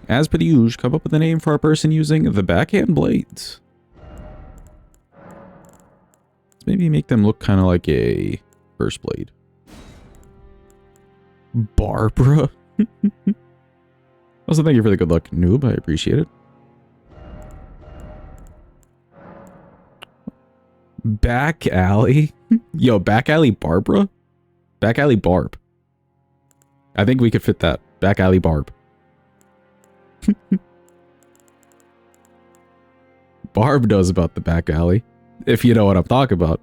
as per the usual, come up with a name for our person using the backhand blades. Let's maybe make them look kind of like a first blade. Barbara. Also, thank you for the good luck, noob. I appreciate it. Back alley? Yo, back alley Barbara? Back alley Barb. I think we could fit that. Back alley Barb. Barb knows about the back alley. If you know what I'm talking about.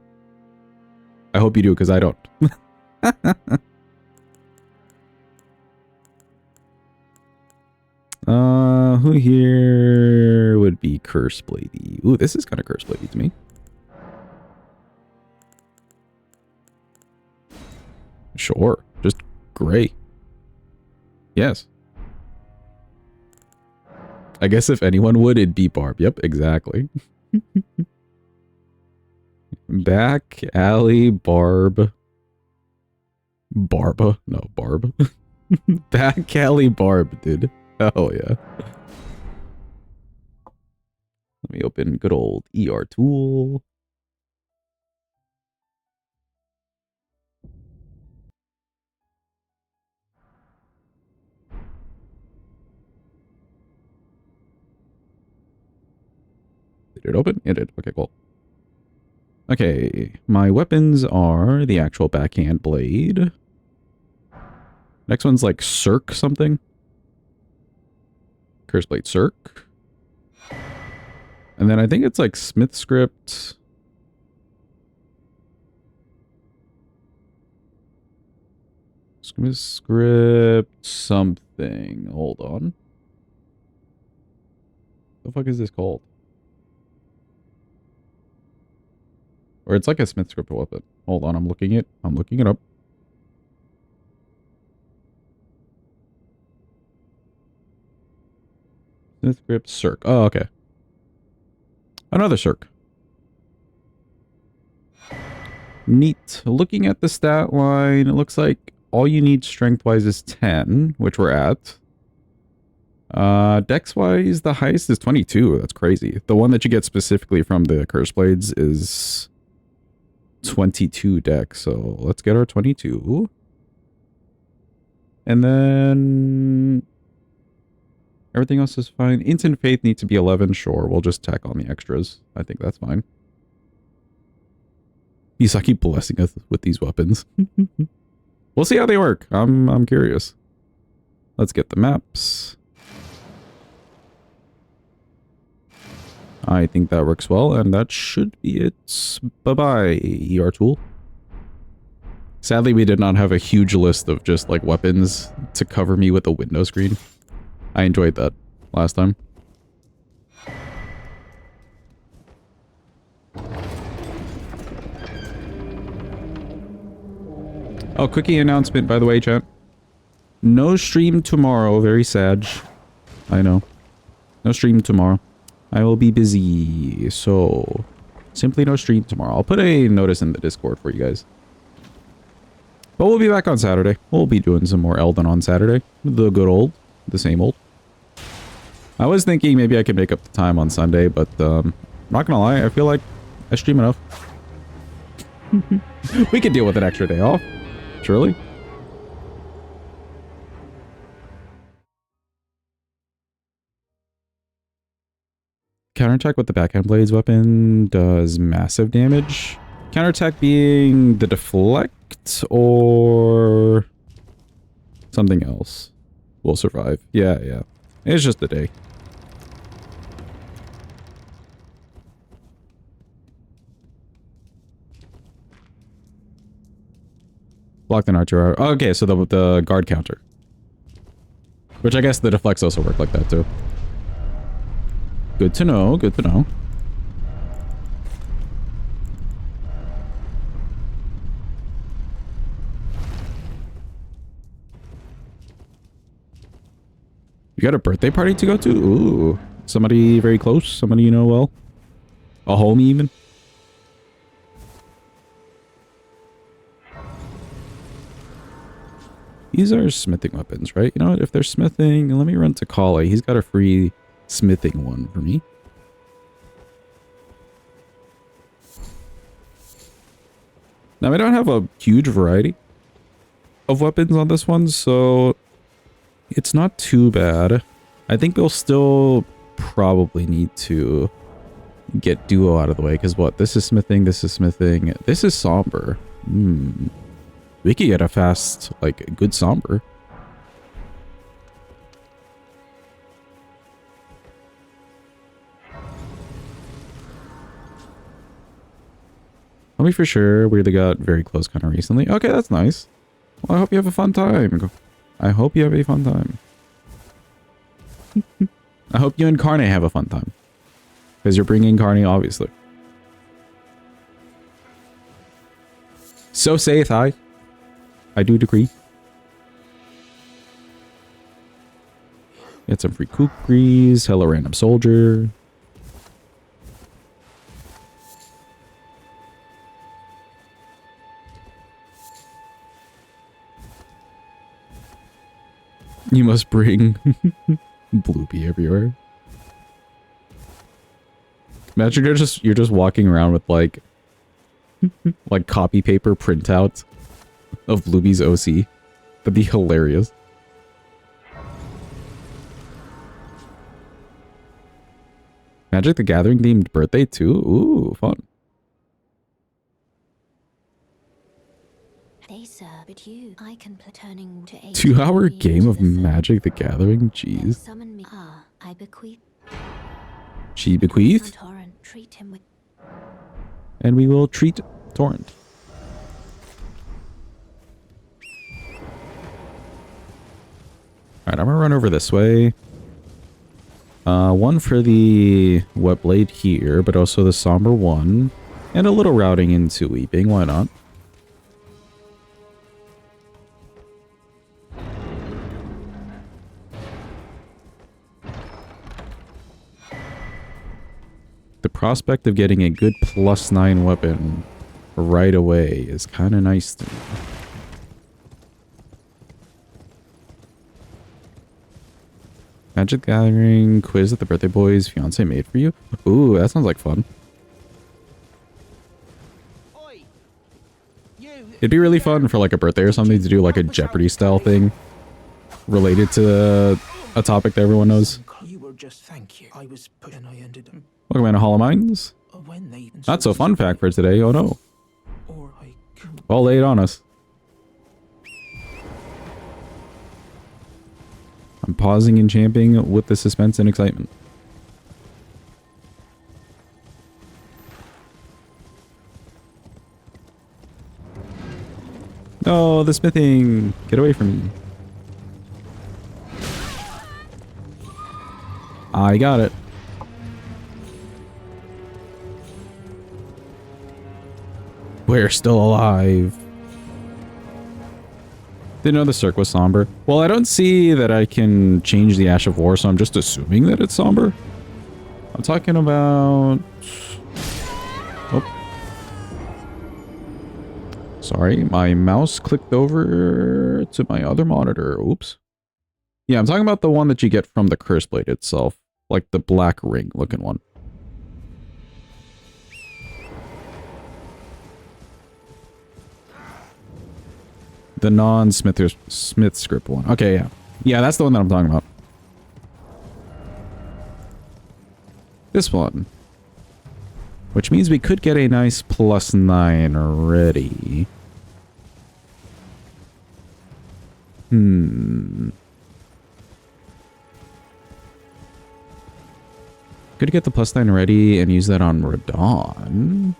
I hope you do, because I don't. Who here would be Curse Bladey? Ooh, this is kind of Curse Bladey to me. Sure. Just gray. Yes. I guess if anyone would, it'd be Barb. Yep, exactly. Back alley Barb. Barba? No, Barb. Back alley Barb, dude. Oh, yeah. Let me open good old ER tool. Did it open? It did. Okay, cool. Okay, my weapons are the actual backhand blade. Next one's like Cirque something. Curse Blade Cirque. And then I think it's like Smith Script. Smith Script something. Hold on. What the fuck is this called? Or it's like a Smith Script weapon. Hold on, I'm looking it up. Smith Script Cirque. Oh, okay. Another Cirque. Neat. Looking at the stat line, it looks like all you need strength-wise is 10, which we're at. Dex-wise, the highest is 22. That's crazy. The one that you get specifically from the Curse Blades is 22 Dex. So let's get our 22. And then everything else is fine. Instant Faith needs to be 11. Sure, we'll just tack on the extras. I think that's fine. I keep blessing us with these weapons. We'll see how they work. I'm curious. Let's get the maps. I think that works well, and that should be it. Bye-bye, ER tool. Sadly, we did not have a huge list of just, like, weapons to cover me with a window screen. I enjoyed that last time. Oh, quickie announcement, by the way, chat. No stream tomorrow. Very sad. I know. No stream tomorrow. I will be busy. So, simply no stream tomorrow. I'll put a notice in the Discord for you guys. But we'll be back on Saturday. We'll be doing some more Elden on Saturday. The good old. The same old. I was thinking maybe I could make up the time on Sunday, but I'm not gonna lie. I feel like I stream enough. We could deal with an extra day off. Surely. Counterattack with the backhand blades weapon does massive damage. Counterattack being the deflect or something else. Will survive. Yeah, yeah. It's just a day. Blocked an archer. Okay, so the guard counter. Which I guess the deflects also work like that too. Good to know, good to know. You got a birthday party to go to? Ooh. Somebody very close? Somebody you know well? A homie even? These are smithing weapons, right? You know what? If they're smithing, let me run to Kale. He's got a free smithing one for me. Now, I don't have a huge variety of weapons on this one, so it's not too bad. I think we'll still probably need to get duo out of the way, because what? This is smithing, this is smithing, this is somber. We could get a fast, like, good somber. Tell me for sure. We really got very close kind of recently. Okay, that's nice. Well, I hope you have a fun time. I hope you have a fun time. I hope you and Carne have a fun time. Because you're bringing Carne, obviously. So saith I. I do decree. Get some free kukris. Hello, random soldier. You must bring Bloopy everywhere. Imagine you're just walking around with like copy paper printouts of Bloopy's OC. That'd be hilarious. Magic the Gathering themed birthday too? Ooh, fun. But you, I can turning to 2-hour game of Magic the Gathering? Jeez. Summon me. I bequeath. She bequeath? Treat him with. And we will treat Torrent. Alright, I'm gonna run over this way. One for the Wet Blade here, but also the Somber one. And a little routing into Weeping, why not? The prospect of getting a good +9 weapon right away is kind of nice to me. Magic Gathering quiz that the birthday boy's fiance made for you? Ooh, that sounds like fun. It'd be really fun for like a birthday or something to do like a Jeopardy style thing related to a topic that everyone knows. You were just thank you. I was put and I ended them. Welcome into Hollow Mines. Not so fun fact for today, oh no. Well, lay it on us. I'm pausing and champing with the suspense and excitement. No, the smithing! Get away from me. I got it. We're still alive. Didn't know the Cirque was somber. Well, I don't see that I can change the Ash of War, so I'm just assuming that it's somber. I'm talking about... Oh. Sorry, my mouse clicked over to my other monitor. Oops. Yeah, I'm talking about the one that you get from the Curse Blade itself. Like the black ring looking one. The non-Smith script one. Okay, yeah. Yeah, that's the one that I'm talking about. This one. Which means we could get a nice +9 already. Could get the +9 ready and use that on Radon.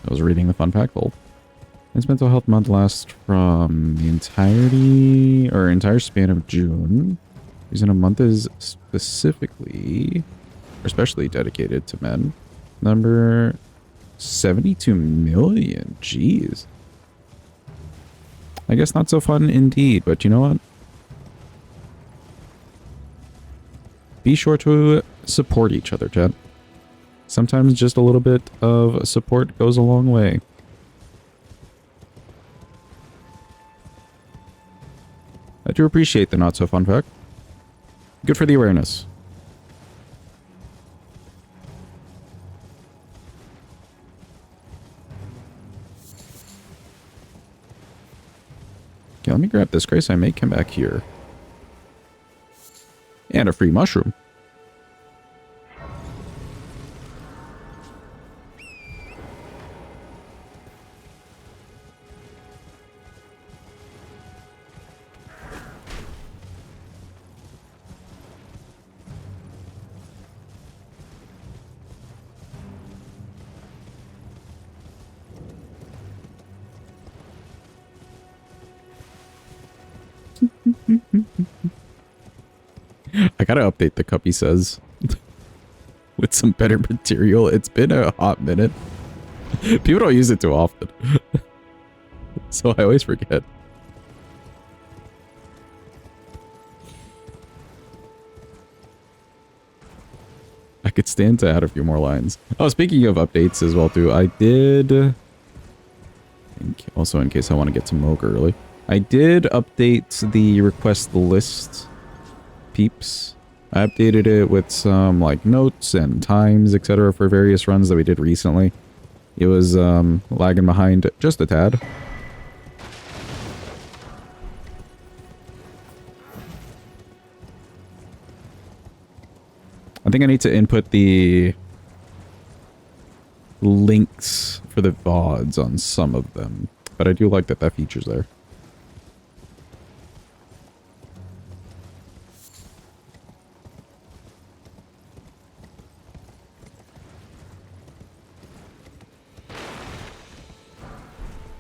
I was reading the fun fact vault. Its mental health month lasts from the entire span of June. Reason a month is specifically, or especially dedicated to men. Number 72 million. Jeez. I guess not so fun indeed, but you know what? Be sure to support each other, chat. Sometimes just a little bit of support goes a long way. I do appreciate the not so fun fact. Good for the awareness. Okay, let me grab this. Grace, I may come back here. And a free mushroom. I gotta update the cup, he says. With some better material. It's been a hot minute. People don't use it too often. So I always forget. I could stand to add a few more lines. Oh, speaking of updates as well too, I did... Also in case I want to get to Moog early. I did update the request list peeps. I updated it with some like notes and times, etc. for various runs that we did recently. It was lagging behind just a tad. I think I need to input the links for the VODs on some of them, but I do like that that feature's there.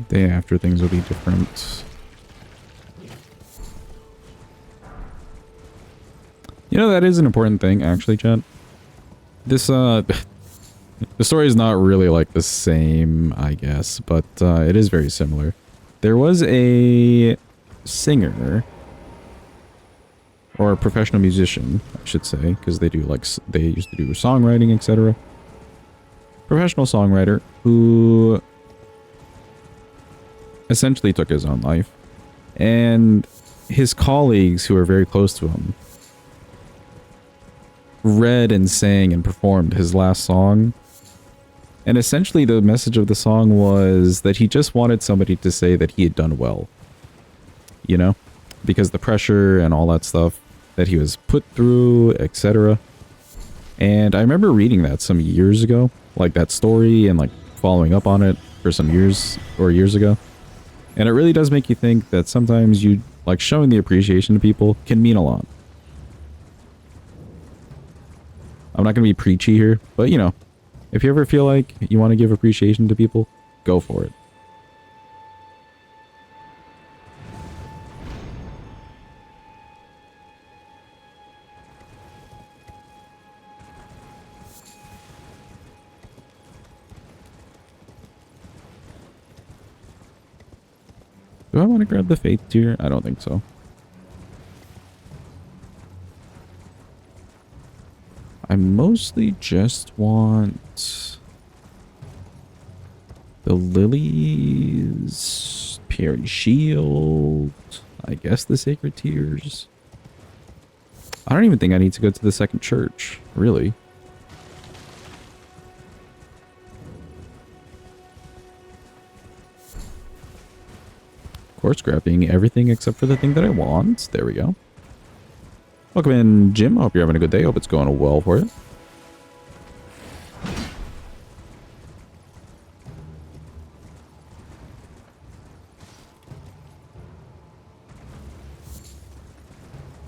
Day after things will be different. You know, that is an important thing, actually, chat. This, the story is not really, like, the same, I guess, but, it is very similar. There was a singer, or a professional musician, I should say, because they do, like, they used to do songwriting, etc. Professional songwriter who essentially took his own life. And his colleagues, who are very close to him, read and sang and performed his last song. And essentially the message of the song was that he just wanted somebody to say that he had done well. You know? Because the pressure and all that stuff that he was put through, etc. And I remember reading that some years ago. Like that story and like following up on it for some years ago. And it really does make you think that sometimes you, like, showing the appreciation to people can mean a lot. I'm not going to be preachy here, but, you know, if you ever feel like you want to give appreciation to people, go for it. Do I want to grab the Faith tier? I don't think so. I mostly just want the Lilies, Perry Shield, I guess the Sacred Tears. I don't even think I need to go to the second church, really. Of course, grabbing everything except for the thing that I want. There we go. Welcome in, Jim. I hope you're having a good day. Hope it's going well for you.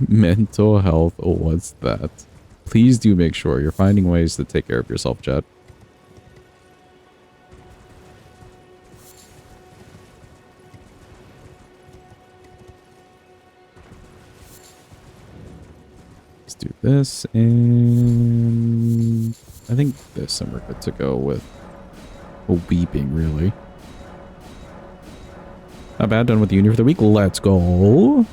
Mental health. Oh, what's that? Please do make sure you're finding ways to take care of yourself, chat. Do this, and I think this, and we're good to go with weeping, really. Not bad, done with the uni for the week. Let's go.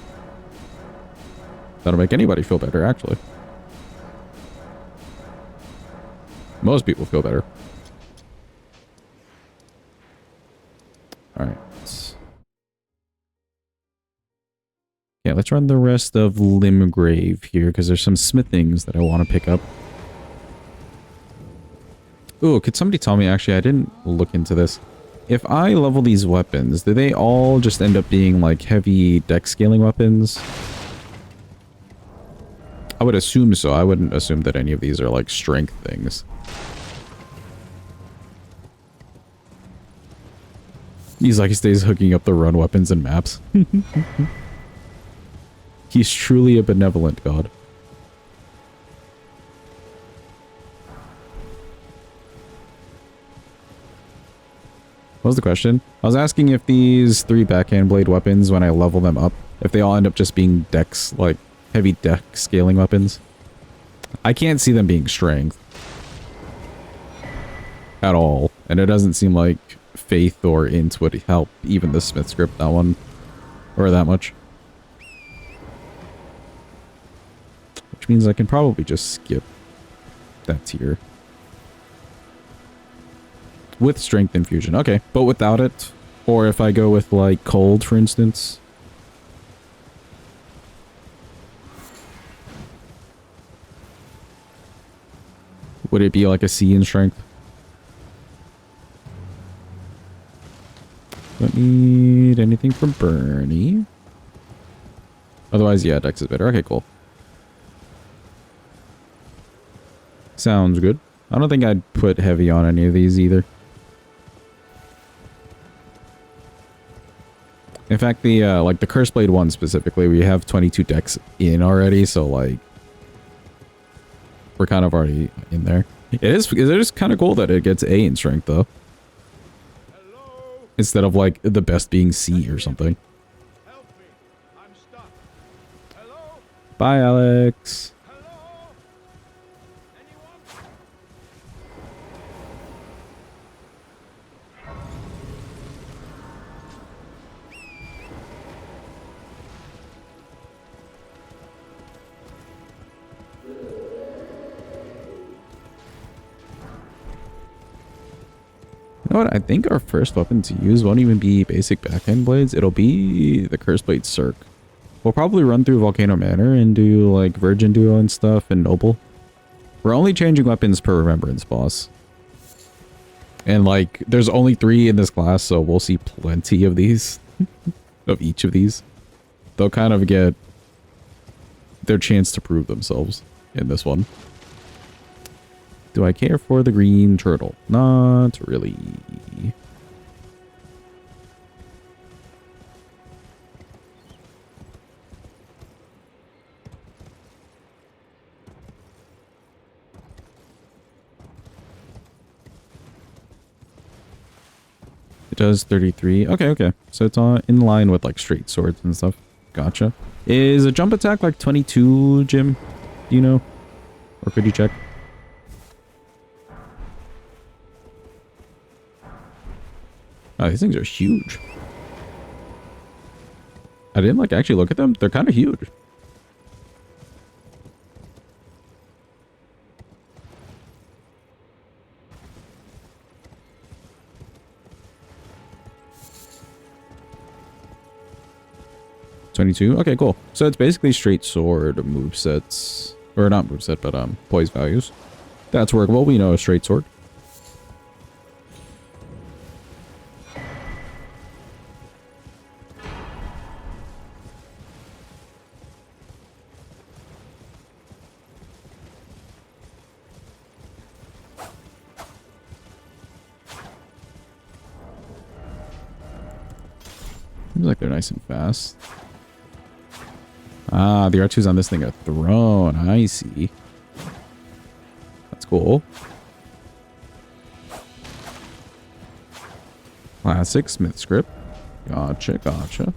That'll make anybody feel better, actually. Most people feel better. Alright. Yeah, let's run the rest of Limgrave here, because there's some smithings that I want to pick up. Ooh, could somebody tell me, actually, I didn't look into this. If I level these weapons, do they all just end up being, like, heavy dex scaling weapons? I would assume so. I wouldn't assume that any of these are, like, strength things. He's like, he stays hooking up the run weapons and maps. He's truly a benevolent god. What was the question? I was asking if these 3 backhand blade weapons, when I level them up, if they all end up just being dex, like, heavy dex scaling weapons. I can't see them being strength. At all. And it doesn't seem like faith or int would help even the smith script that one. Or that much. Which means I can probably just skip that tier. With strength infusion. Okay, but without it. Or if I go with, like, cold, for instance. Would it be like a C in strength? Don't need anything from Bernie. Otherwise, yeah, Dex is better. Okay, cool. Sounds good. I don't think I'd put heavy on any of these either. In fact, the like the Curse Blade one specifically, we have 22 Dex in already, so like we're kind of already in there. It is kind of cool that it gets A in strength though. Hello? Instead of like the best being C or something. Help me. I'm stuck. Hello? Bye, Alex. You know what? I think our first weapon to use won't even be basic backhand blades. It'll be the Curse Blade Cirque. We'll probably run through Volcano Manor and do like Virgin Duo and stuff and Noble. We're only changing weapons per Remembrance boss. And like, there's only 3 in this class, so we'll see plenty of these. Of each of these. They'll kind of get their chance to prove themselves in this one. Do I care for the green turtle? Not really. It does 33. Okay, okay. So it's in line with like straight swords and stuff. Gotcha. Is a jump attack like 22, Jim? Do you know? Or could you check? Oh, these things are huge. I didn't like actually look at them. They're kind of huge. $22. Okay, cool. So it's basically straight sword movesets. Or not moveset, but poise values. That's workable. We know a straight sword. Seems like they're nice and fast. Ah, the R2's on this thing are thrown. I see. That's cool. Classic Smith script. Gotcha, gotcha.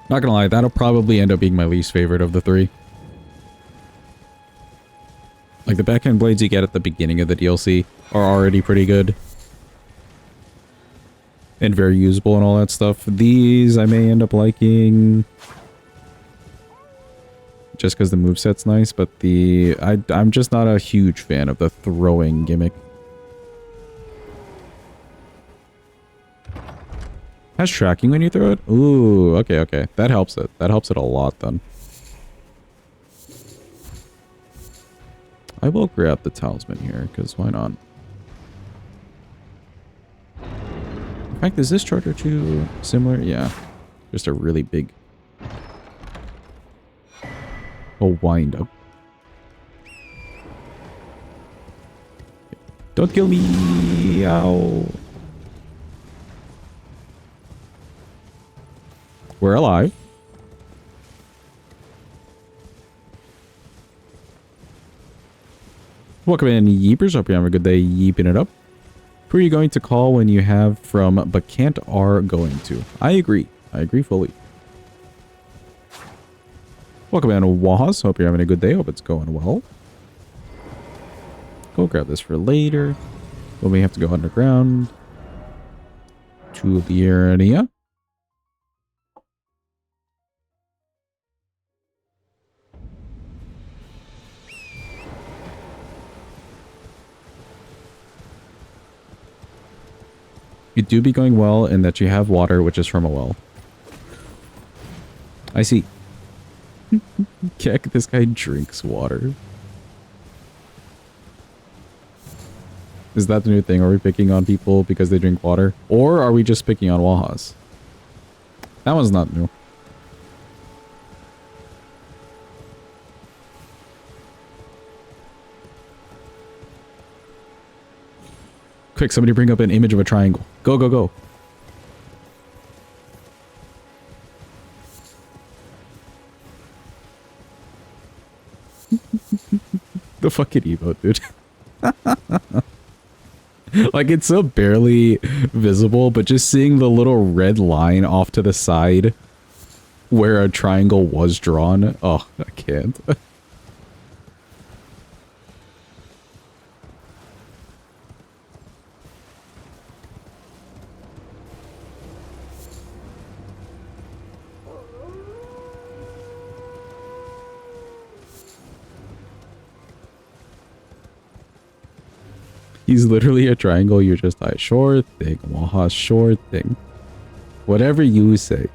Not gonna lie, that'll probably end up being my least favorite of the 3. Like, the backhand blades you get at the beginning of the DLC are already pretty good. And very usable and all that stuff. These I may end up liking. just because the moveset's nice, but I'm just not a huge fan of the throwing gimmick. Has tracking when you throw it? Ooh, okay, okay. That helps it. That helps it a lot then. I will grab the talisman here, because why not? In fact, is this charger too similar? Yeah. Just a really big... a wind-up. Don't kill me! Ow! We're alive. Welcome in, Yeepers. Hope you're having a good day yeeping it up. Who are you going to call when you have from but can't are going to? I agree. I agree fully. Welcome in, Wahas. Hope you're having a good day. Hope it's going well. Go grab this for later. When we have to go underground to the area. You do be going well in that you have water, which is from a well. I see. Keck, this guy drinks water. Is that the new thing? Are we picking on people because they drink water? Or are we just picking on Wahas? That one's not new. Quick, somebody bring up an image of a triangle. Go, go, go. The fucking emote, dude. Like, it's so barely visible, but just seeing the little red line off to the side where a triangle was drawn. Oh, I can't. He's literally a triangle. You're just like, sure thing. Waha, sure thing. Whatever you say.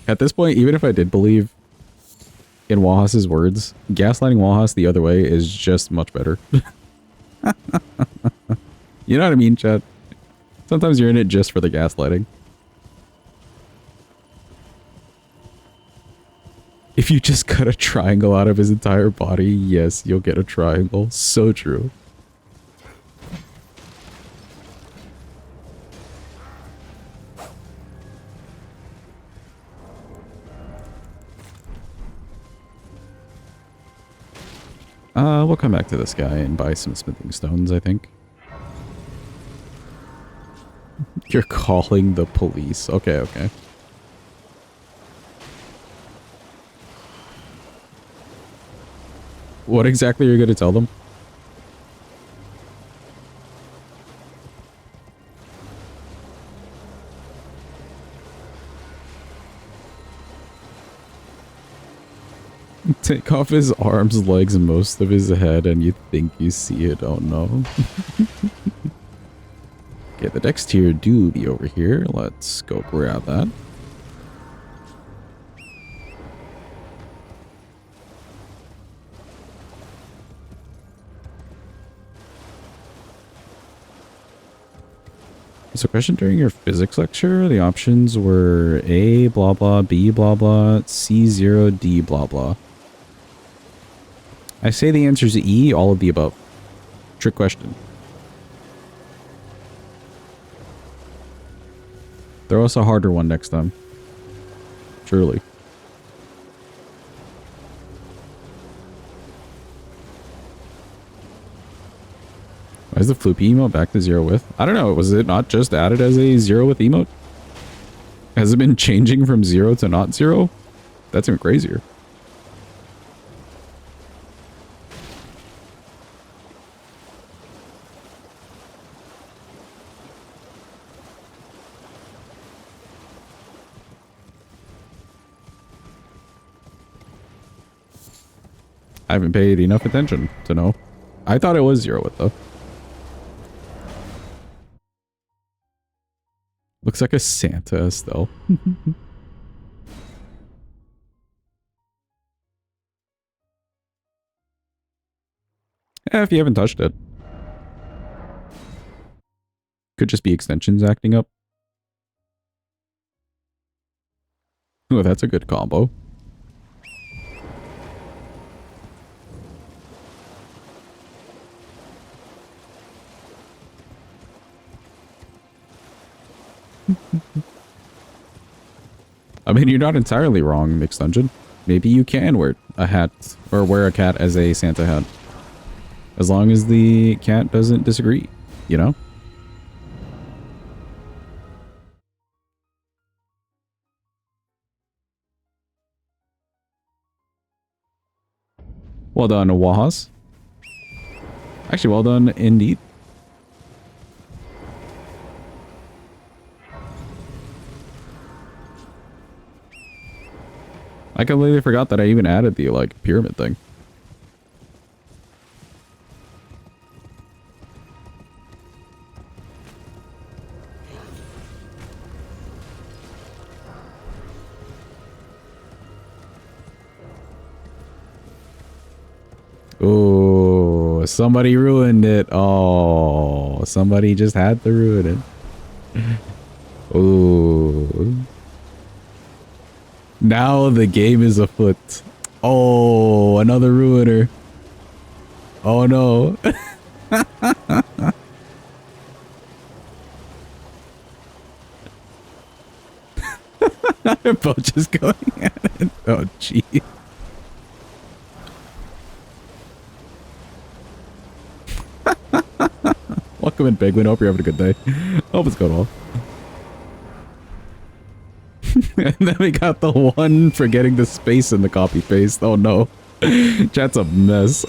At this point, even if I did believe in Wahas's words, gaslighting Wahas the other way is just much better. You know what I mean, chat? Sometimes you're in it just for the gaslighting. If you just cut a triangle out of his entire body, yes, you'll get a triangle. So true. We'll come back to this guy and buy some smithing stones, I think. You're calling the police. Okay, okay. What exactly are you going to tell them? Take off his arms, legs, and most of his head, and you think you see it. Oh no. Okay, the next tier do be over here. Let's go grab that. So question during your physics lecture, the options were A, blah, blah, B, blah, blah, C, 0, D, blah, blah. I say the answer is E, all of the above. Trick question. Throw us a harder one next time. Truly. Why is the floopy emote back to 0 with? I don't know. Was it not just added as a 0 with emote? Has it been changing from 0 to not 0? That's even crazier. I haven't paid enough attention to know. I thought it was 0 width though. Looks like a Santa still. If you haven't touched it. Could just be extensions acting up. Oh, that's a good combo. I mean, you're not entirely wrong, Mixed Dungeon. Maybe you can wear a hat, or wear a cat as a Santa hat. As long as the cat doesn't disagree, you know? Well done, Wahas. Actually, well done indeed. I completely forgot that I even added the, like, pyramid thing. Oh, somebody ruined it. Oh, somebody just had to ruin it. Oh. Now the game is afoot. Oh, another ruiner. Oh no. They're both just going at it. Oh, gee. Welcome in, Penguin. Hope you're having a good day. Hope it's going well. And then we got the one forgetting the space in the copy paste. Oh no. Chat's a mess.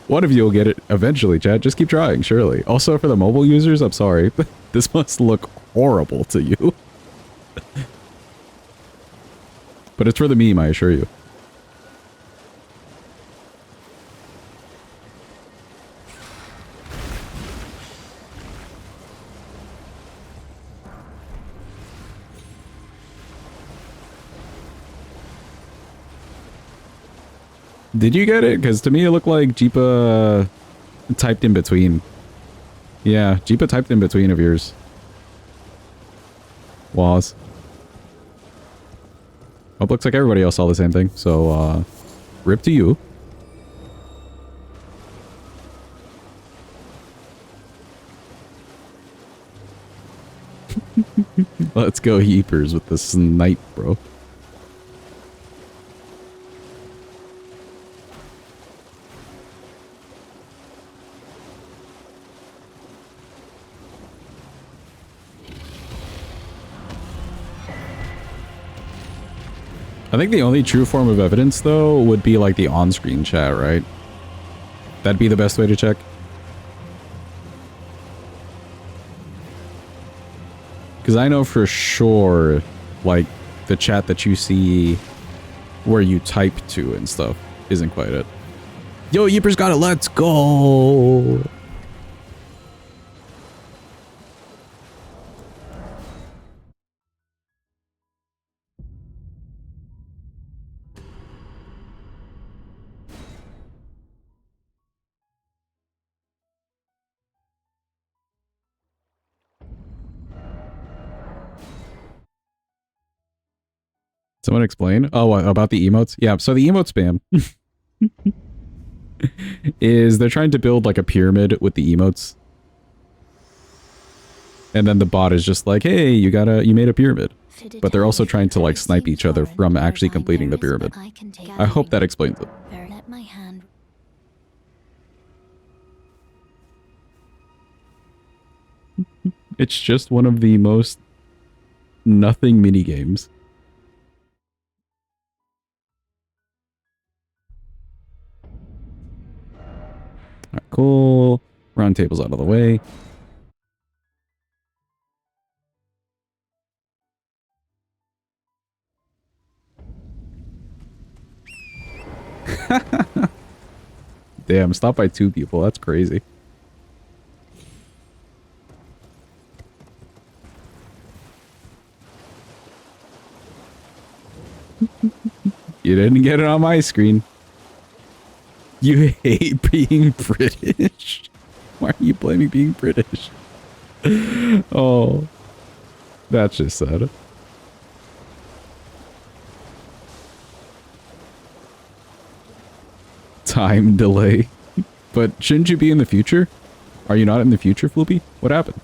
One of you will get it eventually, chat. Just keep trying, surely. Also, for the mobile users, I'm sorry. This must look horrible to you. But it's for the meme, I assure you. Did you get it? Because to me it looked like Jeepa typed in between. Yeah, Jeepa typed in between of yours. Was. Oh, looks like everybody else saw the same thing. So, rip to you. Let's go Heapers with the snipe, bro. I think the only true form of evidence, though, would be like the on-screen chat, right? That'd be the best way to check. Because I know for sure, like, the chat that you see where you type to and stuff isn't quite it. Yo, Yeepers got it, let's go! Someone explain? Oh, about the emotes? Yeah, so the emote spam is they're trying to build like a pyramid with the emotes. And then the bot is just like, hey, you made a pyramid. But they're also trying to like snipe each other from actually completing the pyramid. I hope that explains it. It's just one of the most nothing mini games. Alright, cool. Round table's out of the way. Damn, stopped by 2 people. That's crazy. You didn't get it on my screen. You hate being British. Why are you blaming being British? Oh, that's just sad. Time delay. But shouldn't you be in the future? Are you not in the future, Floopy? What happened?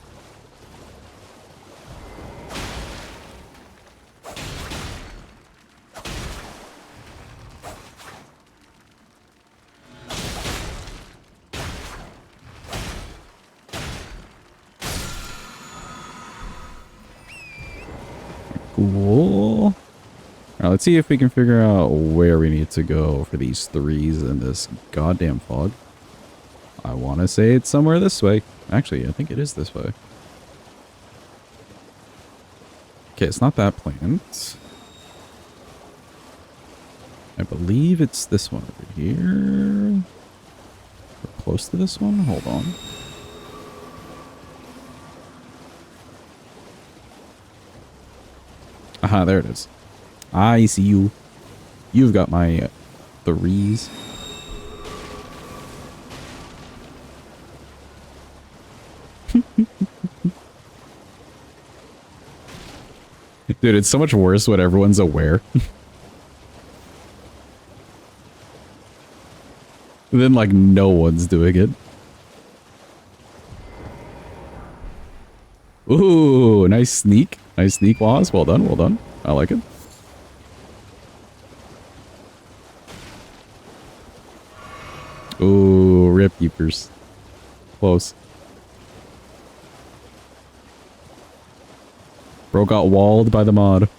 Cool. Alright, let's see if we can figure out where we need to go for these 3s in this goddamn fog. I want to say it's somewhere this way. Actually, I think it is this way. Okay, it's not that plant. I believe it's this one over here. We're close to this one? Hold on. Aha, there it is. I see you. You've got my 3s. Dude, it's so much worse when everyone's aware. Then, like, no one's doing it. Ooh, nice sneak. Nice sneak, Waz. Well done, well done. I like it. Ooh, rip keepers. Close. Bro got walled by the mod.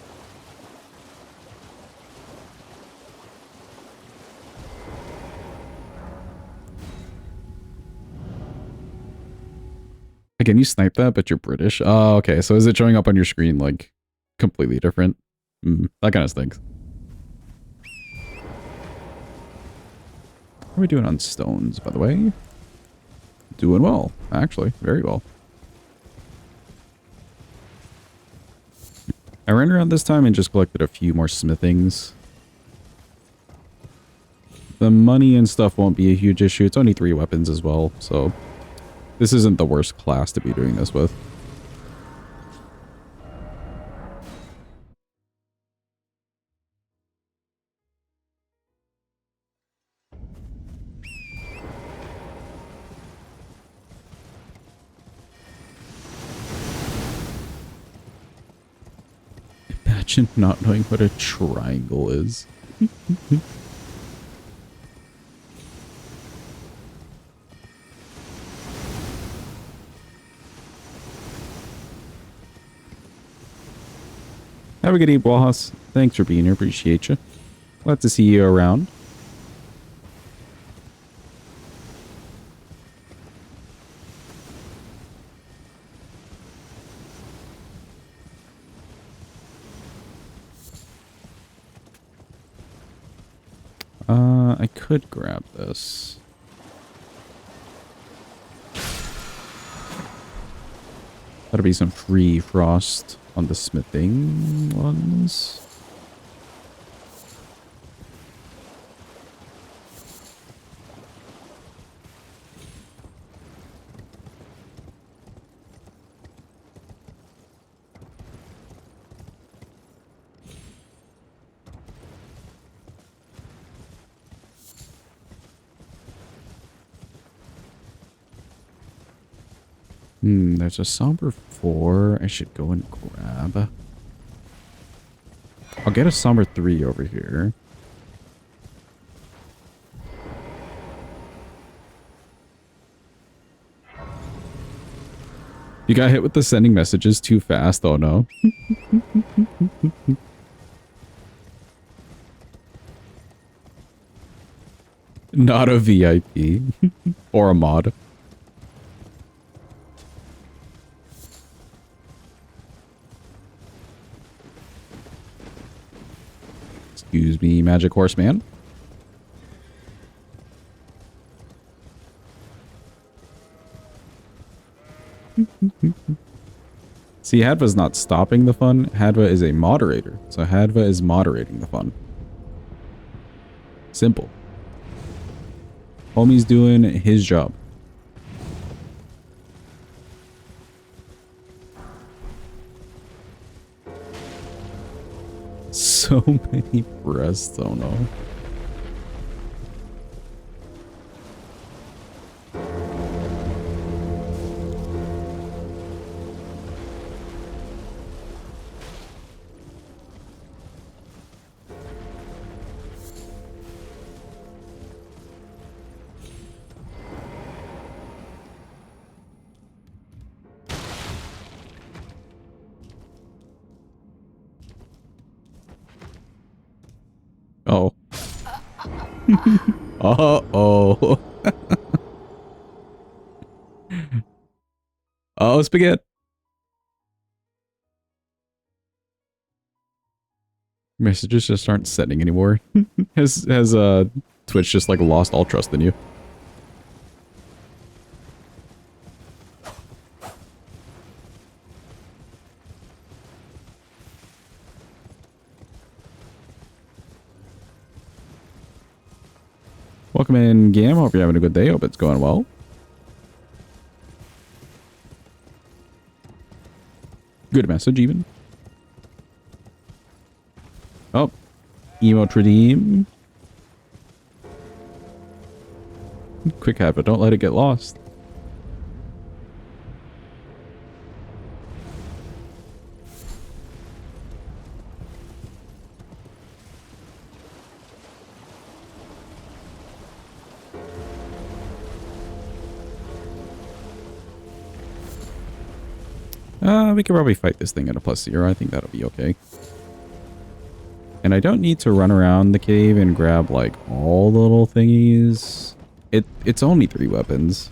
Again, you snipe that, but you're British. Oh, okay. So is it showing up on your screen, like, completely different? That kind of stinks. How are we doing on stones, by the way? Doing well, actually. Very well. I ran around this time and just collected a few more smithings. The money and stuff won't be a huge issue. It's only 3 weapons as well, so this isn't the worst class to be doing this with. Imagine not knowing what a triangle is. Have a good evening, boss. Thanks for being here. Appreciate you. Glad to see you around. I could grab this. That'll be some free frost on the smithing ones. There's a somber 4 I should go and grab. I'll get a somber 3 over here. You got hit with the sending messages too fast, oh no. Not a VIP. Or a mod. Excuse me, Magic Horseman. See, Hadva's not stopping the fun. Hadva is a moderator. So Hadva is moderating the fun. Simple. Homie's doing his job. So many breasts, oh no. Oh. Uh-oh. Oh, spaghetti. Messages just aren't sending anymore. has Twitch just like lost all trust in you? Welcome in, Gam. Hope you're having a good day. Hope it's going well. Good message, even. Oh. Emote redeem. Quick hat, but don't let it get lost. We could probably fight this thing at a +0. I think that'll be okay. And I don't need to run around the cave and grab, like, all the little thingies. It's only 3 weapons.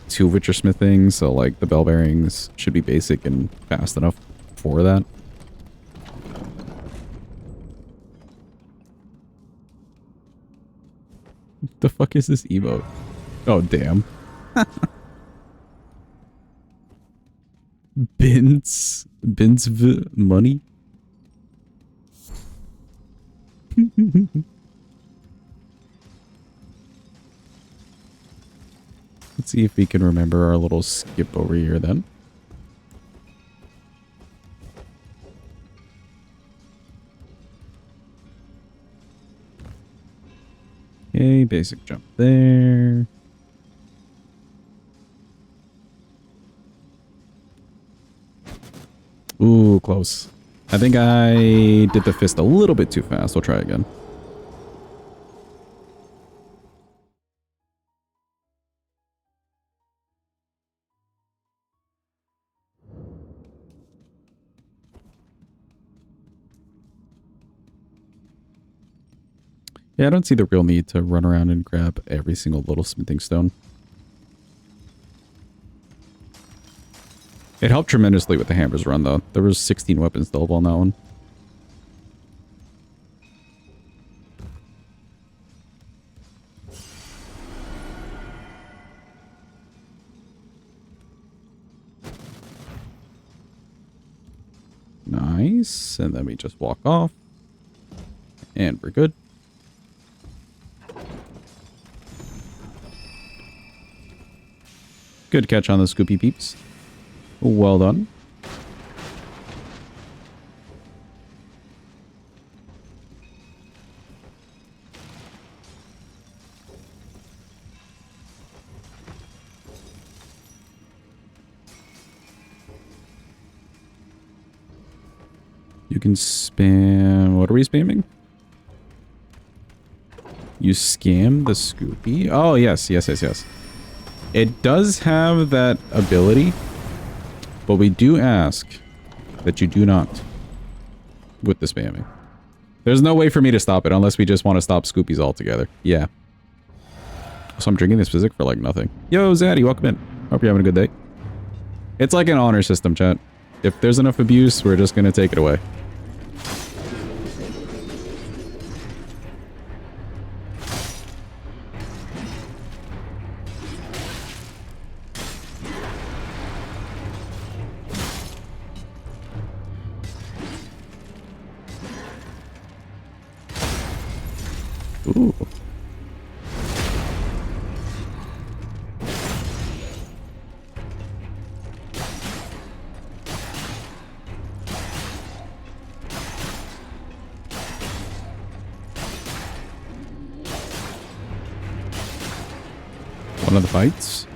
2 of which are smithing, so, like, the bell bearings should be basic and fast enough for that. What the fuck is this emote? Oh, damn. Bins money. Let's see if we can remember our little skip over here then. Okay, basic jump there. Ooh, close. I think I did the fist a little bit too fast. We'll try again. Yeah, I don't see the real need to run around and grab every single little smithing stone. It helped tremendously with the hammers run, though. There was 16 weapons double on that one. Nice. And then we just walk off. And we're good. Good catch on the Scoopy peeps. Well done. You can spam... What are we spamming? You scam the Scoopy? Oh, yes, yes, yes, yes. It does have that ability, but we do ask that you do not with the spamming. There's no way for me to stop it unless we just want to stop Scoopies altogether. Yeah. So I'm drinking this physic for like nothing. Yo, Zaddy, welcome in. Hope you're having a good day. It's like an honor system, chat. If there's enough abuse, we're just going to take it away. Ooh. One of the fights.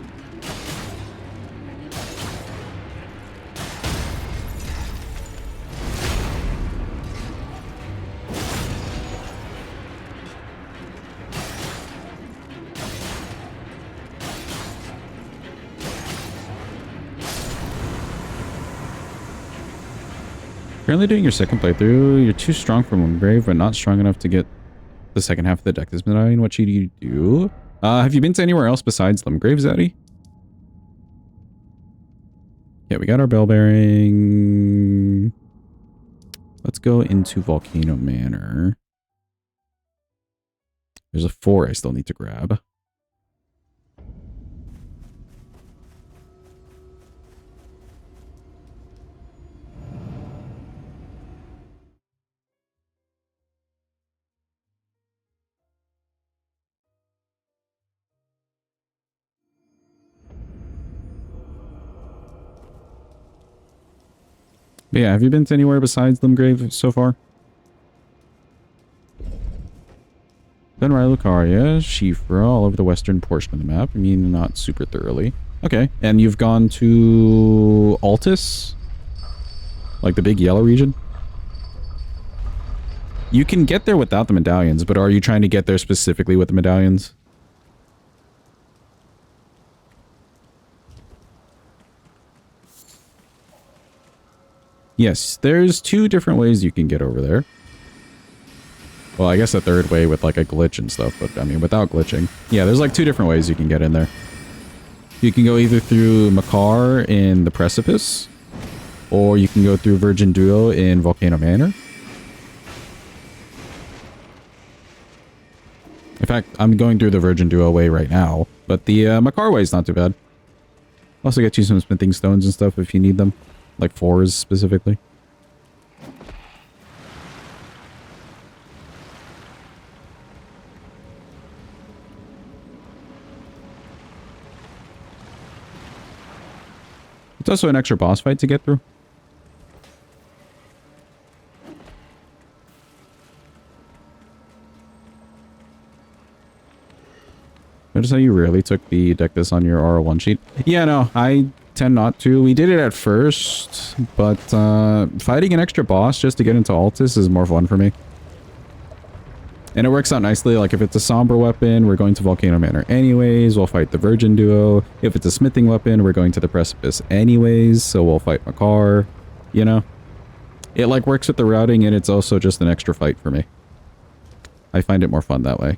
Currently doing your second playthrough. You're too strong for Moongrave, but not strong enough to get the second half of the deck. This medallion, what should you do? Have you been to anywhere else besides Limgrave, Zaddy? Yeah, we got our bell bearing. Let's go into Volcano Manor. There's a 4 I still need to grab. But yeah, have you been to anywhere besides Limgrave so far? Then Rye Lucaria, Shifra, all over the western portion of the map. I mean, not super thoroughly. Okay, and you've gone to Altus? Like the big yellow region? You can get there without the medallions, but are you trying to get there specifically with the medallions? Yes, there's 2 different ways you can get over there. Well, I guess a third way with like a glitch and stuff, but I mean, without glitching. Yeah, there's like 2 different ways you can get in there. You can go either through Makar in the Precipice, or you can go through Virgin Duo in Volcano Manor. In fact, I'm going through the Virgin Duo way right now, but the Makar way is not too bad. Also get you some smithing stones and stuff if you need them, like 4s specifically. It's also an extra boss fight to get through. Notice how you rarely took the deck this on your R1 sheet? Yeah, no, I tend not to. We did it at first, but fighting an extra boss just to get into Altus is more fun for me. And it works out nicely. Like if it's a somber weapon, we're going to Volcano Manor anyways. We'll fight the Virgin Duo. If it's a smithing weapon, we're going to the Precipice anyways. So we'll fight Makar, you know? It like works with the routing and it's also just an extra fight for me. I find it more fun that way.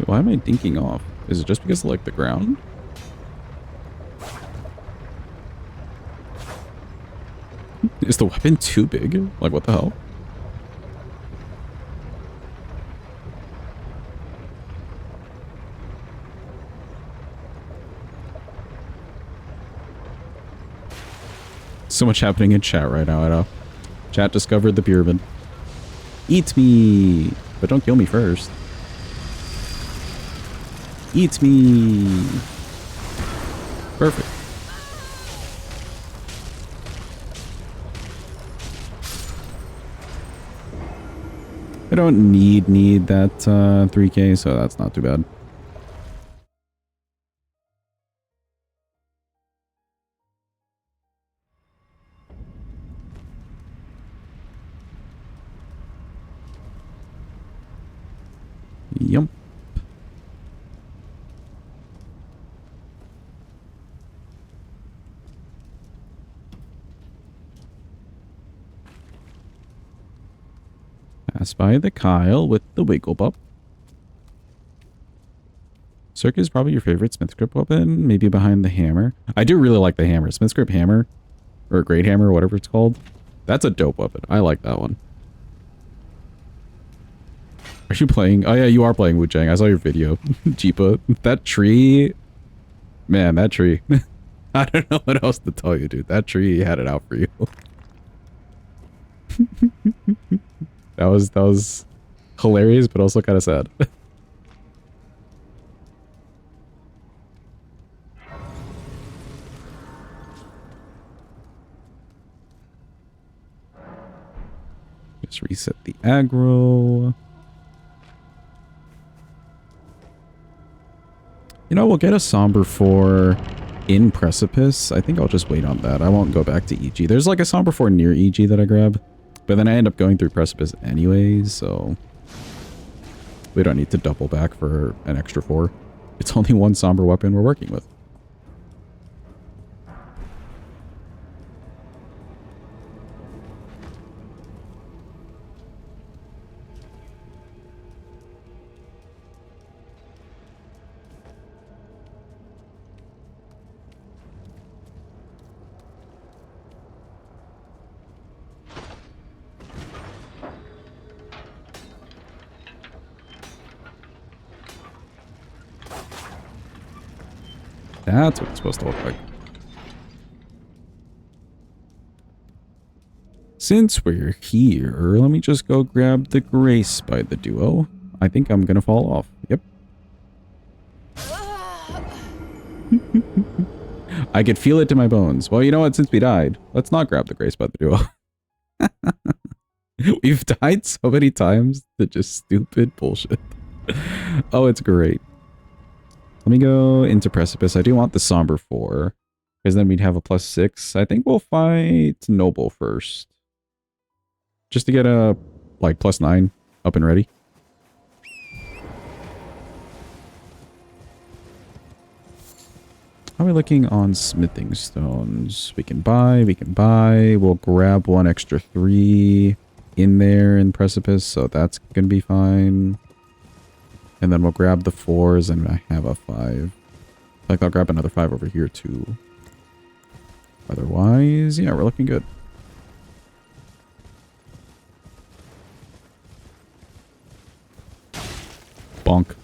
Why am I dinking off? Is it just because of, like, the ground? Is the weapon too big? Like, what the hell? So much happening in chat right now, I know. Chat discovered the pyramid. Eat me! But don't kill me first. Eat me! Perfect. I don't need that 3k, so that's not too bad. Yep. Pass by the Kyle with the Wiggle Bop. Cirque is probably your favorite Smith's Grip weapon, maybe behind the hammer. I do really like the hammer. Smith's Grip hammer, or Great Hammer, or whatever it's called. That's a dope weapon. I like that one. Are you playing? Oh yeah, you are playing Wu Chang. I saw your video. Jeepa. That tree... Man, that tree. I don't know what else to tell you, dude. That tree had it out for you. That was hilarious, but also kind of sad. Just reset the aggro. You know, we'll get a Somber 4 in Precipice. I think I'll just wait on that. I won't go back to EG. There's like a Somber 4 near EG that I grab. But then I end up going through Precipice anyways, so... We don't need to double back for an extra 4. It's only one Somber weapon we're working with. That's what it's supposed to look like. Since we're here, let me just go grab the Grace by the duo. I think I'm gonna fall off. Yep. I could feel it to my bones. Well, you know what? Since we died, let's not grab the Grace by the duo. We've died so many times to just stupid bullshit. Oh, it's great. Let me go into Precipice. I do want the Somber 4, because then we'd have a +6. I think we'll fight Noble first. Just to get a, like, +9 up and ready. How are we looking on smithing stones? We can buy, we can buy. We'll grab one extra 3 in there in Precipice, so that's gonna be fine. And then we'll grab the 4s, and I have a 5. Like, I'll grab another 5 over here, too. Otherwise, yeah, we're looking good. Bonk.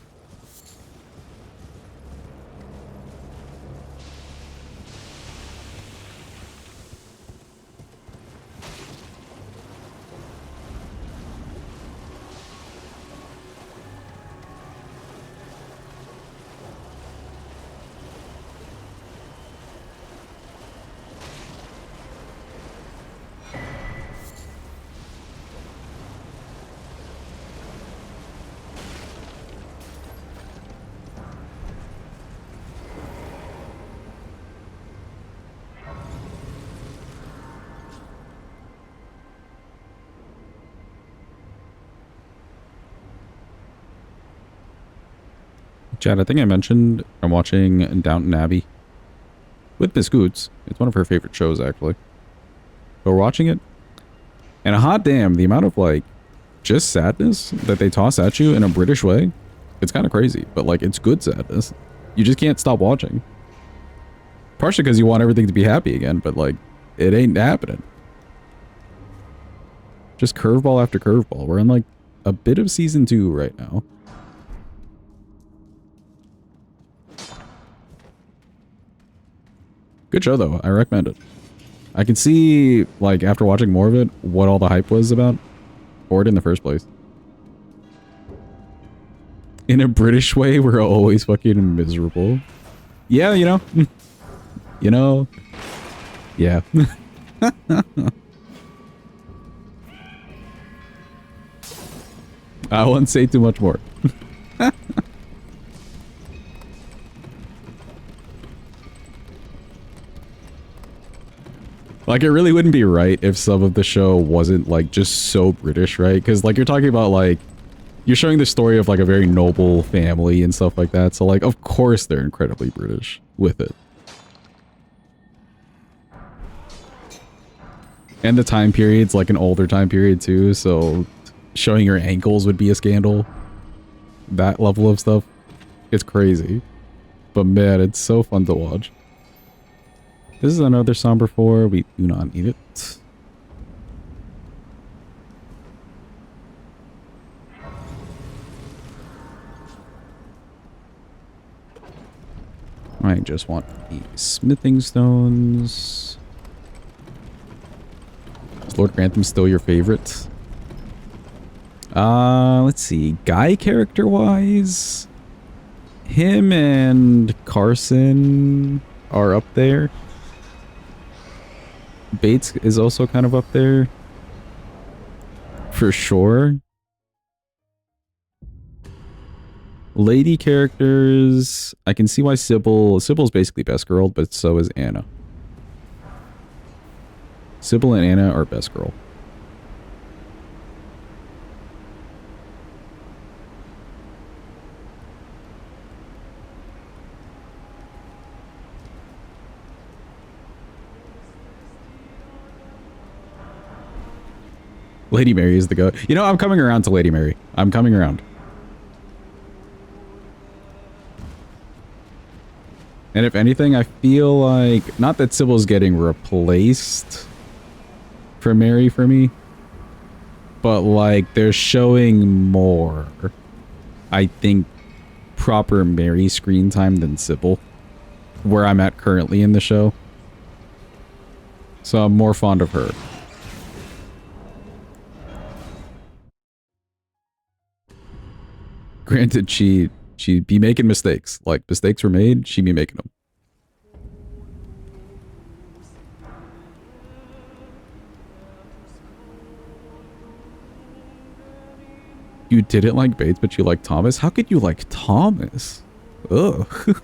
Chad, I think I mentioned I'm watching Downton Abbey with Miss Goots. It's one of her favorite shows, actually. But we're watching it, and a hot damn, the amount of, like, just sadness that they toss at you in a British way, it's kind of crazy. But, like, it's good sadness. You just can't stop watching. Partially because you want everything to be happy again, but, like, it ain't happening. Just curveball after curveball. We're in, like, a bit of season 2 right now. Good show, though. I recommend it. I can see, like, after watching more of it, what all the hype was about for it in the first place. In a British way, we're always fucking miserable. Yeah, you know. You know. Yeah. I won't say too much more. Like, it really wouldn't be right if some of the show wasn't, like, just so British, right? Because, like, you're talking about, like, you're showing the story of, like, a very noble family and stuff like that. So, like, of course they're incredibly British with it. And the time period's, like, an older time period, too. So, showing your ankles would be a scandal. That level of stuff. It's crazy. But man, it's so fun to watch. This is another Somber 4. We do not need it. I just want the smithing stones. Is Lord Grantham still your favorite? Let's see. Guy character-wise, him and Carson are up there. Bates is also kind of up there. For sure. Lady characters, I can see why Sybil's basically best girl, but so is Anna. Sybil and Anna are best girl. Lady Mary is the goat. You know, I'm coming around to Lady Mary. I'm coming around. And if anything, I feel like, not that Sybil's getting replaced for Mary for me, but like they're showing more, I think, proper Mary screen time than Sybil, where I'm at currently in the show. So I'm more fond of her. Granted, she'd be making mistakes. Like, mistakes were made, she'd be making them. You didn't like Bates, but you like Thomas? How could you like Thomas? Ugh.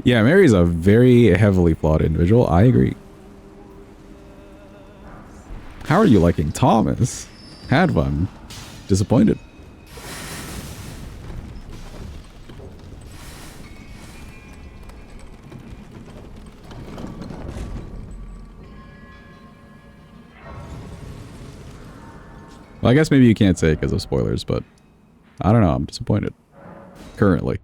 Yeah, Mary's a very heavily flawed individual. I agree. How are you liking Thomas? Had fun. Disappointed. Well, I guess maybe you can't say it because of spoilers, but I don't know. I'm disappointed. Currently.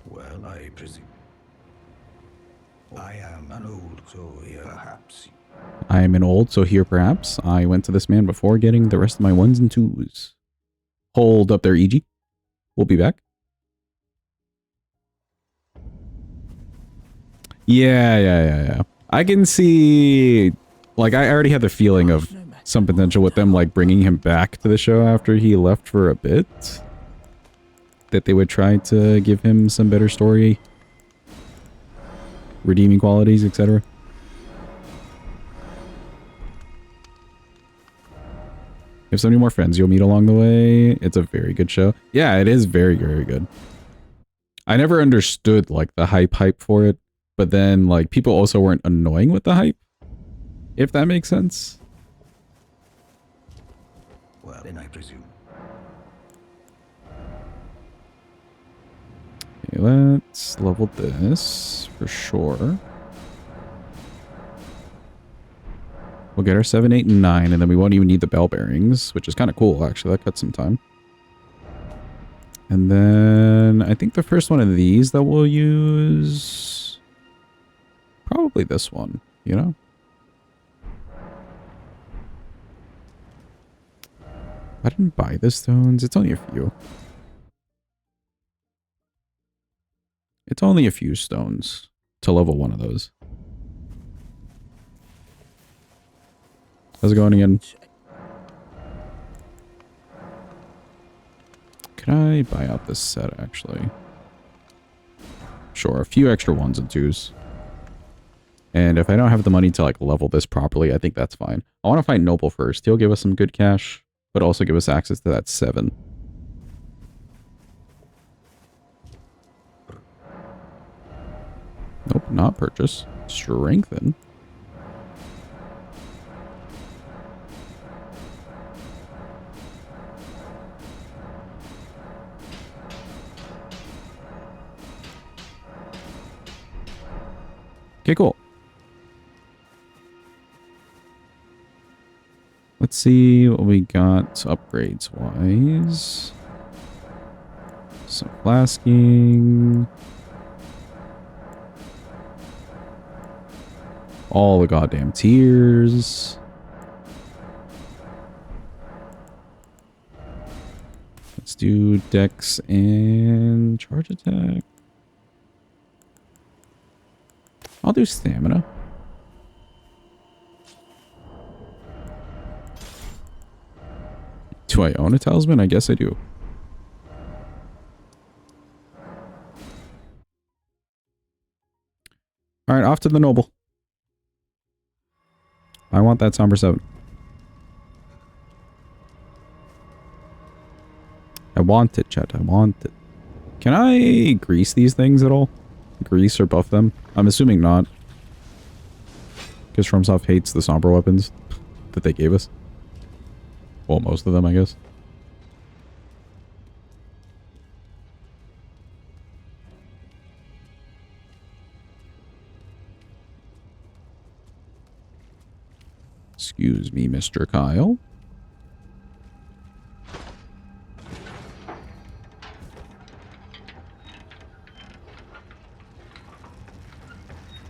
Well, I presume. I am an old, so here perhaps. I am an old, so here perhaps. I went to this man before getting the rest of my ones and twos. Hold up there, EG. We'll be back. Yeah. I can see, like, I already had the feeling of some potential with them, like, bringing him back to the show after he left for a bit. That they would try to give him some better story, redeeming qualities, etc. If so many more friends you'll meet along the way. It's a very good show. Yeah, it is very, very good. I never understood, like, the hype for it. But then, like, people also weren't annoying with the hype. If that makes sense. Well, then I presume. Okay, let's level this for sure. We'll get our 7, 8, and 9, and then we won't even need the bell bearings, which is kind of cool, actually. That cuts some time. And then I think the first one of these that we'll use... probably this one, you know? I didn't buy the stones. It's only a few. It's only a few stones to level one of those. How's it going again? Could I buy out this set, actually? Sure, a few extra ones and twos. And if I don't have the money to, like, level this properly, I think that's fine. I want to fight Noble first. He'll give us some good cash, but also give us access to that 7. Nope, not purchase. Strengthen. Okay, cool. Let's see what we got upgrades wise. Some flasking. All the goddamn tiers. Let's do dex and charge attack. I'll do stamina. Do I own a talisman? I guess I do. Alright, off to the noble. I want that somber 7. I want it, chat. I want it. Can I grease these things at all? Grease or buff them? I'm assuming not. Because FromSoft hates the somber weapons that they gave us. Well, most of them, I guess. Excuse me, Mr. Kyle.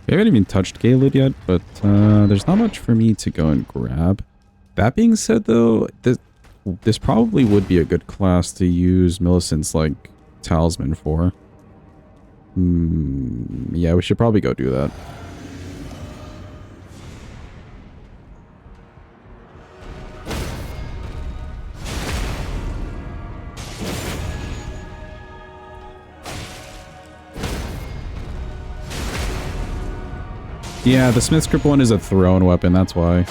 We haven't even touched Gaelid yet, but there's not much for me to go and grab. That being said, though, this probably would be a good class to use Millicent's, like, talisman for. Yeah, we should probably go do that. Yeah, the Smith's Grip one is a thrown weapon, that's why.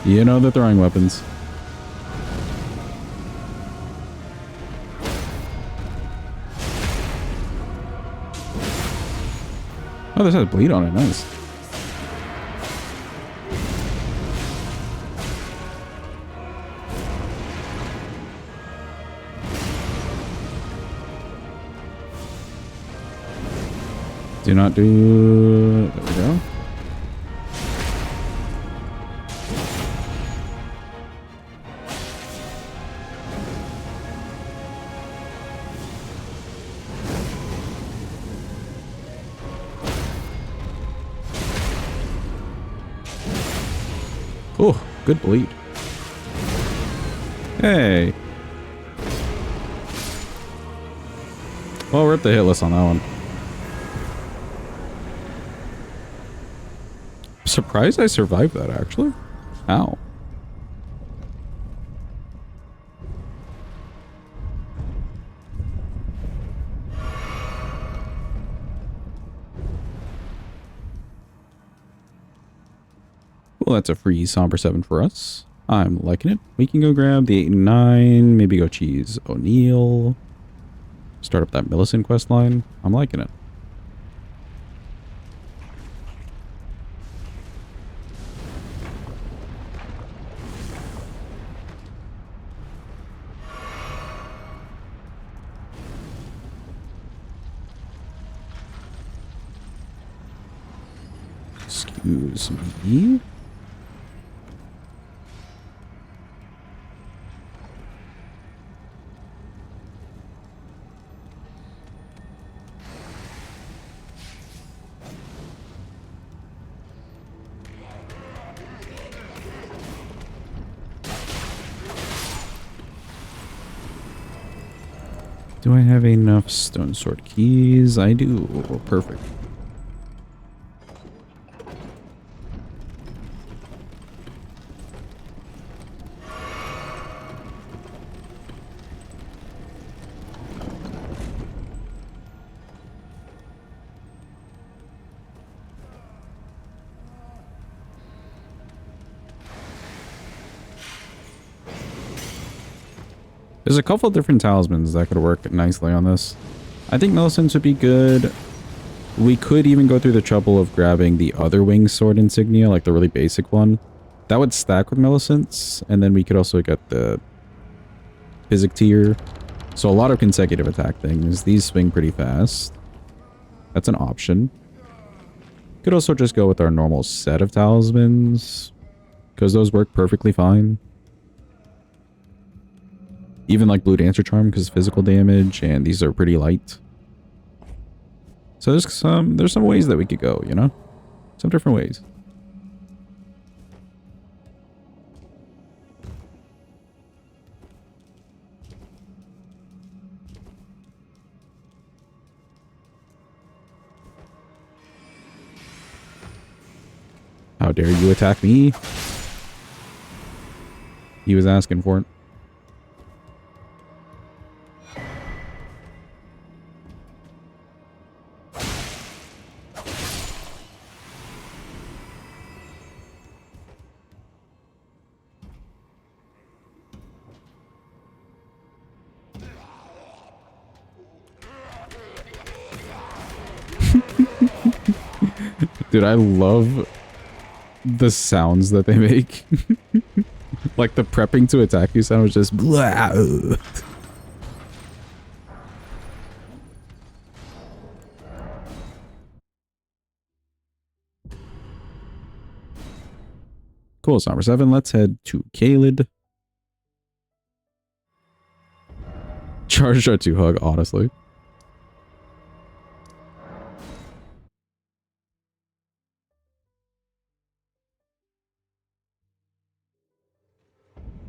You know the throwing weapons. Oh, this has bleed on it, nice. Do not do... There we go. Oh, good bleed. Hey. Well, rip the hit list on that one. Surprised I survived that, actually. Ow. Well, that's a free Somber 7 for us. I'm liking it. We can go grab the 8 and 9, maybe go cheese O'Neill. Start up that Millicent quest line. I'm liking it. Excuse me. Do I have enough stone sword keys? I do. Oh, perfect. There's a couple of different talismans that could work nicely on this. I think Millicent's would be good. We could even go through the trouble of grabbing the other winged sword insignia, like the really basic one. That would stack with Millicent's, and then we could also get the physic tier. So a lot of consecutive attack things. These swing pretty fast. That's an option. Could also just go with our normal set of talismans, because those work perfectly fine. Even like Blue Dancer Charm because physical damage, and these are pretty light. So there's some ways that we could go, you know? Some different ways. How dare you attack me? He was asking for it. Dude, I love the sounds that they make. Like the prepping to attack you sound was just blah. Cool, so number 7, let's head to Kaled. Charge our 2 hug, honestly.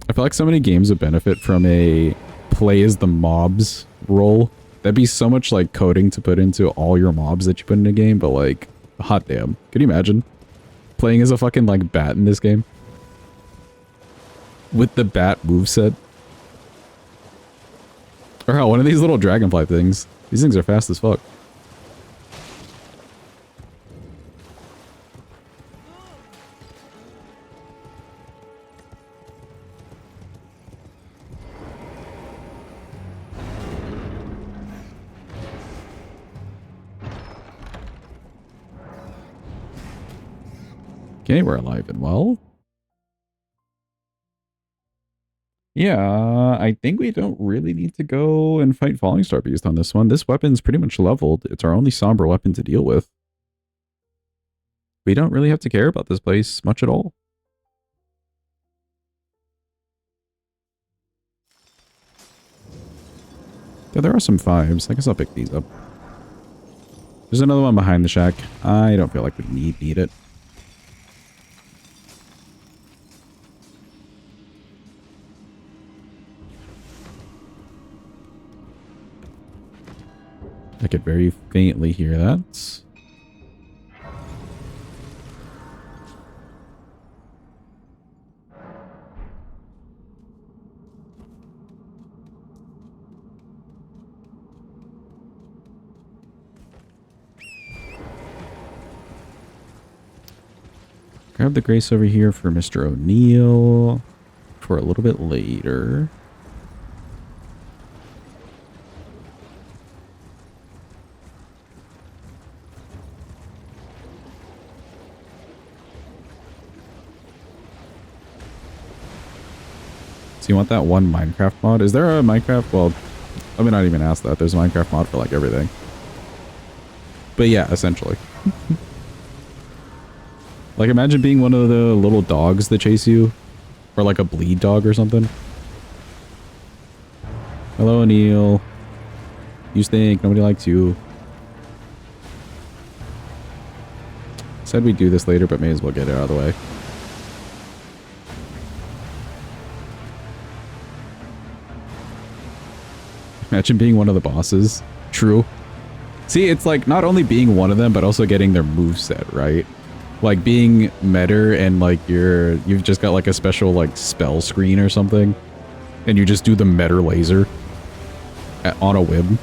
I feel like so many games would benefit from a play as the mobs role. That'd be so much like coding to put into all your mobs that you put in a game, but like, hot damn. Can you imagine playing as a fucking like bat in this game? With the bat moveset. Or hell, one of these little dragonfly things. These things are fast as fuck. Okay, we're alive and well. Yeah, I think we don't really need to go and fight Falling Star Beast on this one. This weapon's pretty much leveled. It's our only somber weapon to deal with. We don't really have to care about this place much at all. Yeah, there are some 5s. I guess I'll pick these up. There's another one behind the shack. I don't feel like we need it. I could very faintly hear that. Grab the grace over here for Mr. O'Neill for a little bit later. You want that one Minecraft mod? Is there a Minecraft? Well, let me not even ask that. There's a Minecraft mod for like everything. But yeah, essentially. Like imagine being one of the little dogs that chase you. Or like a bleed dog or something. Hello, O'Neill. You stink. Nobody likes you. Said we'd do this later, but may as well get it out of the way. Imagine being one of the bosses. True. See, it's like not only being one of them, but also getting their moveset, right? Like being Metter and like you've just got like a special like spell screen or something. And you just do the Metter laser on a whim.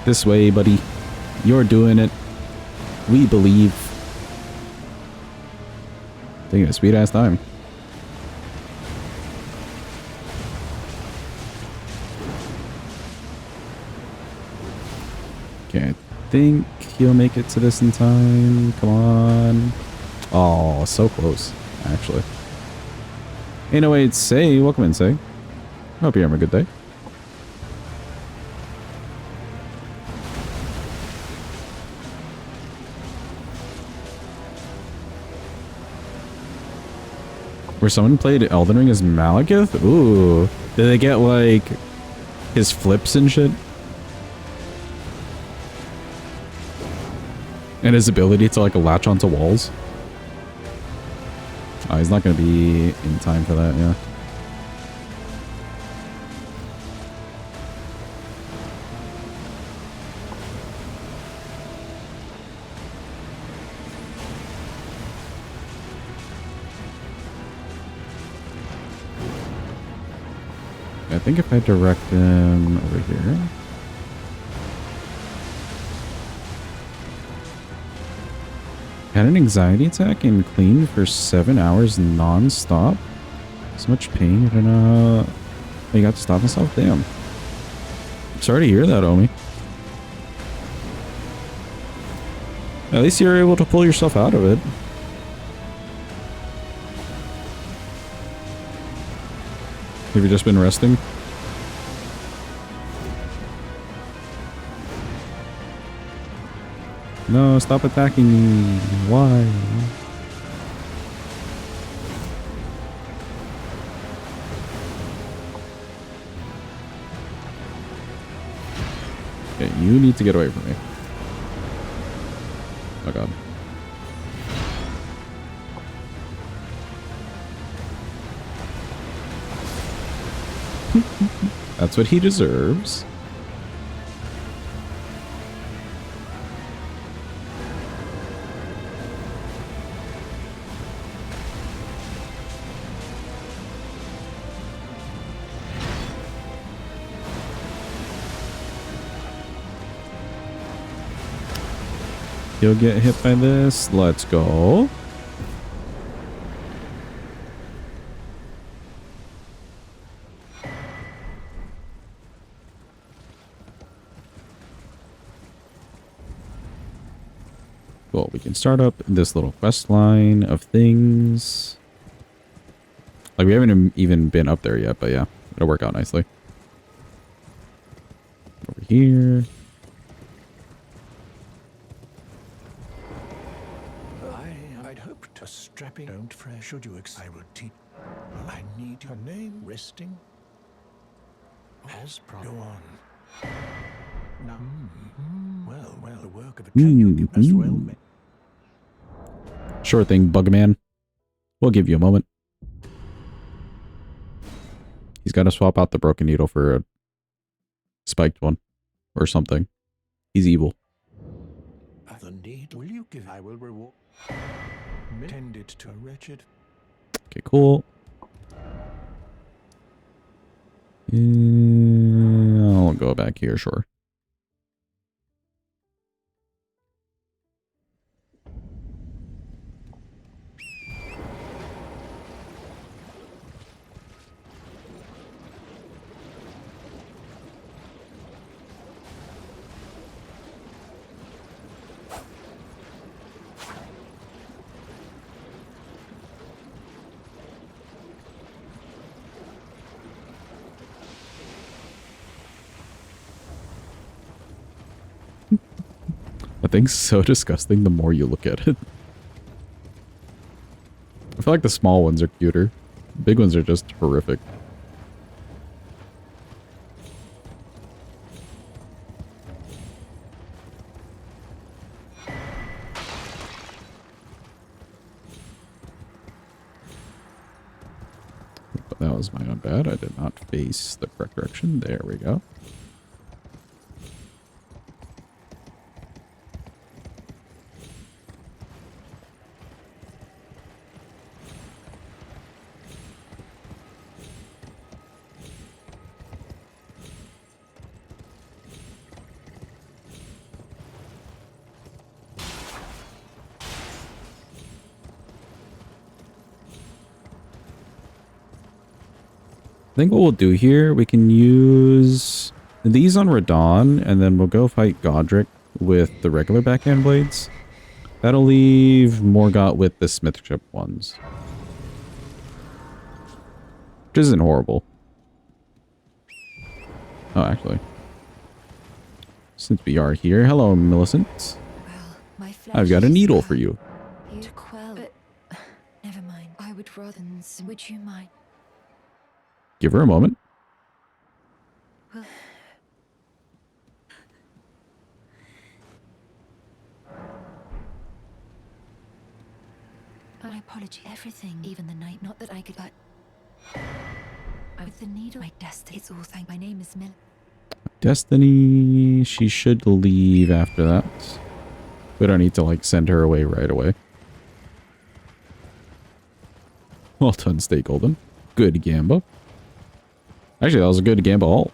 This way, buddy. You're doing it. We believe. Taking a sweet ass time. Okay, I think he'll make it to this in time. Come on. Oh, so close, actually. Hey, no, wait, Say. Welcome in, Say. Hope you're having a good day. Where someone played Elden Ring as Malekith? Ooh. Did they get, like, his flips and shit? And his ability to, like, latch onto walls? Oh, he's not going to be in time for that, yeah. I think if I direct him over here. Had an anxiety attack and cleaned for 7 hours non-stop. So much pain. I don't know how I got to stop myself. Damn. Sorry to hear that, Omi. At least you're able to pull yourself out of it. Have you just been resting? No, stop attacking me. Why? Okay, you need to get away from me. Oh god. That's what he deserves. He'll get hit by this. Let's go. Well, we can start up this little quest line of things. Like, we haven't even been up there yet, but yeah, it'll work out nicely. Over here. I'd hoped to strapping. Don't fret. Should you I will teach. I need your name resting. As go on. No. Well, the work of a can you give as well. Sure thing, Bugman. We'll give you a moment. He's got to swap out the broken needle for a spiked one or something. He's evil. The need will you give? I will reward. Tended to a wretched. Okay, cool. I'll go back here, sure. That thing's so disgusting the more you look at it. I feel like the small ones are cuter. The big ones are just horrific. But that was my own bad. I did not face the correct direction. There we go. I think what we'll do here, we can use these on Radon, and then we'll go fight Godric with the regular backhand blades. That'll leave Morgott with the smith ship ones. Which isn't horrible. Oh, actually. Since we are here. Hello, Millicent. Well, my flesh I've got a is needle for well. you. You quell, but never mind. I would rather. Would you mind? Give her a moment. Well, my apology. Everything, even the night. Not that I could, but with the needle, my destiny. It's all thank. My name is Mill. Destiny, she should leave after that. We don't need to, like, send her away right away. Well done, Stay Golden. Good Gamba. Actually, that was a good Gamba all.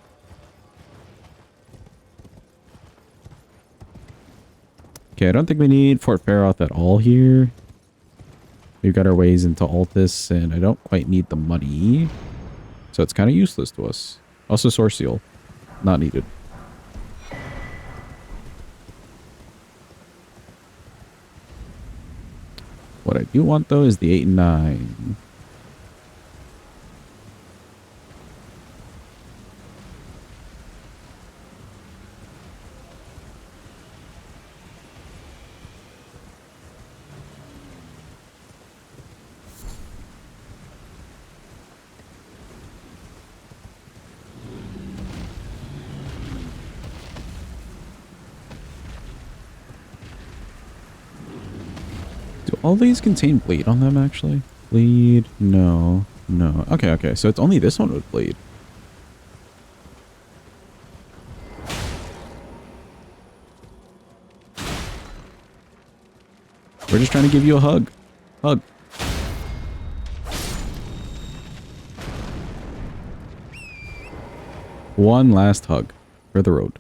Okay, I don't think we need Fort Faroth at all here. We've got our ways into Altus, and I don't quite need the money. So it's kind of useless to us. Also, Source Seal. Not needed. What I do want, though, is the 8 and 9. Do all these contain bleed on them, actually? Bleed? No. No. Okay, okay. So it's only this one with bleed. We're just trying to give you a hug. Hug. One last hug for the road.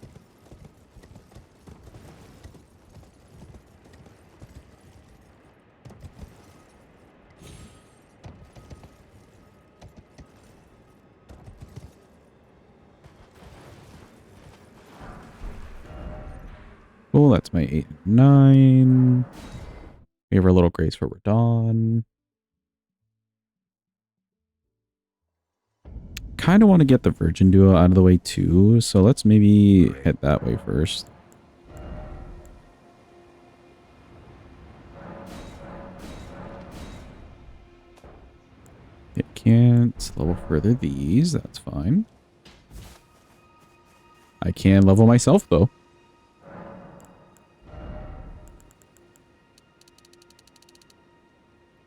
Cool, that's my 8 and 9. We have our little grace for Radon. Kind of want to get the Virgin Duo out of the way too, so let's maybe head that way first. It can't level further these, that's fine. I can level myself though.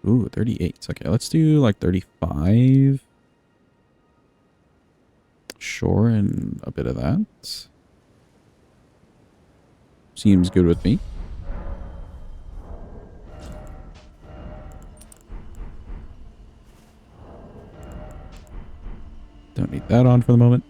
Ooh, 38. Okay, let's do like 35. Sure, and a bit of that. Seems good with me. Don't need that on for the moment.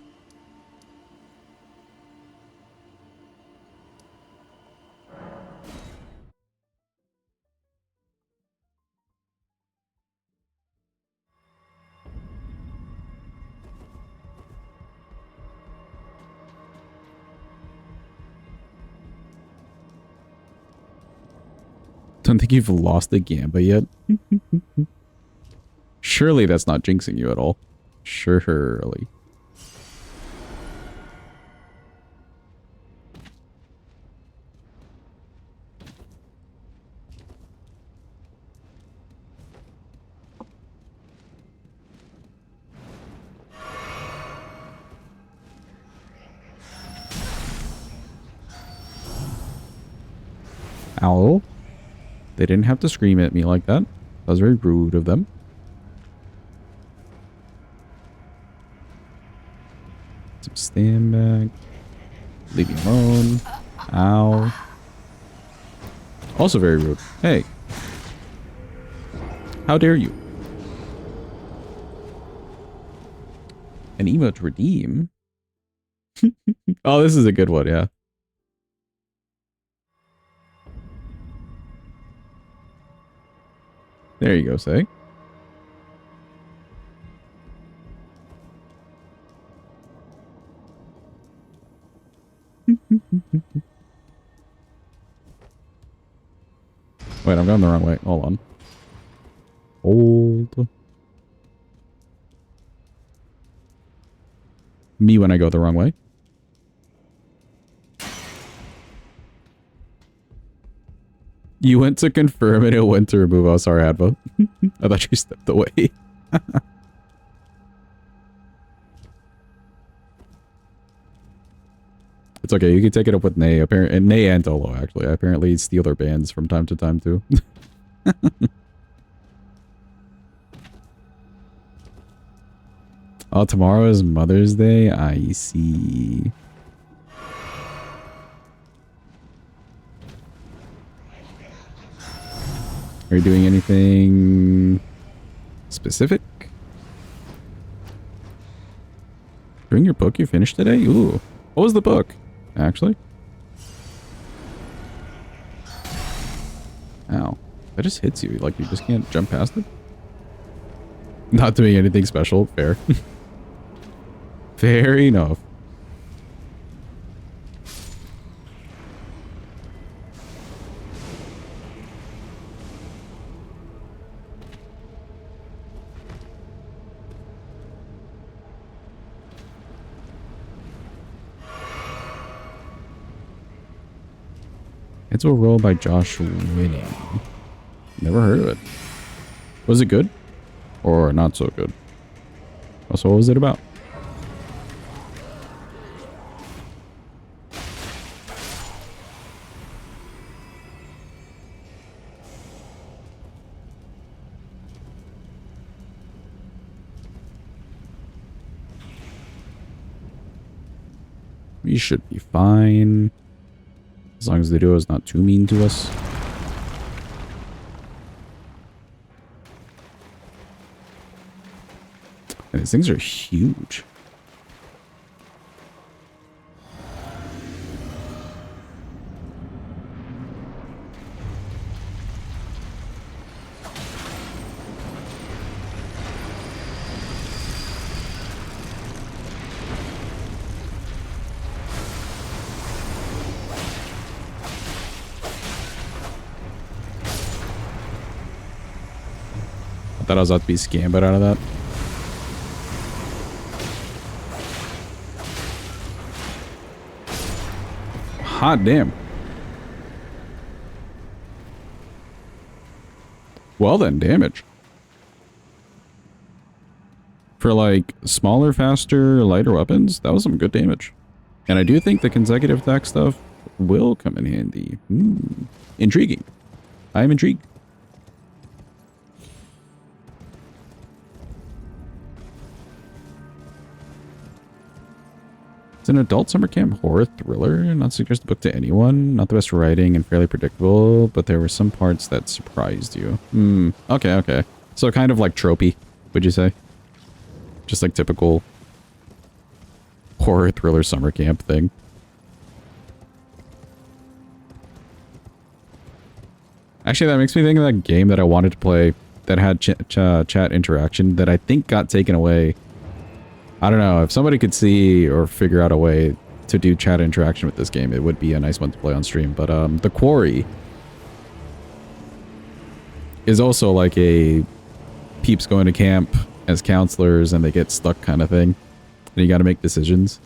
Don't think you've lost a Gamba yet. Surely that's not jinxing you at all. Surely. Owl. They didn't have to scream at me like that. That was very rude of them. Some stand back. Leave me alone. Ow. Also very rude. Hey. How dare you? An emote to redeem? Oh, this is a good one, yeah. There you go, Say. Wait, I'm going the wrong way. Hold on. Hold. Me when I go the wrong way. You went to confirm and it went to remove. Oh, sorry, Advo. I thought you stepped away. It's okay. You can take it up with Nay. Apparently, Nay and Dolo, actually. I apparently steal their bands from time to time, too. Oh, tomorrow is Mother's Day? I see. Are you doing anything specific? Bring your book you finished today? Ooh. What was the book, actually? Ow. That just hits you. Like, you just can't jump past it? Not doing anything special. Fair. Fair enough. It's a roll by Josh Winning. Never heard of it. Was it good? Or not so good? Also, what was it about? We should be fine. As long as the duo is not too mean to us. And these things are huge. I thought I was about to be scammed out of that. Hot damn. Well then, damage. For like smaller, faster, lighter weapons, that was some good damage. And I do think the consecutive attack stuff will come in handy. Intriguing. I am intrigued. It's an adult summer camp horror thriller. Not suggest the book to anyone. Not the best writing and fairly predictable, but there were some parts that surprised you. Okay, okay. So kind of like tropey, would you say? Just like typical horror thriller summer camp thing. Actually, that makes me think of that game that I wanted to play that had chat interaction that I think got taken away. I don't know, if somebody could see or figure out a way to do chat interaction with this game, it would be a nice one to play on stream. But The Quarry is also like a peeps going to camp as counselors and they get stuck kind of thing. And you got to make decisions.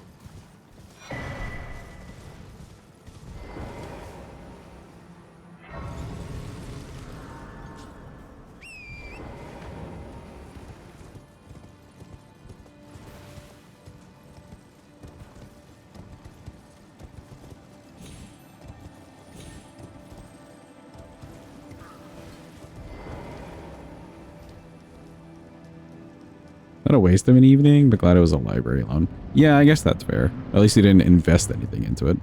Not a waste of an evening, but glad it was a library loan. Yeah, I guess that's fair. At least you didn't invest anything into it.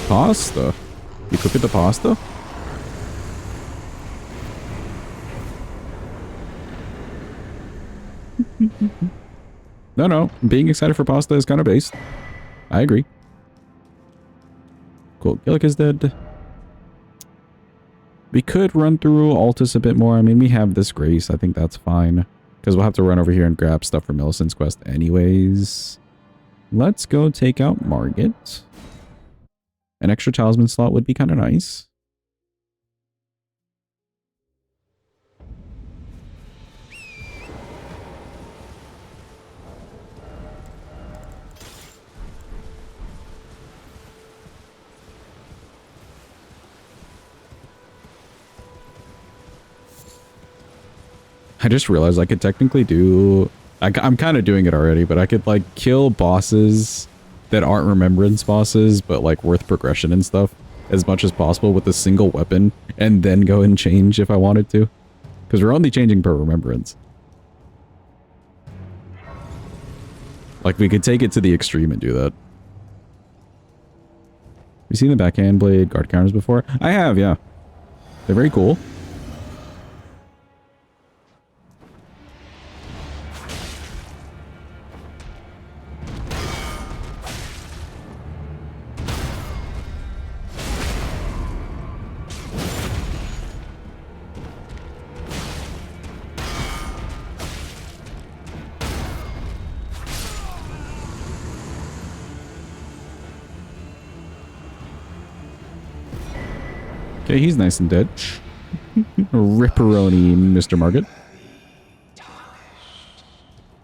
Pasta? You cook the pasta? No. Being excited for pasta is kind of based. I agree. Cool. Gillick is dead. We could run through Altus a bit more. I mean, we have this Grace. I think that's fine. Because we'll have to run over here and grab stuff for Millicent's quest anyways. Let's go take out Margit. An extra talisman slot would be kind of nice. I just realized I could technically do... I'm kind of doing it already, but I could, like, kill bosses that aren't remembrance bosses, but, like, worth progression and stuff as much as possible with a single weapon, and then go and change if I wanted to. Because we're only changing per remembrance. Like, we could take it to the extreme and do that. You seen the Backhand Blade guard counters before? I have, yeah. They're very cool. Okay, he's nice and dead. Ripperoni, Mr. Market.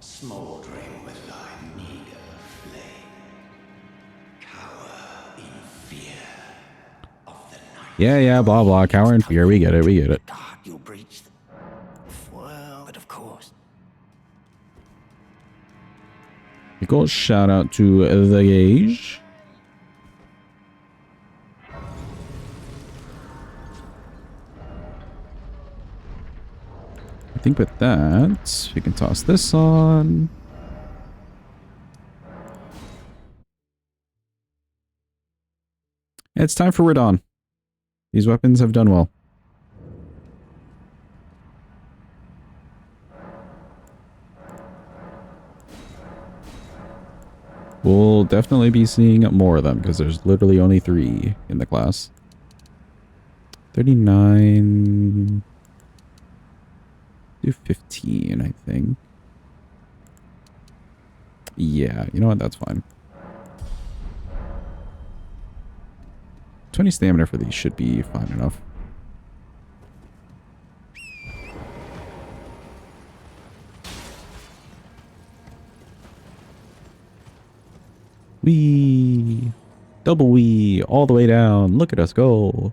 Smoldering with thy meager flame. Cower in fear of the night. Yeah, blah, blah. Cower in fear. We get it, we get it. God, you breach the... Well, but of course. Cool. Shout out to the Gauge. I think with that, we can toss this on. It's time for Radon. These weapons have done well. We'll definitely be seeing more of them because there's literally only 3 in the class. 39... do 15, I think. Yeah, you know what? That's fine. 20 stamina for these should be fine enough. Wee! Double wee! All the way down. Look at us go!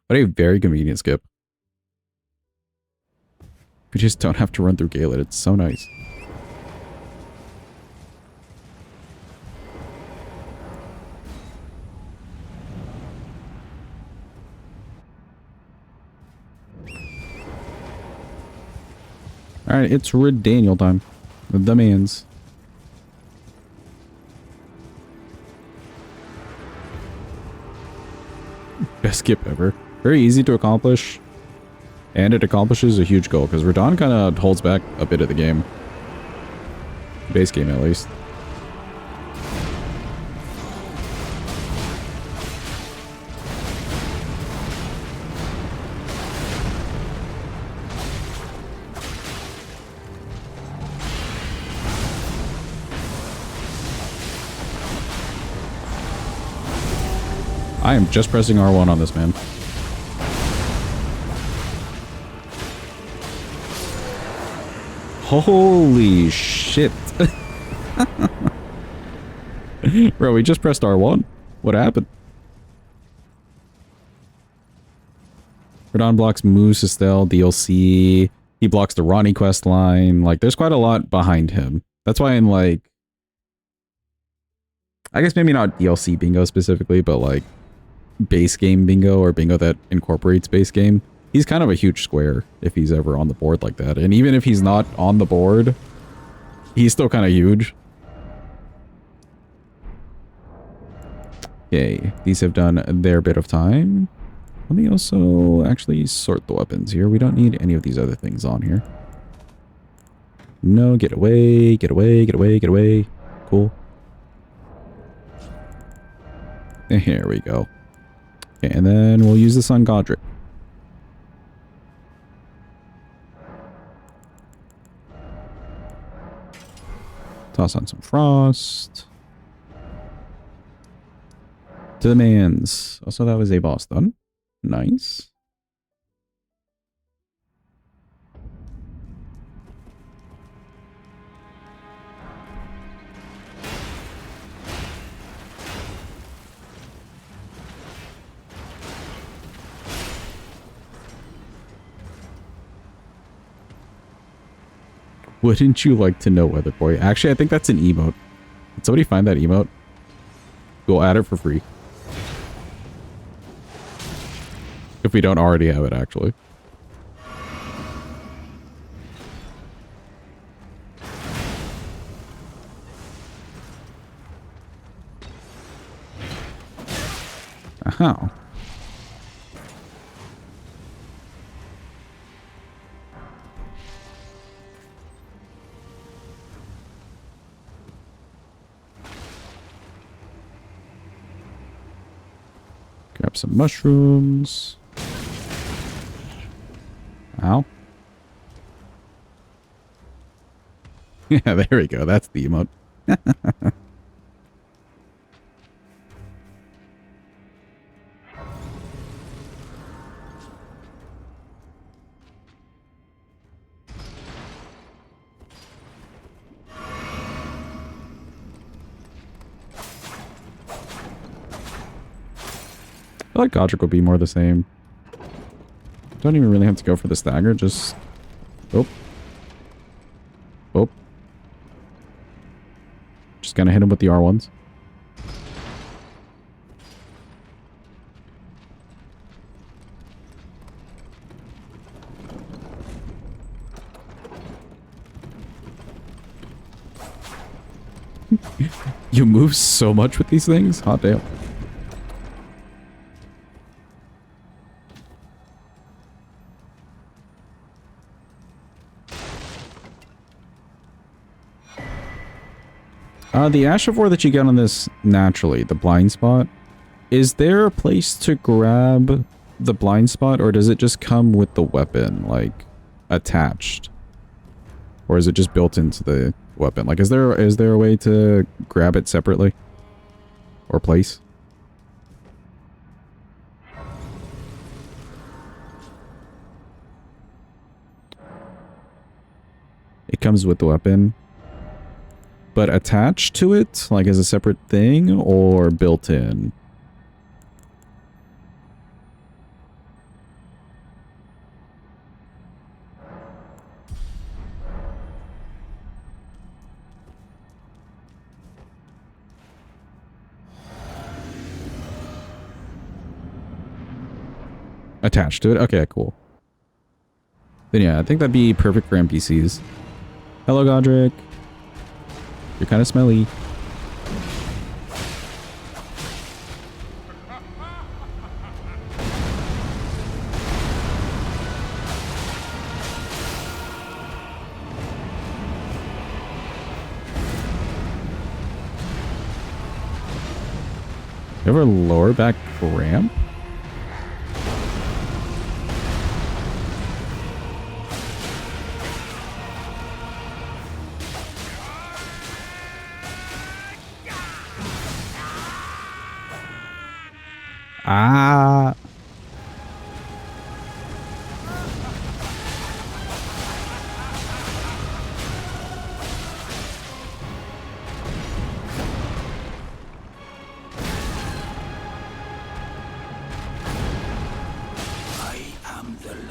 What a very convenient skip. We just don't have to run through Galen. It's so nice. Alright, it's Redaniel time. The mans. Best skip ever. Very easy to accomplish. And it accomplishes a huge goal, because Radon kind of holds back a bit of the game. Base game, at least. I am just pressing R1 on this man. Holy shit. Bro, we just pressed R1. What happened? Radon blocks Moose Estelle DLC. He blocks the Ronnie quest line. Like, there's quite a lot behind him. That's why in, like... I guess maybe not DLC bingo specifically, but, like, base game bingo or bingo that incorporates base game. He's kind of a huge square if he's ever on the board like that. And even if he's not on the board, he's still kind of huge. Okay, these have done their bit of time. Let me also actually sort the weapons here. We don't need any of these other things on here. No, get away, get away, get away, get away. Cool. Here we go. Okay, and then we'll use this on Godric. Toss on some frost. To the mans. Also, that was a boss done. Nice. Wouldn't you like to know, Weather Boy? Actually, I think that's an emote. Did somebody find that emote? We'll add it for free. If we don't already have it, actually. Aha. Grab some mushrooms. Ow. Yeah, there we go. That's the emote. I feel like Godric would be more the same. Don't even really have to go for the stagger, just... Oh. Oh. Just gonna hit him with the R1s. You move so much with these things? Hot damn. The Ash of War that you get on this naturally, the blind spot, is there a place to grab the blind spot, or does it just come with the weapon, like, attached? Or is it just built into the weapon? Like, is there a way to grab it separately? Or place? It comes with the weapon. But attached to it, like as a separate thing, or built in? Attached to it? Okay, cool. Then yeah, I think that'd be perfect for NPCs. Hello, Godric. You're kind of smelly. You have a lower back ramp? Ah.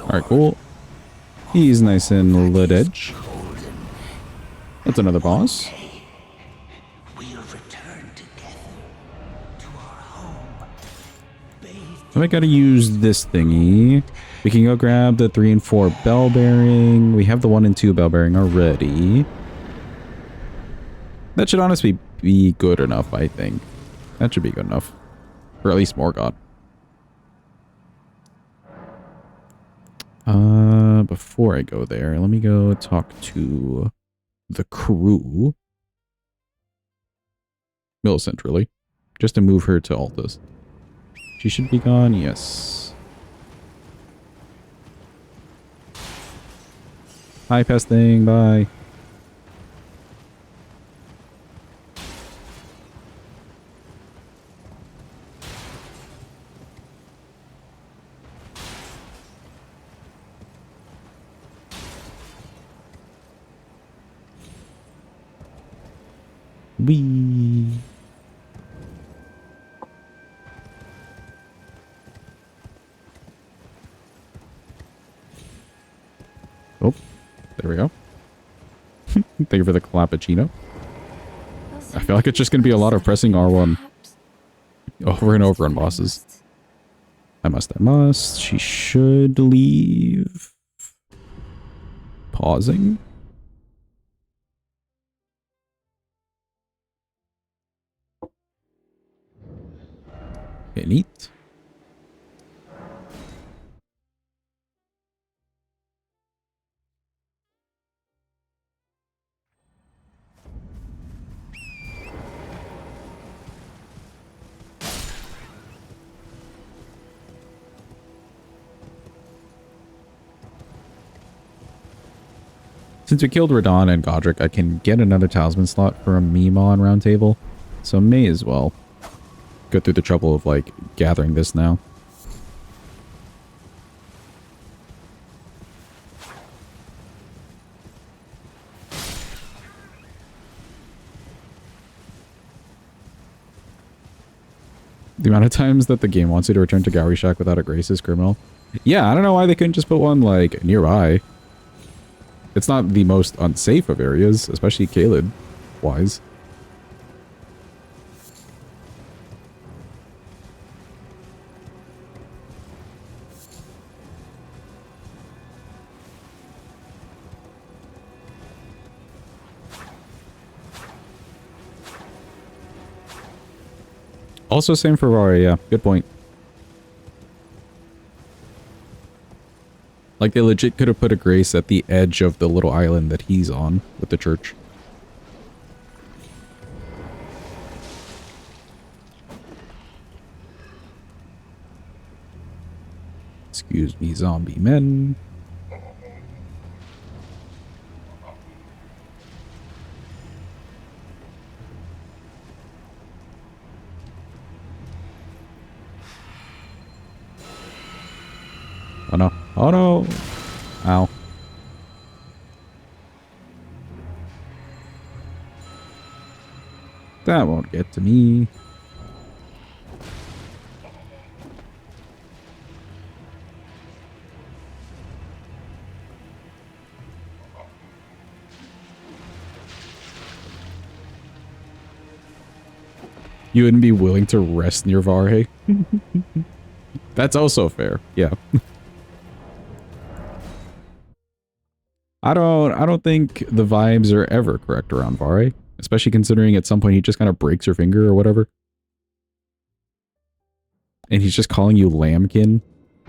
Alright, cool. He's nice and lit edge. That's another boss. So I gotta use this thingy. We can go grab the 3 and 4 bell bearing. We have the 1 and 2 bell bearing already. That should honestly be good enough, I think. That should be good enough. Or at least Morgoth. Before I go there, let me go talk to the crew. Millicent, really. Just to move her to Altus. She should be gone, yes. Hi, pest thing, bye. Wee. Oh, there we go. Thank you for the cappuccino. I feel like it's just going to be a lot of pressing R1 over and over on bosses. I must. She should leave. Pausing. Okay, neat. Since we killed Radon and Godric, I can get another talisman slot for a Mimon round table. So may as well go through the trouble of, like, gathering this now. The amount of times that the game wants you to return to Gowie Shack without a grace is criminal. Yeah, I don't know why they couldn't just put one, like, nearby. It's not the most unsafe of areas, especially Caleb-wise. Also, same for Rory, yeah. Good point. Like, they legit could have put a grace at the edge of the little island that he's on with the church. Excuse me, zombie men. Oh no. Oh no. Ow. That won't get to me. You wouldn't be willing to rest near Varhe? That's also fair. Yeah. I don't think the vibes are ever correct around Varhe, especially considering at some point he just kind of breaks your finger or whatever. And he's just calling you lambkin.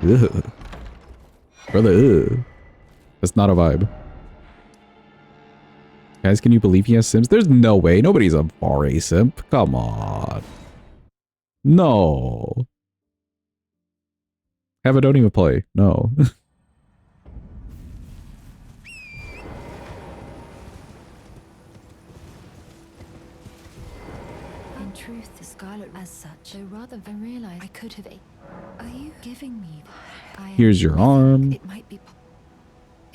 Ugh. Brother, ugh. That's not a vibe. Guys, can you believe he has Sims? There's no way. Nobody's a Varhe simp. Come on. No. Have it, don't even play. No. In truth, the Scarlet as such, though rather than realize I could have. Are you giving me? Here's your arm. It might be.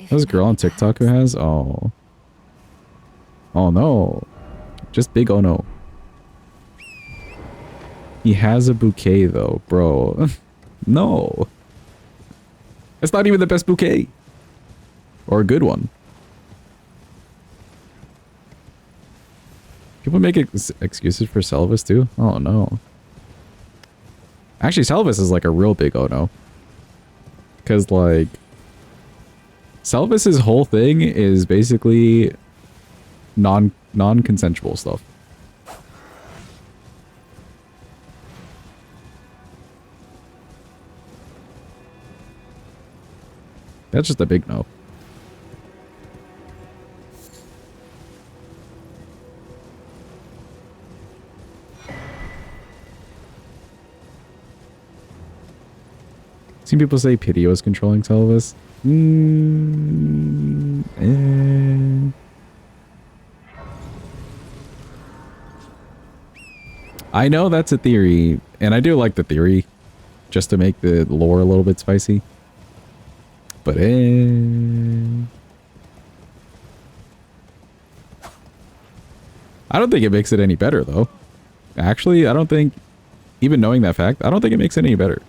There's a girl on TikTok who has. Oh. Oh no. Just big oh no. He has a bouquet though, bro. No. That's not even the best bouquet. Or a good one. People make excuses for Selvis too? Oh no. Actually, Selvis is like a real big oh no. Because like... Selvis's whole thing is basically non-consensual stuff. That's just a big no. Seen people say Pitio is controlling Selvis. I know that's a theory, and I do like the theory, just to make the lore a little bit spicy. But I don't think it makes it any better, though. Actually, I don't think, even knowing that fact, I don't think it makes it any better.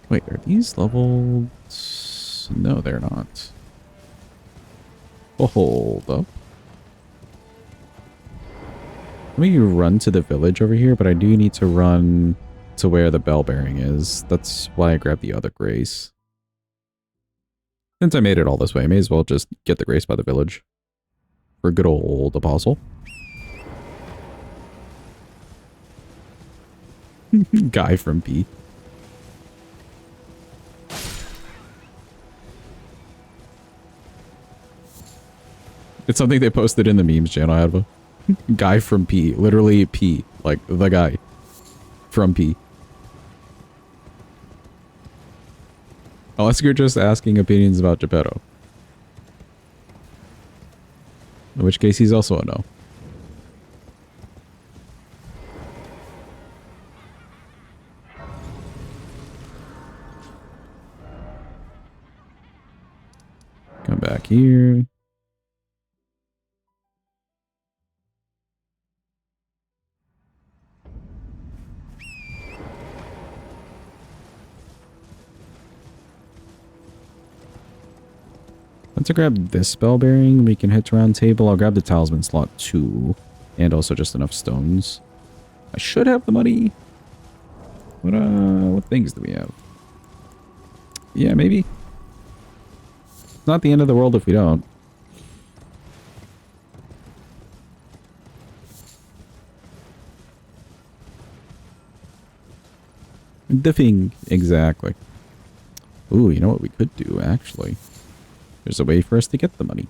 Wait, are these leveled? No, they're not. Oh, hold up. Let me run to the village over here, but I do need to run to where the bell bearing is. That's why I grabbed the other grace. Since I made it all this way, I may as well just get the grace by the village. For good old apostle. Guy from P. It's something they posted in the memes channel, Adva. Guy from P. Literally P. Like, the guy. From P. Unless you're just asking opinions about Geppetto. In which case, he's also a no. Come back here. Once I grab this spell bearing, we can head to round table. I'll grab the talisman slot too. And also just enough stones. I should have the money. What things do we have? Yeah, maybe. It's not the end of the world if we don't. The thing. Exactly. Ooh, you know what we could do, actually? There's a way for us to get the money.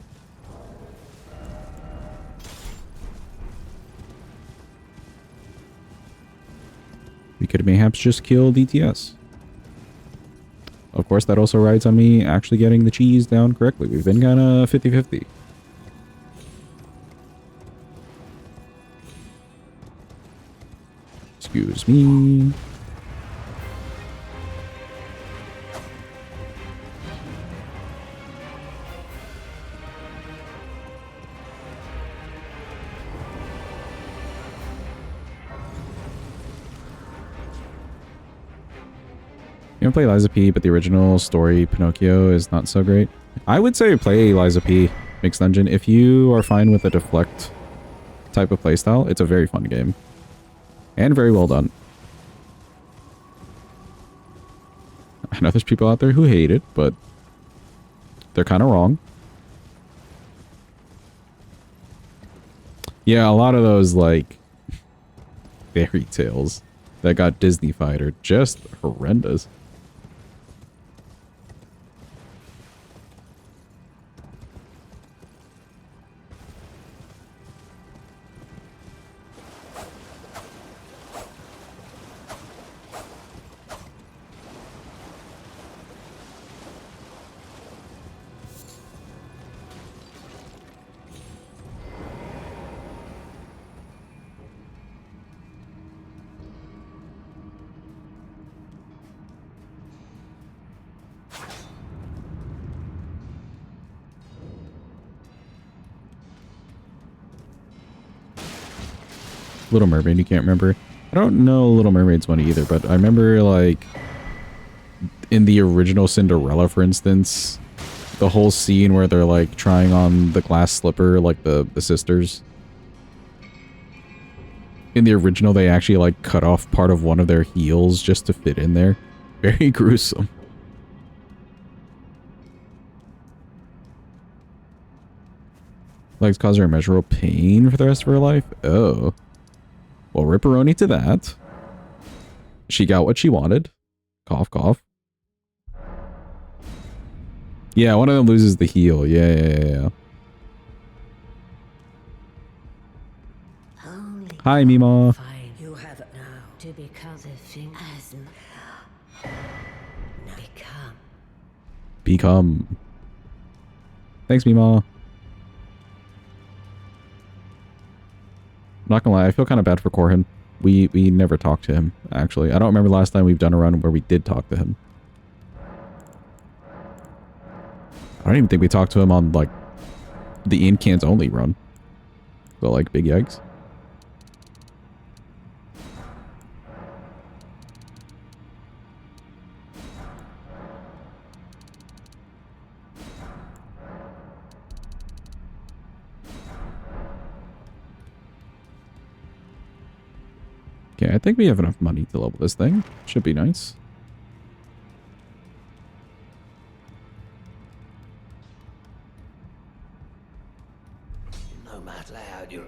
We could mayhaps just kill DTS. Of course, that also rides on me actually getting the cheese down correctly. We've been kind of 50-50. Excuse me. You can play Liza P, but the original story, Pinocchio, is not so great. I would say play Liza P, Mixed Dungeon. If you are fine with a deflect type of playstyle, it's a very fun game. And very well done. I know there's people out there who hate it, but they're kind of wrong. Yeah, a lot of those, like, fairy tales that got Disney-fied are just horrendous. Little Mermaid, you can't remember. I don't know Little Mermaid's one either, but I remember, like, in the original Cinderella, for instance, the whole scene where they're, like, trying on the glass slipper, like, the sisters. In the original, they actually, like, cut off part of one of their heels just to fit in there. Very gruesome. Legs cause her immeasurable pain for the rest of her life? Oh. Well, ripperoni to that. She got what she wanted. Cough, cough. Yeah, one of them loses the heel. Yeah. Hi, Mima. Fine, you have it now to become the Now become. Become. Thanks, Mima. Not gonna lie, I feel kind of bad for Corhin. We never talked to him, actually. I don't remember last time we've done a run where we did talk to him. I don't even think we talked to him on, like, the in-cans only run. So, like, big yikes. Okay, I think we have enough money to level this thing. Should be nice. No matter how you.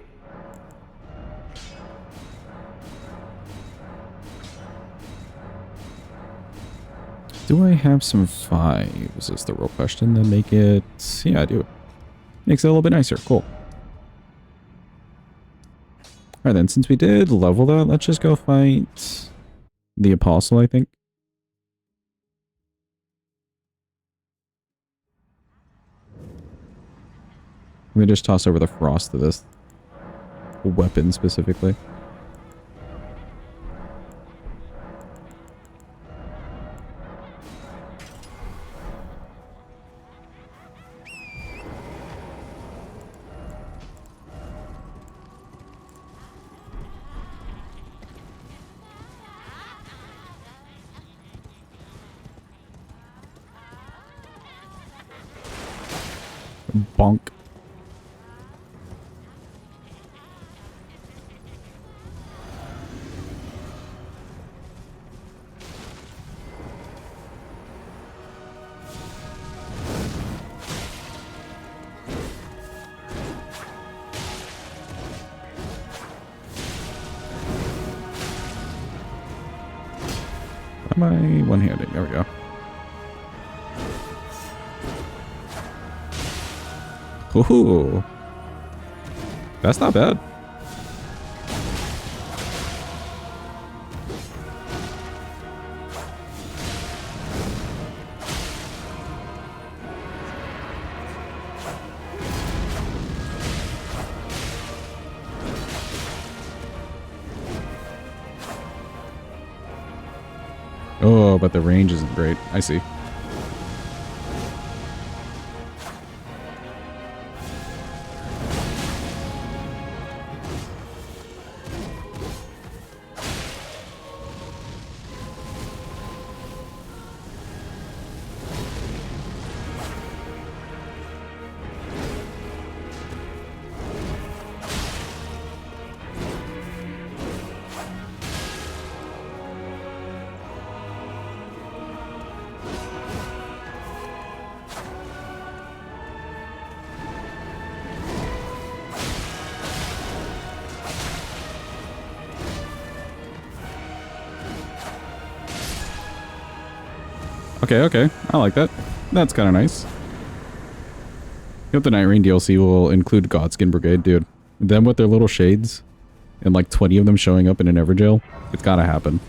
Do I have some fives is the real question to make it... Yeah, I do. Makes it a little bit nicer. Cool. Alright then, since we did level that, let's just go fight the Apostle, I think. Let me just toss over the frost to this weapon specifically. Bonk. Am I one-handed? There we go. Ooh. That's not bad. Oh, but the range isn't great. I see. Okay, okay. I like that. That's kind of nice. I hope the Night Rain DLC will include Godskin Brigade, dude. Them with their little shades and like 20 of them showing up in an Everjail. It's gotta happen.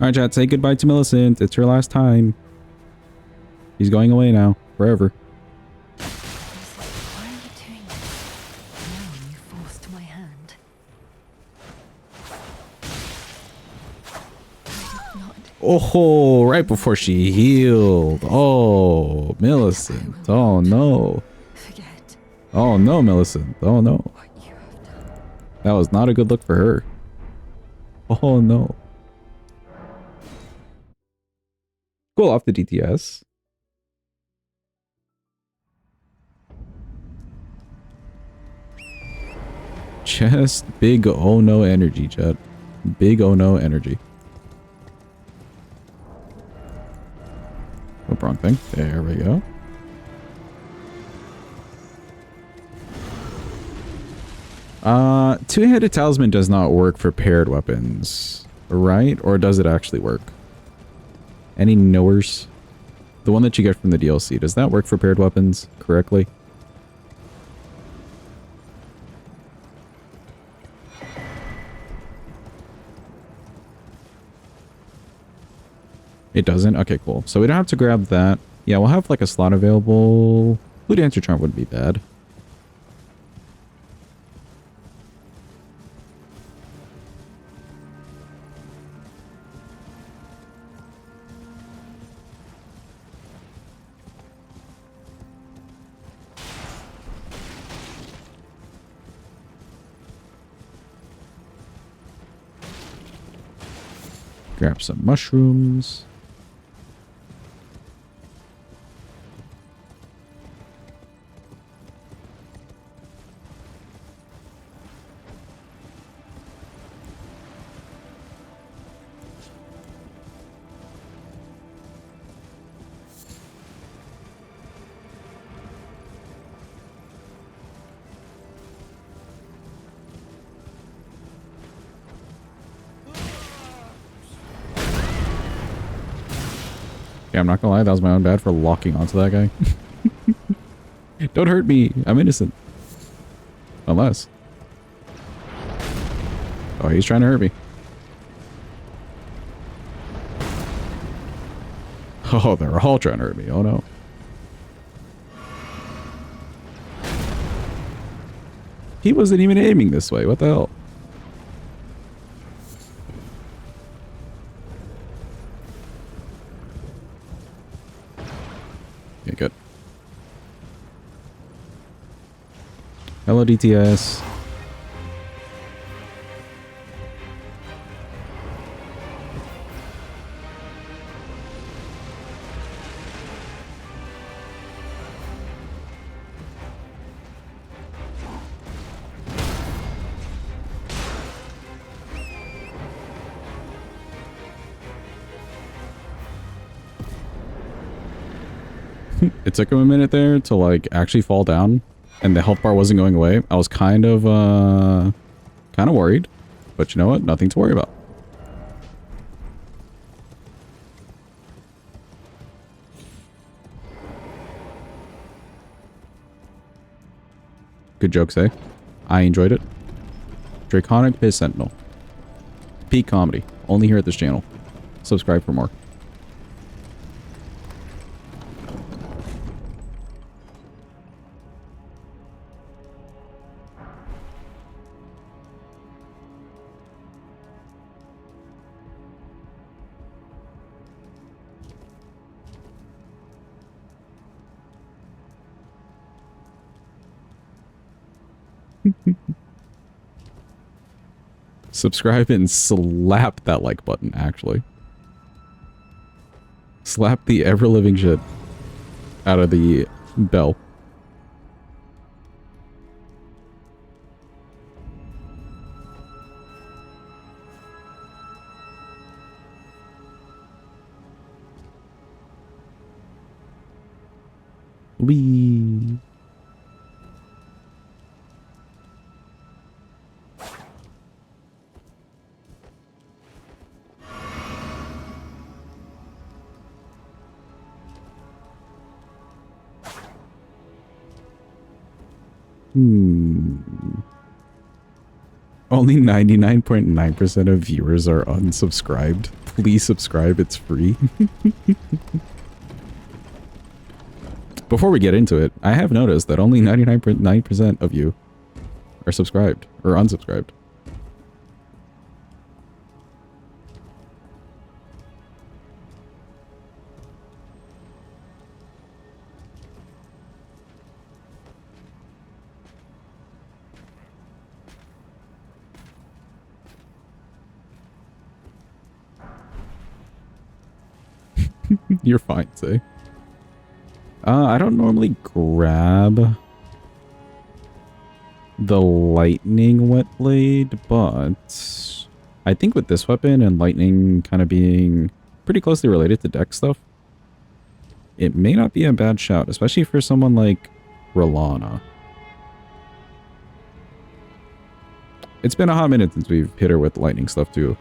Alright, chat. Say goodbye to Millicent. It's her last time. She's going away now. Forever. Why are you doing this? Now you forced my hand. I did not. Oh, right before she healed. Oh, Millicent. Oh, no. Forget Oh, no, Millicent. Oh, no. what you have done. That was not a good look for her. Oh, no. Cool off the DTS. Just big oh no energy, chat. Big oh no energy. Oh, wrong thing. There we go. Two-handed talisman does not work for paired weapons, right? Or does it actually work? Any knowers? The one that you get from the DLC, does that work for paired weapons correctly? It doesn't? Okay, cool. So we don't have to grab that. Yeah, we'll have like a slot available. Blue Dancer Charm wouldn't be bad. Grab some mushrooms. Yeah, I'm not gonna lie, that was my own bad for locking onto that guy. Don't hurt me. I'm innocent. Unless. Oh, he's trying to hurt me. Oh, they're all trying to hurt me. Oh, no. He wasn't even aiming this way. What the hell? Okay, good. Hello, DTS. It took him a minute there to like actually fall down and the health bar wasn't going away. I was kind of worried, but you know what? Nothing to worry about. Good jokes, eh? I enjoyed it. Draconic Piss Sentinel. Peak comedy. Only here at this channel. Subscribe for more. Subscribe and slap that like button, actually. Slap the ever-living shit out of the bell. Wee. Only 99.9% of viewers are unsubscribed. Please subscribe, it's free. Before we get into it, I have noticed that only 99.9% of you are subscribed or unsubscribed. You're fine, say. I don't normally grab the lightning wet blade, but I think with this weapon and lightning kind of being pretty closely related to deck stuff, it may not be a bad shout, especially for someone like Rolana. It's been a hot minute since we've hit her with lightning stuff too.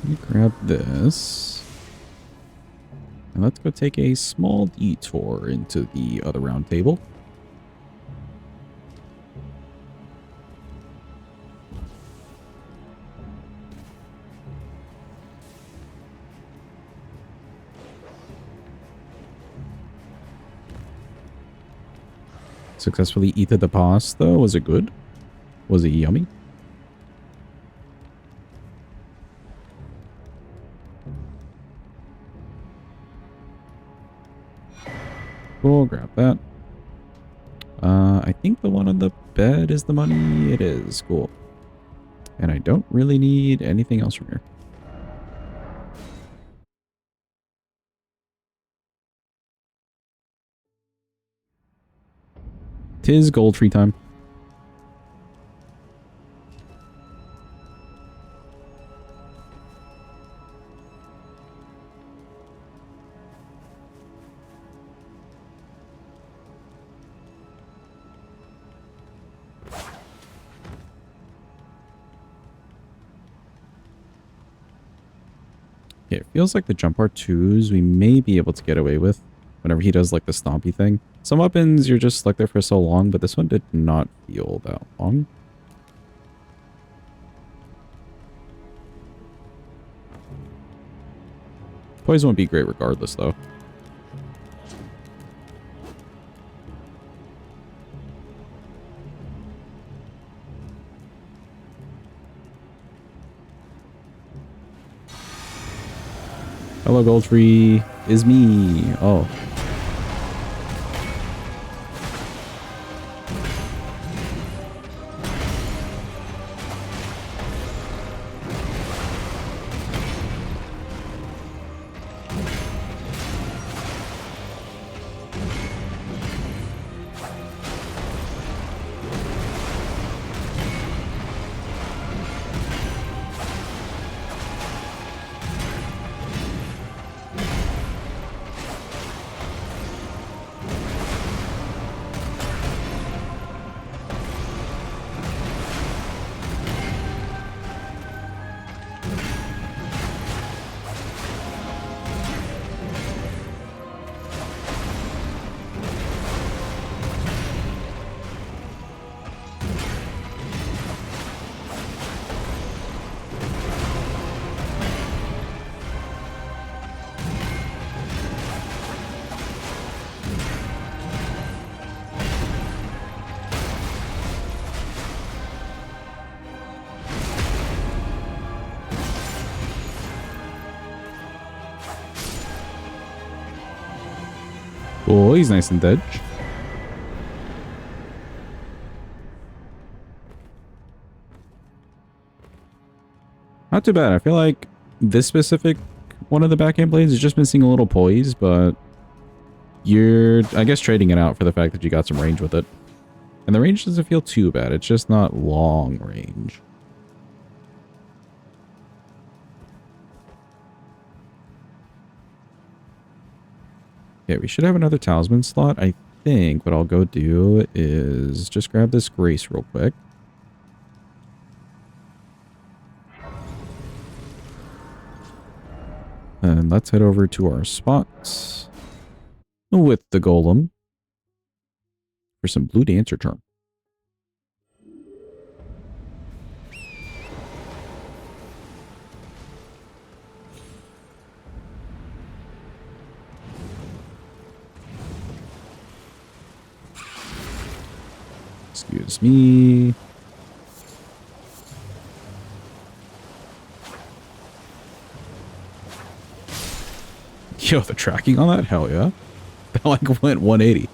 Let me grab this. And let's go take a small detour into the other round table. Successfully eaten the pasta. Was it good? Was it yummy? Cool, grab that. I think the one on the bed is the money. It is. Cool. And I don't really need anything else from here. Tis gold tree time. Okay, it feels like the jump R2s we may be able to get away with whenever he does like the stompy thing. Some weapons you're just stuck there for so long, but this one did not feel that long. Poison would be great regardless though. Hello, Goldtree. Is me. Oh. Oh, he's nice and dead. Not too bad. I feel like this specific one of the backhand blades is just missing a little poise, but you're, I guess, trading it out for the fact that you got some range with it. And the range doesn't feel too bad. It's just not long range. Okay, we should have another talisman slot. I think what I'll go do is just grab this grace real quick. And let's head over to our spots with the golem for some blue dancer charm. Excuse me. Yo, the tracking on that? Hell yeah. That like went 180.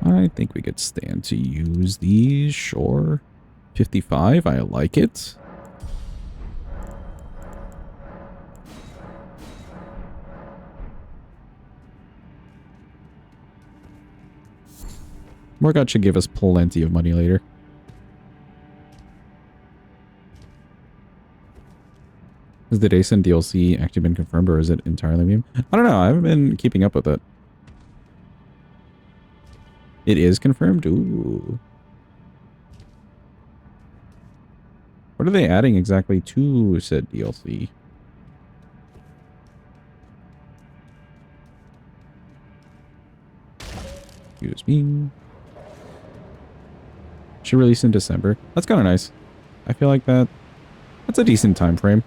I think we could stand to use these, sure. 55, I like it. Morgott should give us plenty of money later. Has the Dason DLC actually been confirmed, or is it entirely meme? I don't know. I haven't been keeping up with it. It is confirmed? Ooh. What are they adding exactly to said DLC? Excuse me. Should release in December. That's kind of nice. I feel like that's a decent time frame.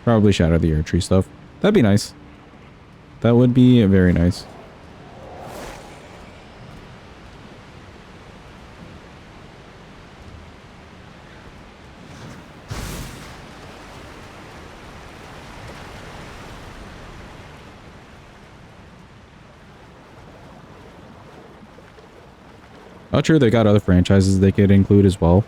Probably Shadow the Air Tree stuff. That'd be nice. That would be very nice. Oh, true. They got other franchises they could include as well.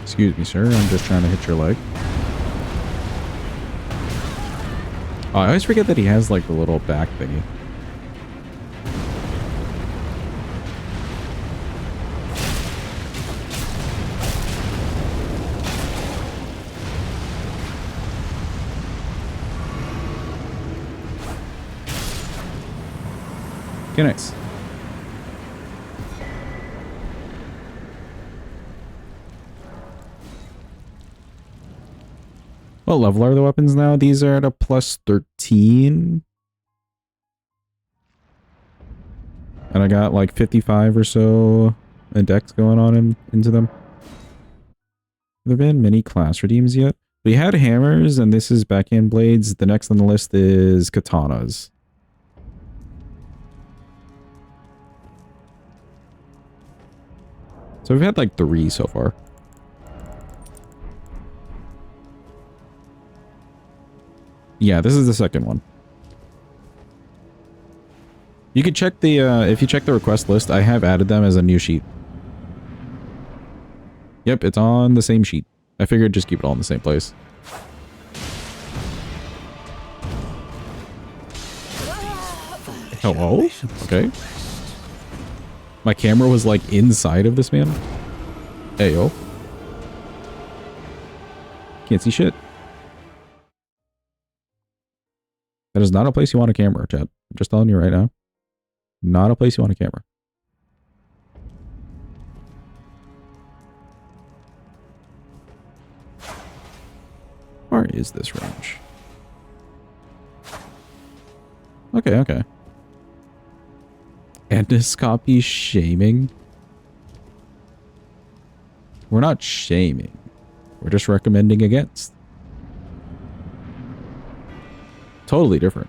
Excuse me, sir. I'm just trying to hit your leg. Oh, I always forget that he has, like, the little back thingy. Okay, nice. What level are the weapons now? These are at a plus 13. And I got like 55 or so index going on into them. Have there been many class redeems yet? We had hammers, and this is backhand blades. The next on the list is katanas. So we've had like 3 so far. Yeah, this is the second one. You could check the, if you check the request list, I have added them as a new sheet. Yep, it's on the same sheet. I figured just keep it all in the same place. Hello? Okay. My camera was like inside of this man. Hey, yo. Can't see shit. That is not a place you want a camera, chat. I'm just telling you right now. Not a place you want a camera. Where is this range? Okay, okay. Endoscopy shaming? We're not shaming. We're just recommending against. Totally different.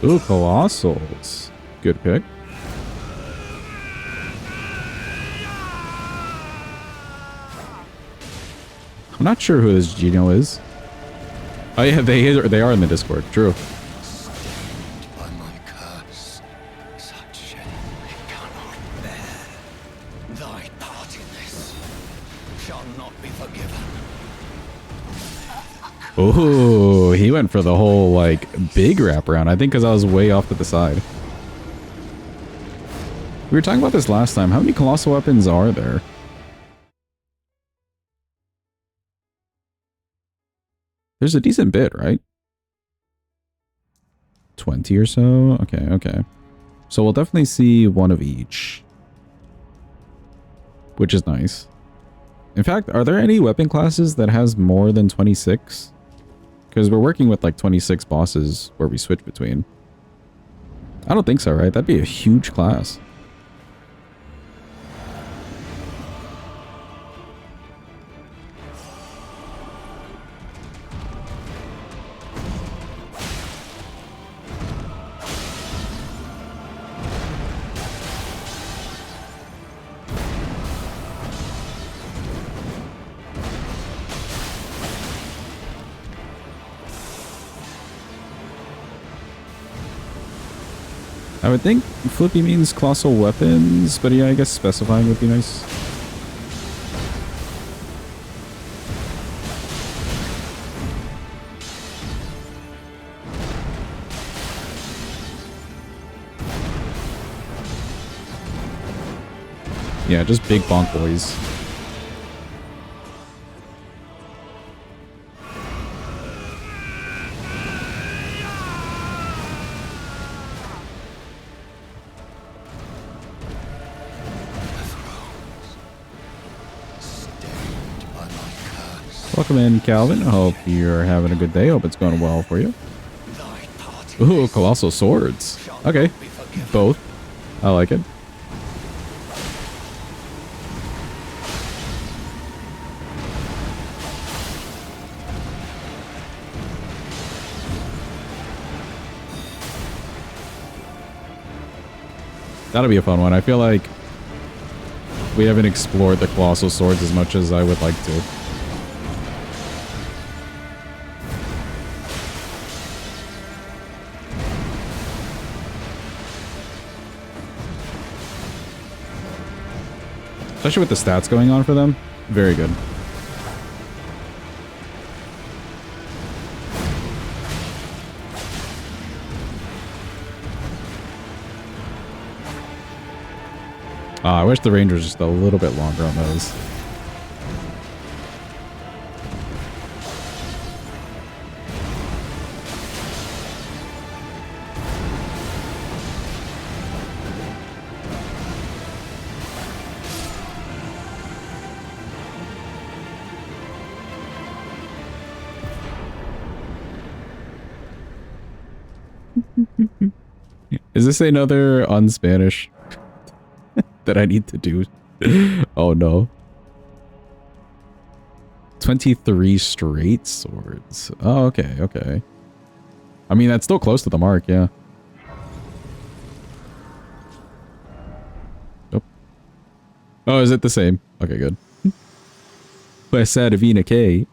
Ooh, Colossals. Good pick. I'm not sure who this Gino is. Oh yeah, they are in the Discord. True. By my curse, such shame I cannot bear. Thy part in this shall not be forgiven. Oh, he went for the whole, like, big wraparound. I think because I was way off to the side. We were talking about this last time. How many colossal weapons are there? There's a decent bit, right? 20 or so? Okay, okay. So we'll definitely see one of each. Which is nice. In fact, are there any weapon classes that has more than 26? Because we're working with like 26 bosses where we switch between. I don't think so, right? That'd be a huge class. I would think flippy means colossal weapons, but yeah, I guess specifying would be nice. Yeah, just big bonk boys. Welcome in, Calvin. I hope you're having a good day. Hope it's going well for you. Ooh, colossal swords. Okay, both. I like it. That'll be a fun one. I feel like we haven't explored the colossal swords as much as I would like to. Especially with the stats going on for them. Very good. I wish the range was just a little bit longer on those. Is this another un-Spanish that I need to do? Oh no. 23 straight swords. Oh, okay, okay. I mean, that's still close to the mark, yeah. Nope. Oh, is it the same? Okay, good. Pues adivina que.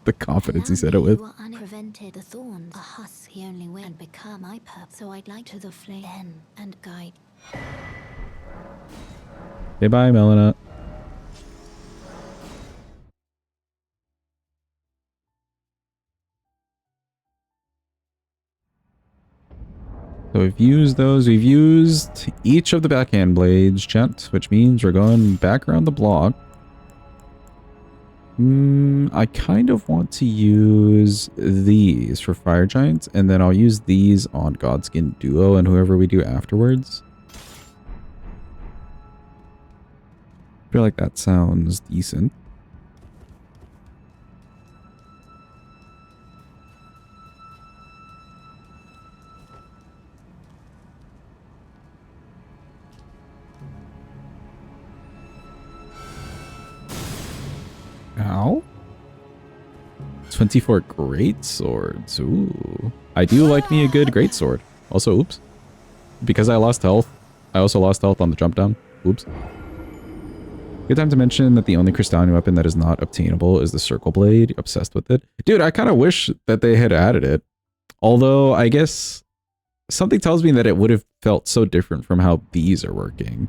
The confidence he said it with. You are unprevented the thorns. A husk he only will and become my purpose. So I'd like to the flame and guide. Okay, bye, Melina. So we've used those. We've used each of the backhand blades, chat, which means we're going back around the block. I kind of want to use these for Fire Giants, and then I'll use these on Godskin Duo and whoever we do afterwards. I feel like that sounds decent. Ow. 24 great swords. Ooh. I do like me a good great sword. Also, oops. Because I lost health, I also lost health on the jump down. Oops. Good time to mention that the only crystalline weapon that is not obtainable is the circle blade. Obsessed with it. Dude, I kind of wish that they had added it. Although, I guess something tells me that it would have felt so different from how these are working.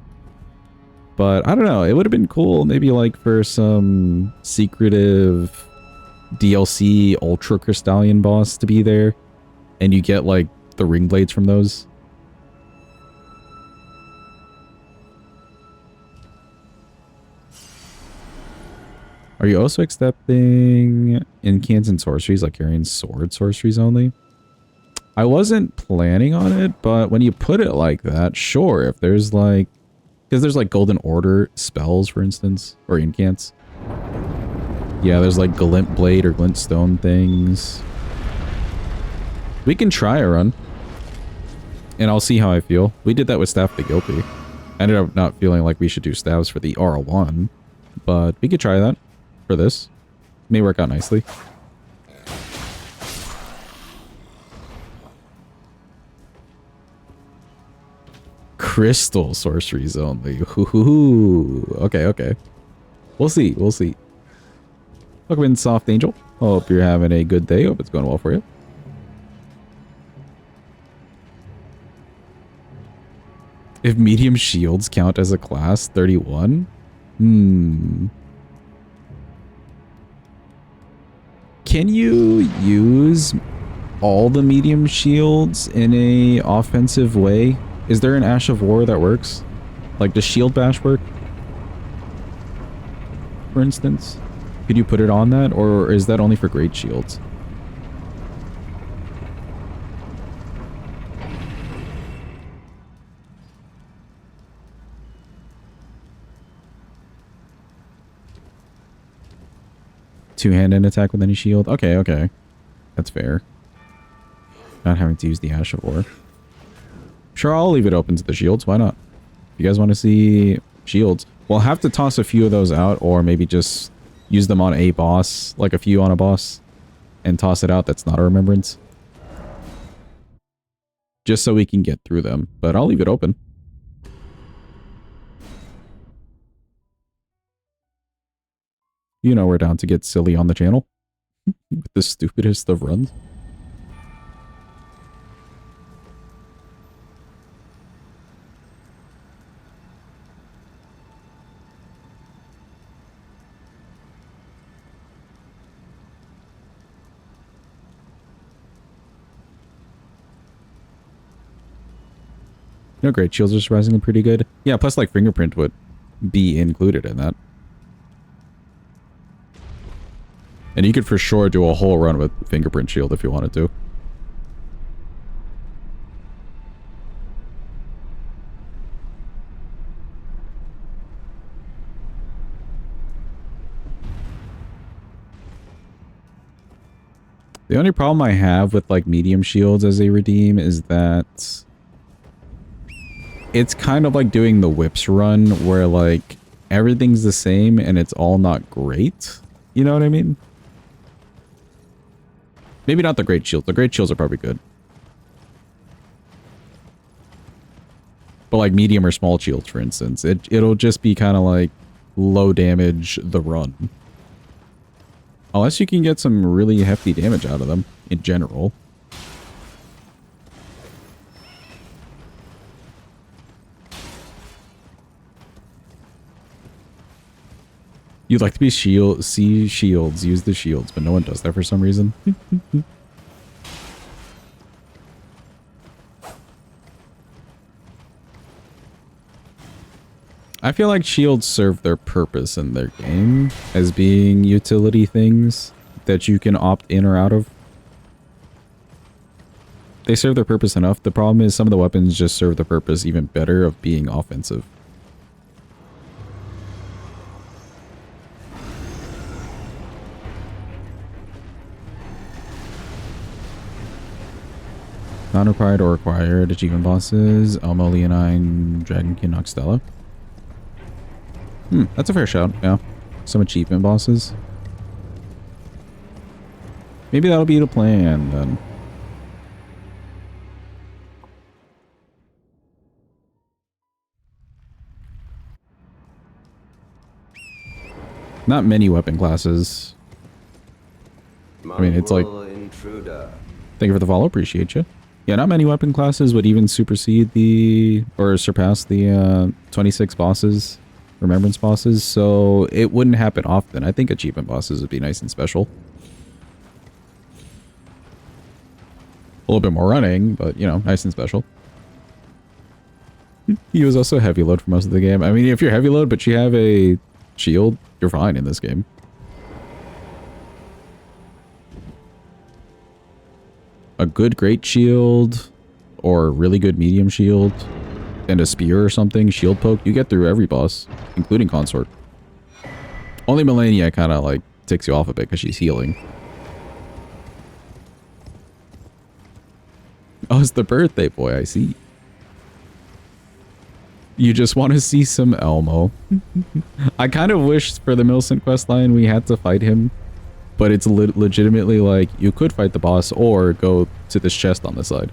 But I don't know. It would have been cool maybe like for some secretive DLC Ultra Crystallion boss to be there. And you get like the ring blades from those. Are you also accepting incants sorceries, like carrying sword sorceries only? I wasn't planning on it, but when you put it like that, sure, if there's like... Because there's like Golden Order spells, for instance, or incants. Yeah, there's like glint blade or glint stone things. We can try a run. And I'll see how I feel. We did that with Staff the Guilty. I ended up not feeling like we should do staves for the R1. But we could try that for this. May work out nicely. Crystal sorceries only. Okay, okay. We'll see. We'll see. Welcome in, Soft Angel. Hope you're having a good day. Hope it's going well for you. If medium shields count as a class, 31? Can you use all the medium shields in a offensive way? Is there an Ash of War that works? Like, does Shield Bash work? For instance? Could you put it on that, or is that only for great shields? Two-handed attack with any shield? Okay, okay. That's fair. Not having to use the Ash of War. Sure, I'll leave it open to the shields. Why not? If you guys want to see shields, we'll have to toss a few of those out, or maybe just use them on a boss, like a few on a boss, and toss it out. That's not a remembrance. Just so we can get through them. But I'll leave it open. You know we're down to get silly on the channel. With the stupidest of runs. No, great shields are surprisingly pretty good. Yeah, plus like fingerprint would be included in that. And you could for sure do a whole run with fingerprint shield if you wanted to. The only problem I have with like medium shields as a redeem is that it's kind of like doing the whips run where like everything's the same and it's all not great. You know what I mean? Maybe not the great shields. The great shields are probably good. But like medium or small shields, for instance, it'll just be kind of like low damage the run. Unless you can get some really hefty damage out of them in general. You'd like to be see shields, use the shields, but no one does that for some reason. I feel like shields serve their purpose in their game as being utility things that you can opt in or out of. They serve their purpose enough. The problem is some of the weapons just serve the purpose even better of being offensive. Non-required or required achievement bosses. Elmo, Leonine, Dragonkin, Noxtella. That's a fair shout, yeah. Some achievement bosses. Maybe that'll be the plan, then. Not many weapon classes. I mean, it's like... Thank you for the follow, appreciate you. Yeah, not many weapon classes would even supersede the... or surpass the 26 bosses. Remembrance bosses, so it wouldn't happen often. I think achievement bosses would be nice and special. A little bit more running, but, you know, nice and special. He was also heavy load for most of the game. I mean, if you're heavy load, but you have a shield, you're fine in this game. A good great shield, or a really good medium shield, and a spear or something, shield poke, you get through every boss, including Consort. Only Melania kind of like ticks you off a bit because she's healing. Oh, it's the birthday boy, I see. You just want to see some Elmo. I kind of wish for the Millicent questline we had to fight him, but it's legitimately like, you could fight the boss or go to this chest on the side.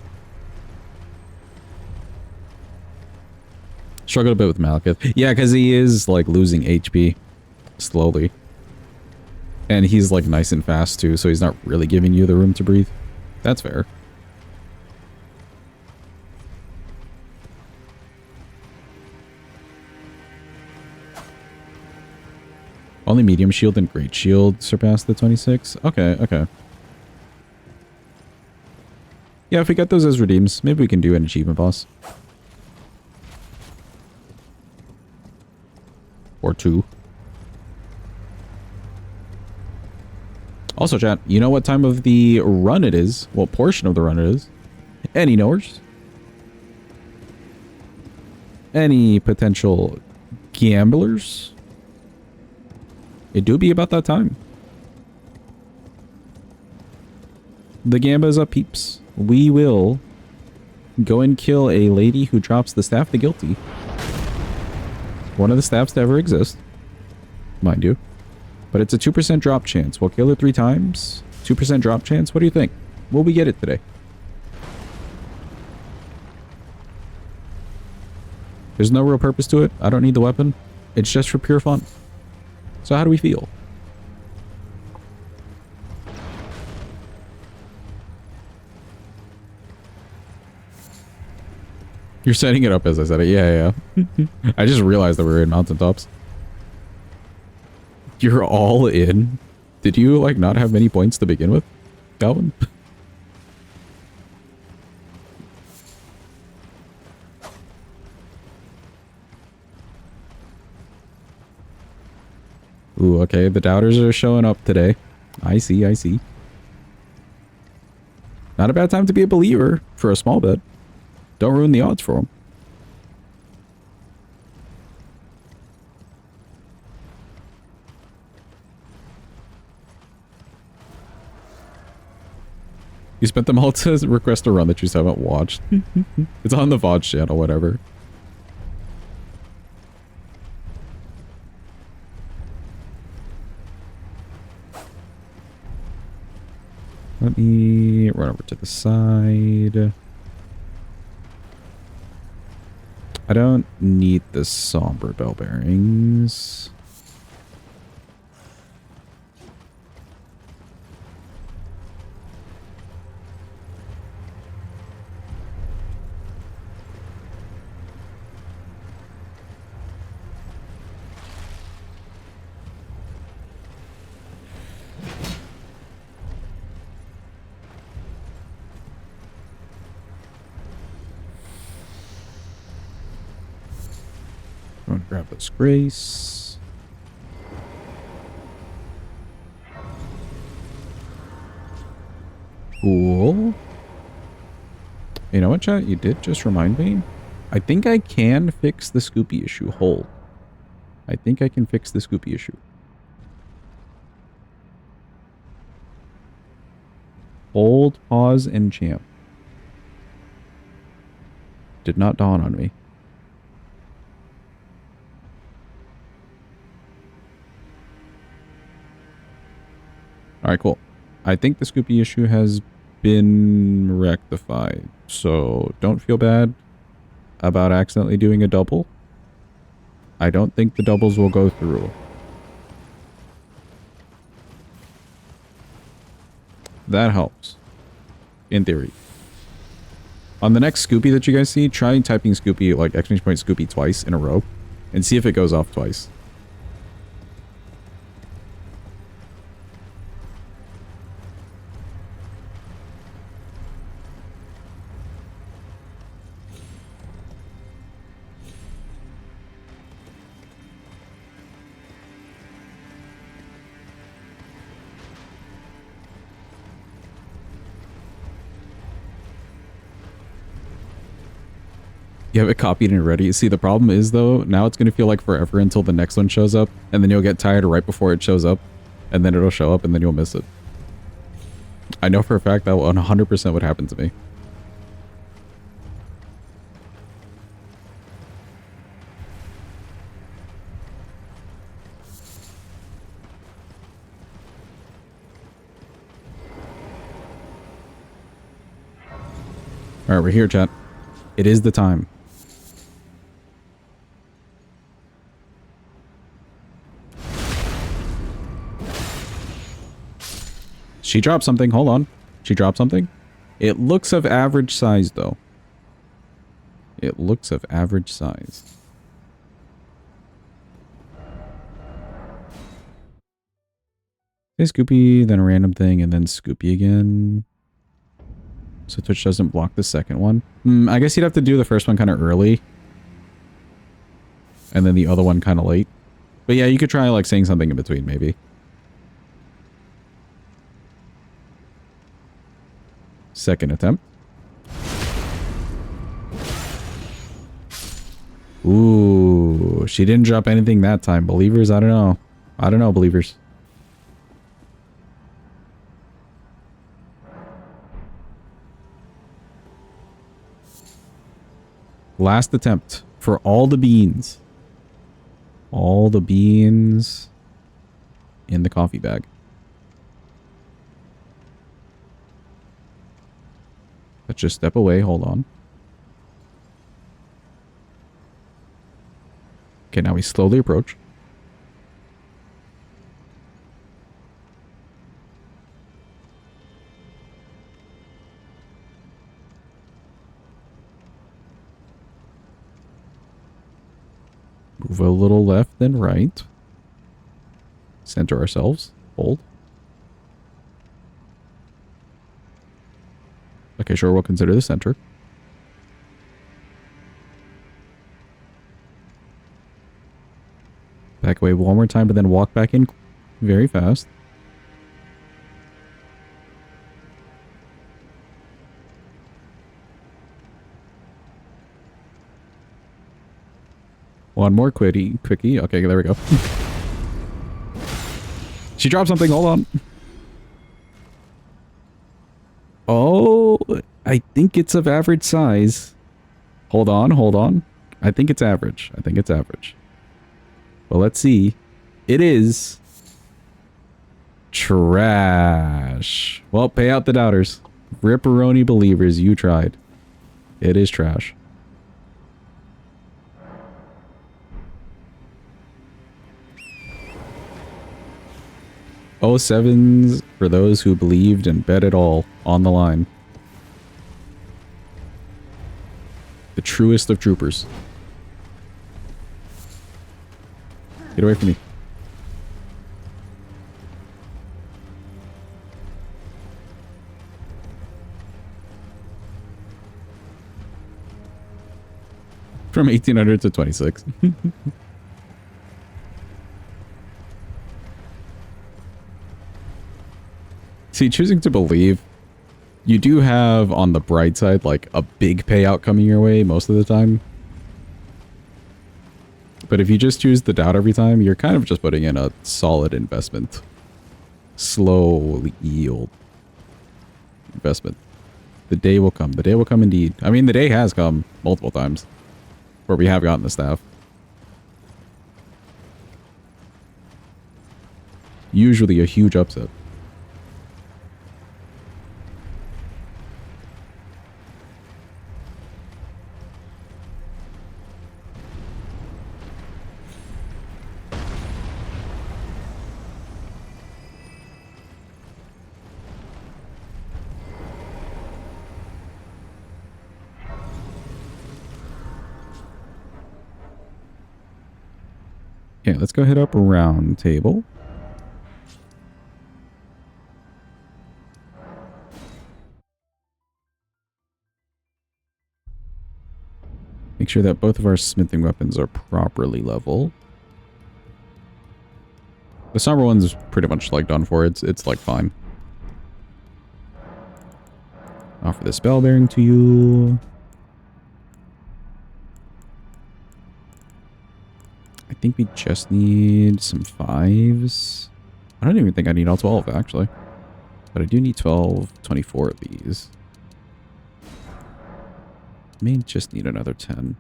Struggled a bit with Malekith. Yeah, because he is, like, losing HP slowly. And he's, like, nice and fast, too, so he's not really giving you the room to breathe. That's fair. Only medium shield and great shield surpassed the 26? Okay, okay. Yeah, if we get those as redeems, maybe we can do an achievement boss. Or 2. Also, chat, you know what time of the run it is? What portion of the run it is? Any knowers? Any potential gamblers? It do be about that time. The Gamba's up, peeps. We will go and kill a lady who drops the staff the guilty. One of the staffs to ever exist. Mind you. But it's a 2% drop chance. We'll kill it 3 times. 2% drop chance. What do you think? Will we get it today? There's no real purpose to it. I don't need the weapon. It's just for pure fun. So how do we feel? You're setting it up as I said it. Yeah, yeah. I just realized that we were in mountaintops. You're all in? Did you, like, not have many points to begin with, Calvin? Ooh, okay. The doubters are showing up today. I see, I see. Not a bad time to be a believer for a small bet. Don't ruin the odds for them. You spent them all to request a run that you just haven't watched. It's on the VOD channel, whatever. Let me run over to the side. I don't need the somber bell bearings. I'm gonna grab this grace. Cool. You know what, chat? You did just remind me. I think I can fix the Scoopy issue. Hold. I think I can fix the Scoopy issue. Hold, pause, and champ. Did not dawn on me. Alright, cool. I think the Scoopy issue has been rectified, so don't feel bad about accidentally doing a double. I don't think the doubles will go through. That helps. In theory. On the next Scoopy that you guys see, try typing Scoopy, like exclamation point Scoopy twice in a row, and see if it goes off twice. You have it copied and ready. See, the problem is, though, now it's going to feel like forever until the next one shows up, and then you'll get tired right before it shows up. And then it'll show up and then you'll miss it. I know for a fact that 100% would happen to me. Alright, we're here, chat. It is the time. She dropped something. Hold on. She dropped something. It looks of average size, though. It looks of average size. Okay, Scoopy, then a random thing, and then Scoopy again. So Twitch doesn't block the second one. I guess you'd have to do the first one kind of early. And then the other one kind of late. But yeah, you could try like saying something in between, maybe. Second attempt. Ooh, she didn't drop anything that time. Believers, I don't know. I don't know, believers. Last attempt for all the beans. All the beans in the coffee bag. Let's just step away. Hold on. Okay, now we slowly approach. Move a little left, then right. Center ourselves. Hold. Okay, sure, we'll consider the center. Back away one more time, but then walk back in very fast. One more quickie. Okay, there we go. She dropped something. Hold on. Oh, I think it's of average size. Hold on. I think it's average. Well, let's see. It is trash. Well, pay out the doubters. Ripperoni believers, you tried. It is trash. Oh, sevens for those who believed and bet it all on the line. The truest of troopers. Get away from me. From 1800 to 26. See, choosing to believe, you do have on the bright side like a big payout coming your way most of the time. But if you just choose the doubt every time, you're kind of just putting in a solid investment. Slowly yield investment. The day will come. The day will come indeed. I mean, the day has come multiple times where we have gotten the staff. Usually a huge upset. Okay, let's go hit up round table. Make sure that both of our smithing weapons are properly leveled. The somber one's pretty much like done for. It's like fine. Offer the spell bearing to you. I think we just need some 5s. I don't even think I need all 12, actually. But I do need 24 of these. May just need another 10.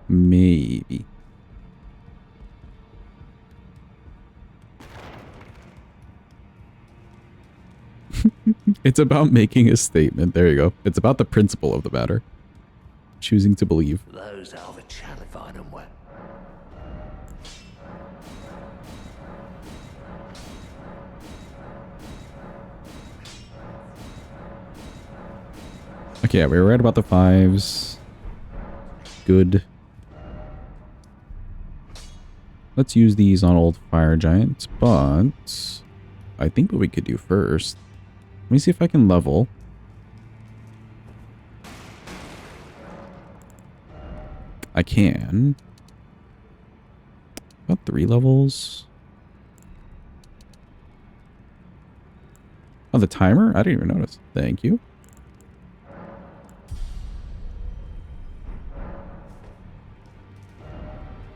Maybe. It's about making a statement. There you go. It's about the principle of the matter. Choosing to believe. Those are the challenge them well. Okay, yeah, we were right about the 5s. Good. Let's use these on old fire giants, but I think what we could do first. Let me see if I can level. I can. About 3 levels. Oh, the timer? I didn't even notice. Thank you.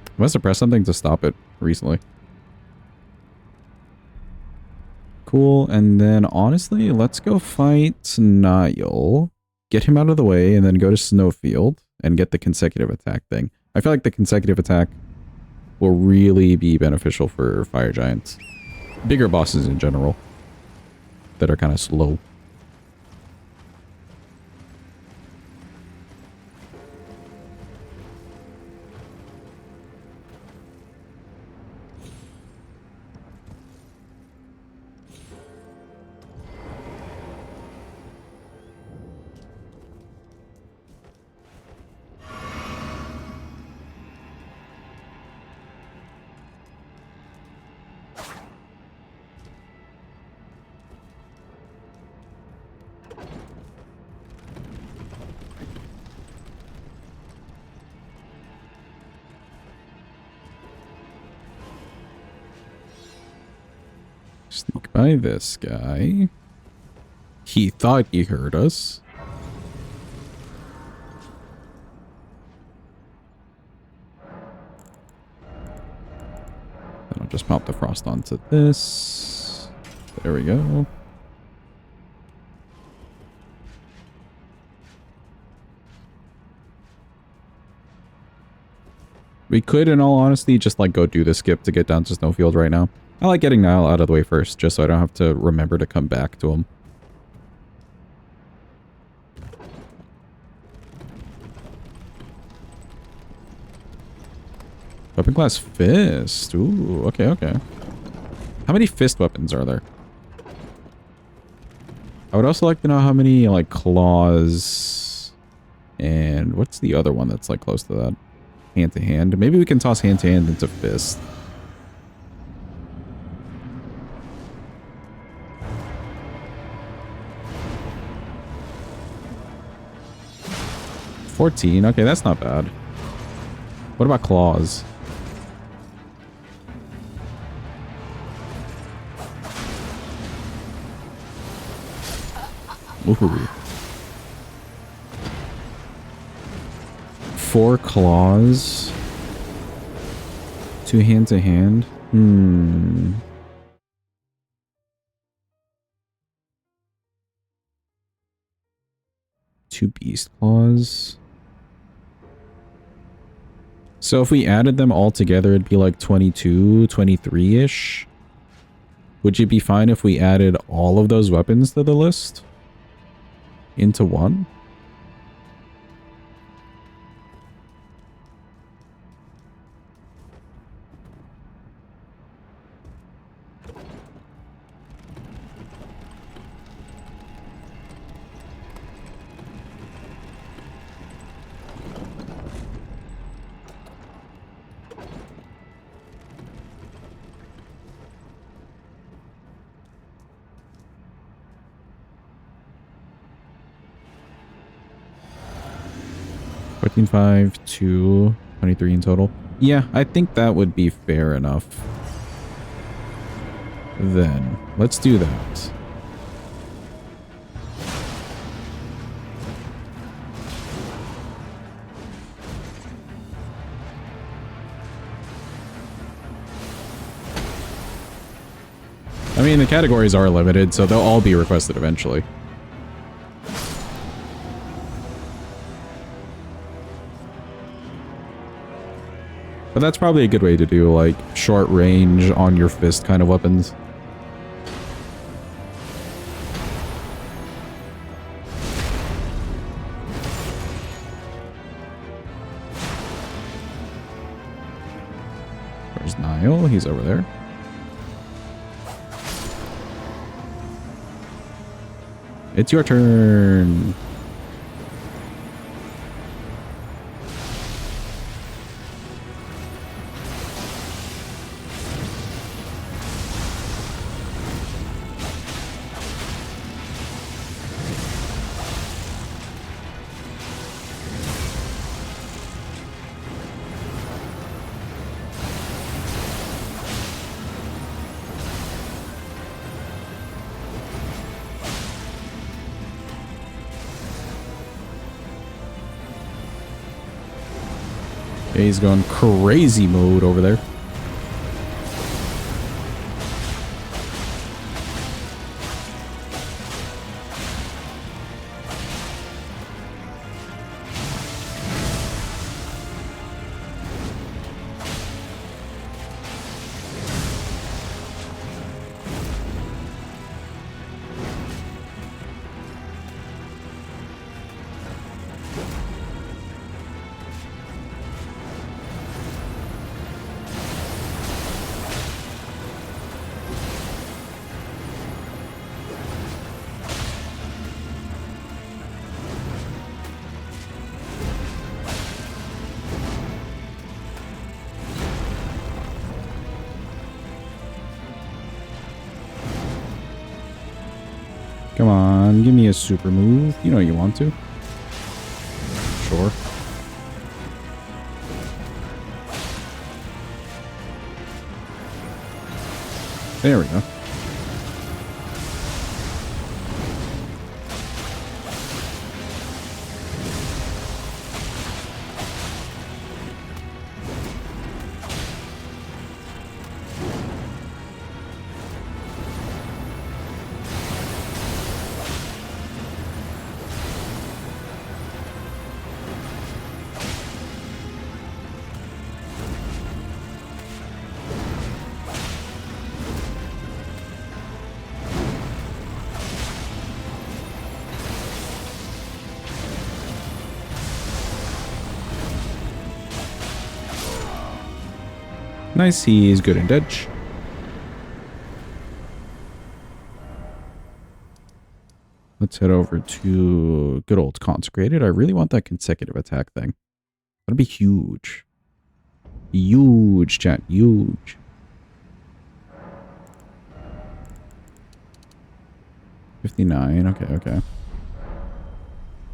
I must have pressed something to stop it recently. Cool, and then honestly, let's go fight Niall. Get him out of the way, and then go to Snowfield and get the consecutive attack thing. I feel like the consecutive attack will really be beneficial for fire giants. Bigger bosses in general that are kind of slow. Sneak by this guy. He thought he heard us. Then I'll just pop the frost onto this. There we go. We could, in all honesty, just like go do the skip to get down to Snowfield right now. I like getting Niall out of the way first, just so I don't have to remember to come back to him. Weapon class fist. Ooh, okay, okay. How many fist weapons are there? I would also like to know how many, like, claws. And what's the other one that's, like, close to that? Hand to hand. Maybe we can toss hand to hand into fist. $14. Okay, that's not bad. What about claws? Ooh. 4 claws. 2 hand to hand. 2 beast claws. So if we added them all together, it'd be like 22, 23-ish. Would you be fine if we added all of those weapons to the list? Into one? $14.5 to 23 in total. Yeah, I think that would be fair enough. Then, let's do that. I mean, the categories are limited, so they'll all be requested eventually. But that's probably a good way to do, like, short range, on your fist kind of weapons. Where's Niall? He's over there. It's your turn. Okay, he's going crazy mode over there. Come on, give me a super move. You know you want to. Sure. There we go. Nice, he's good in dodge. Let's head over to good old consecrated. I really want that consecutive attack thing. That'll be huge. Huge, chat. Huge. $59. Okay, okay. Thank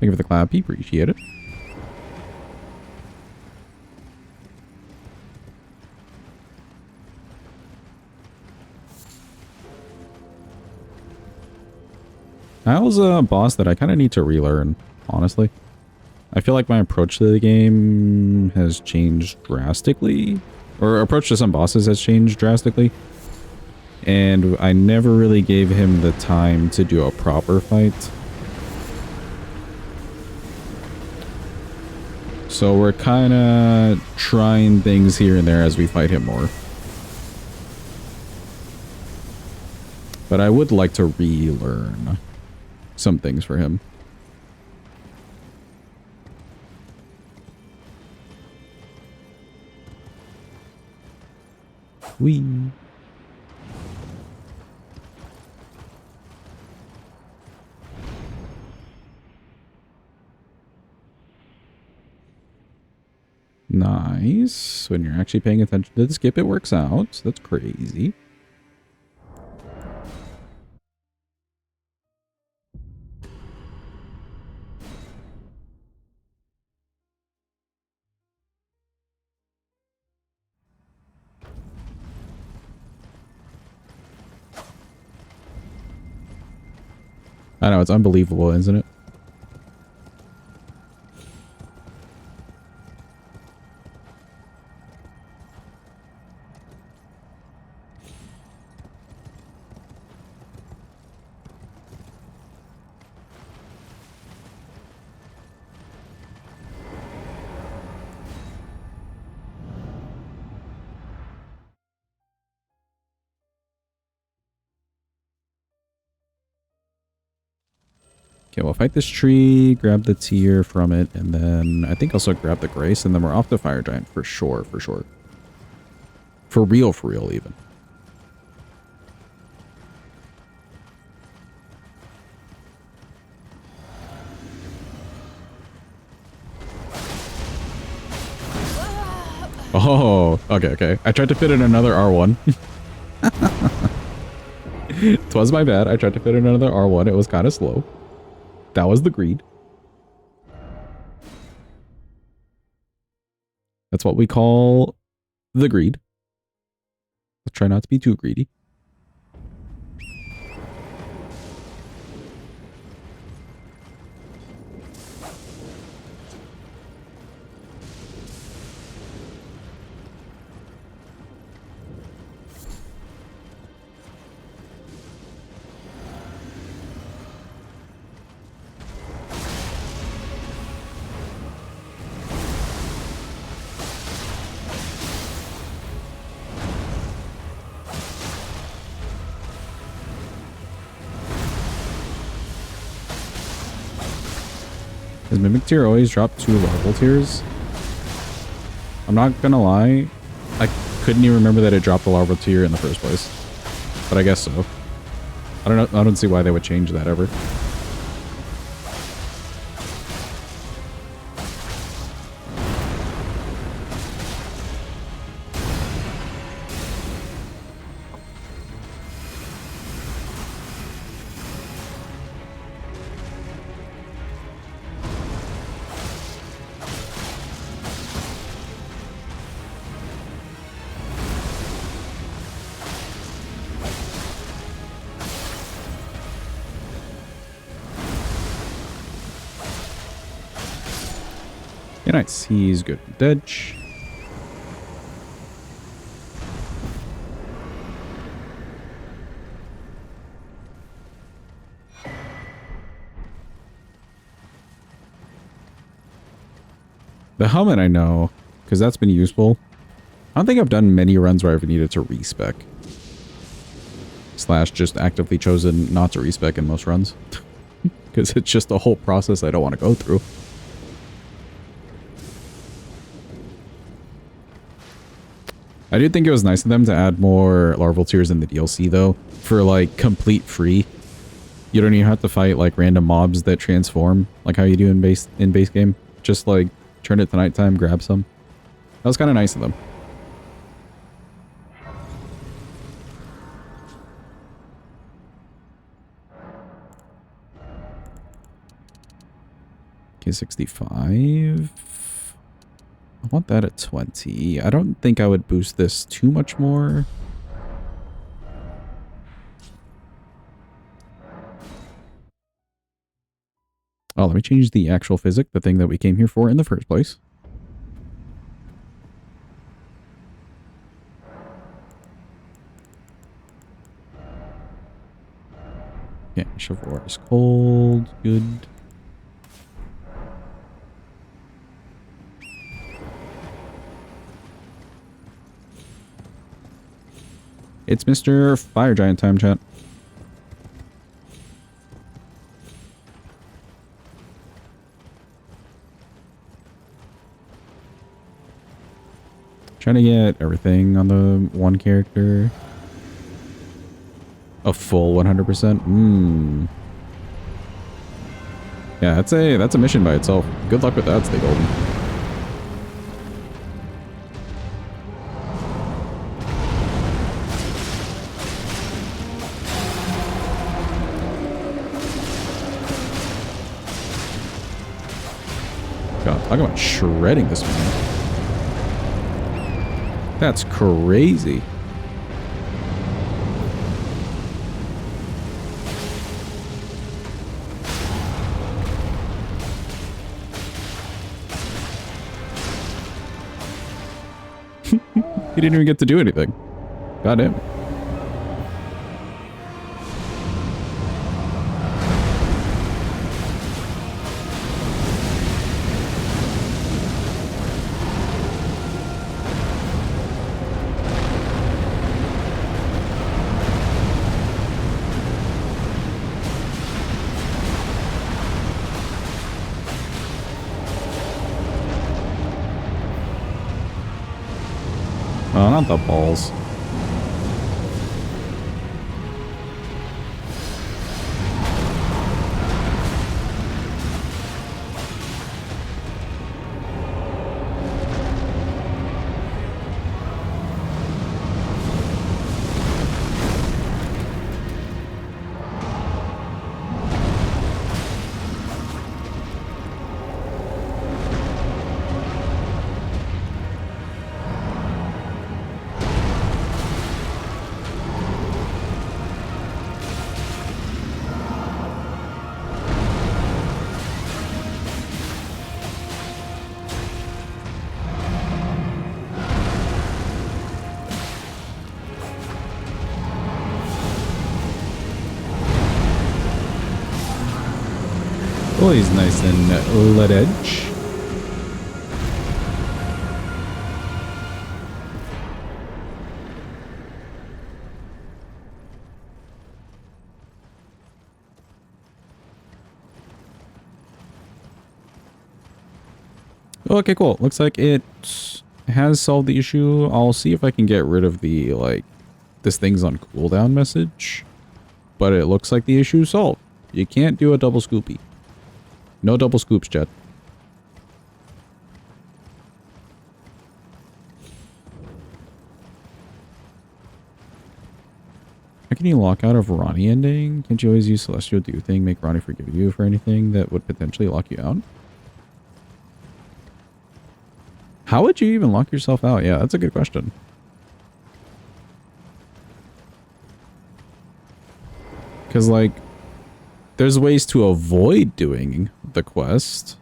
you for the clap. Appreciate it. That was a boss that I kind of need to relearn, honestly. I feel like my approach to the game has changed drastically. Or approach to some bosses has changed drastically. And I never really gave him the time to do a proper fight. So we're kind of trying things here and there as we fight him more. But I would like to relearn some things for him. Whee. Nice. When you're actually paying attention to the skip, it works out. That's crazy. I know, it's unbelievable, isn't it? Okay, we'll fight this tree, grab the tier from it, and then I think also grab the grace, and then we're off the fire giant for sure, for sure. For real even. Oh, okay. I tried to fit in another R1. It was my bad. I tried to fit in another R1. It was kind of slow. That was the greed. That's what we call the greed. Let's try not to be too greedy. Does Mimic tier always drop 2 larval tiers? I'm not gonna lie, I couldn't even remember that it dropped the larval tier in the first place. But I guess so. I don't know, I don't see why they would change that ever. Yeah, nice. He's good. Dodge. The helmet I know, because that's been useful. I don't think I've done many runs where I've needed to respec. Slash just actively chosen not to respec in most runs. Because it's just a whole process I don't want to go through. I do think it was nice of them to add more larval tiers in the DLC though, for like complete free. You don't even have to fight like random mobs that transform, like how you do in base game. Just like turn it to nighttime, grab some. That was kind of nice of them. Okay, 65. I want that at 20. I don't think I would boost this too much more. Oh, let me change the actual physic, the thing that we came here for in the first place. Yeah, Chauffeur is cold. Good. It's Mr. Fire Giant time, chat. Trying to get everything on the one character. A full 100%. Yeah, that's a mission by itself. Good luck with that, Stay Golden. God, talk about shredding this man. That's crazy. He didn't even get to do anything. Goddamn. Oh, not the balls. Oh, he's nice and lit edge. Okay, cool. Looks like it has solved the issue. I'll see if I can get rid of the, like, this thing's on cooldown message. But it looks like the issue is solved. You can't do a double scoopy. No double scoops, Jet. How can you lock out of Ronnie ending? Can't you always use Celestial do thing, make Ronnie forgive you for anything that would potentially lock you out? How would you even lock yourself out? Yeah, that's a good question. Because, like, there's ways to avoid doing the quest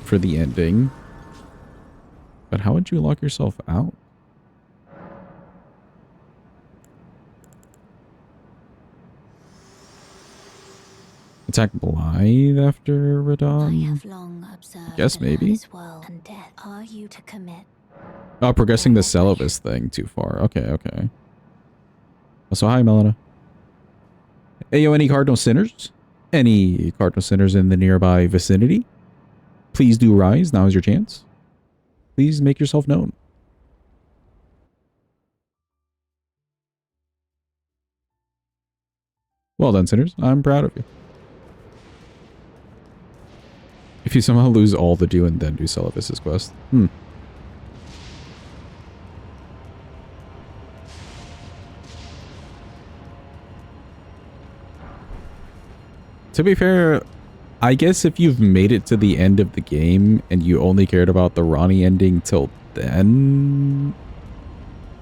for the ending. But how would you lock yourself out? Attack Blythe after I Radon? have long observed Guess that maybe. this world and death are you to commit. Oh, progressing the Celibus thing too far. Okay, okay. So hi, Melina. Hey, yo, any Cardinal Sinners? Any Cardinal Sinners in the nearby vicinity? Please do rise. Now is your chance. Please make yourself known. Well done, Sinners. I'm proud of you. If you somehow lose all the do and then do Celibus's quest. To be fair, I guess if you've made it to the end of the game and you only cared about the Ronnie ending till then,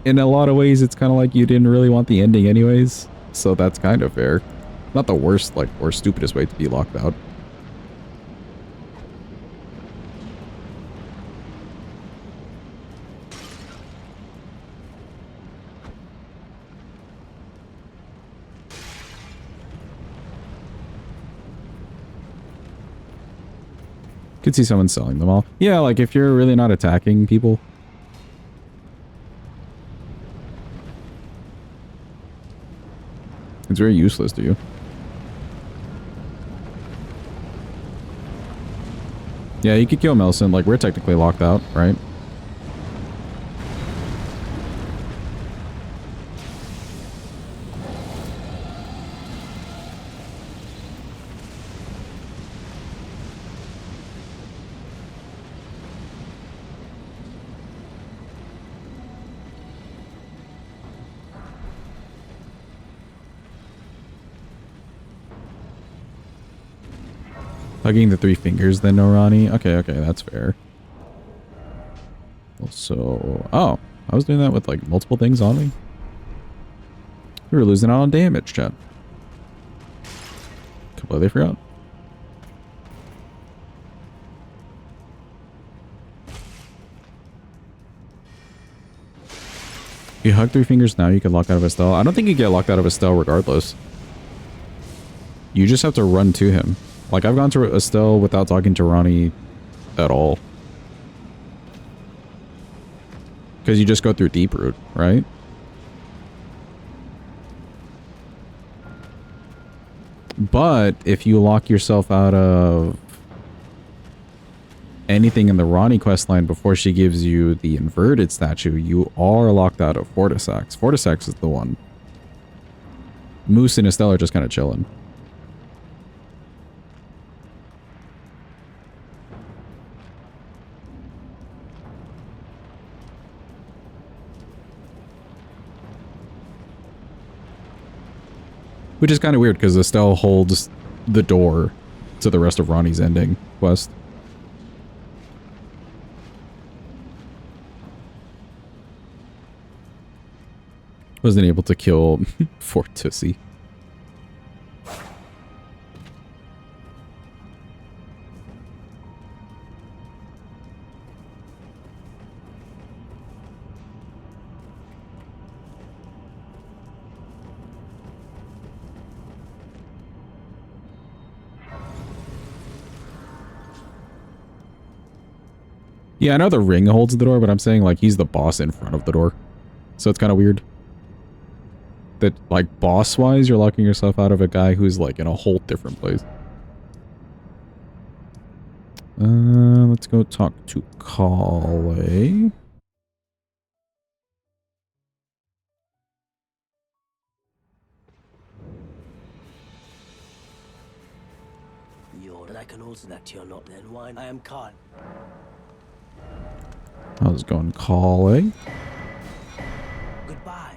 in a lot of ways it's kind of like you didn't really want the ending anyways. So that's kind of fair. Not the worst, like, or stupidest way to be locked out. Could see someone selling them all. Yeah, like if you're really not attacking people. It's very useless to you. Yeah, you could kill Melson. Like, we're technically locked out, right? Hugging the three fingers, then no Ronnie. Okay, okay, that's fair. Also, oh, I was doing that with like multiple things on me. We were losing out on damage, chat. Completely forgot. You hug three fingers now, you can lock out of Estelle. I don't think you get locked out of Estelle regardless. You just have to run to him. Like, I've gone to Estelle without talking to Ronnie at all. Because you just go through Deep Root, right? But if you lock yourself out of anything in the Ronnie questline before she gives you the inverted statue, you are locked out of Fortisax. Fortisax is the one. Moose and Estelle are just kind of chilling. Which is kind of weird because Estelle holds the door to the rest of Ronnie's ending quest. Wasn't able to kill Fortussi. Yeah, I know the ring holds the door, but I'm saying like he's the boss in front of the door. So it's kind of weird. That like boss-wise, you're locking yourself out of a guy who's like in a whole different place. Let's go talk to Kale. I can also that you're not then wine. I am Khan. How's it going, Kale? Goodbye.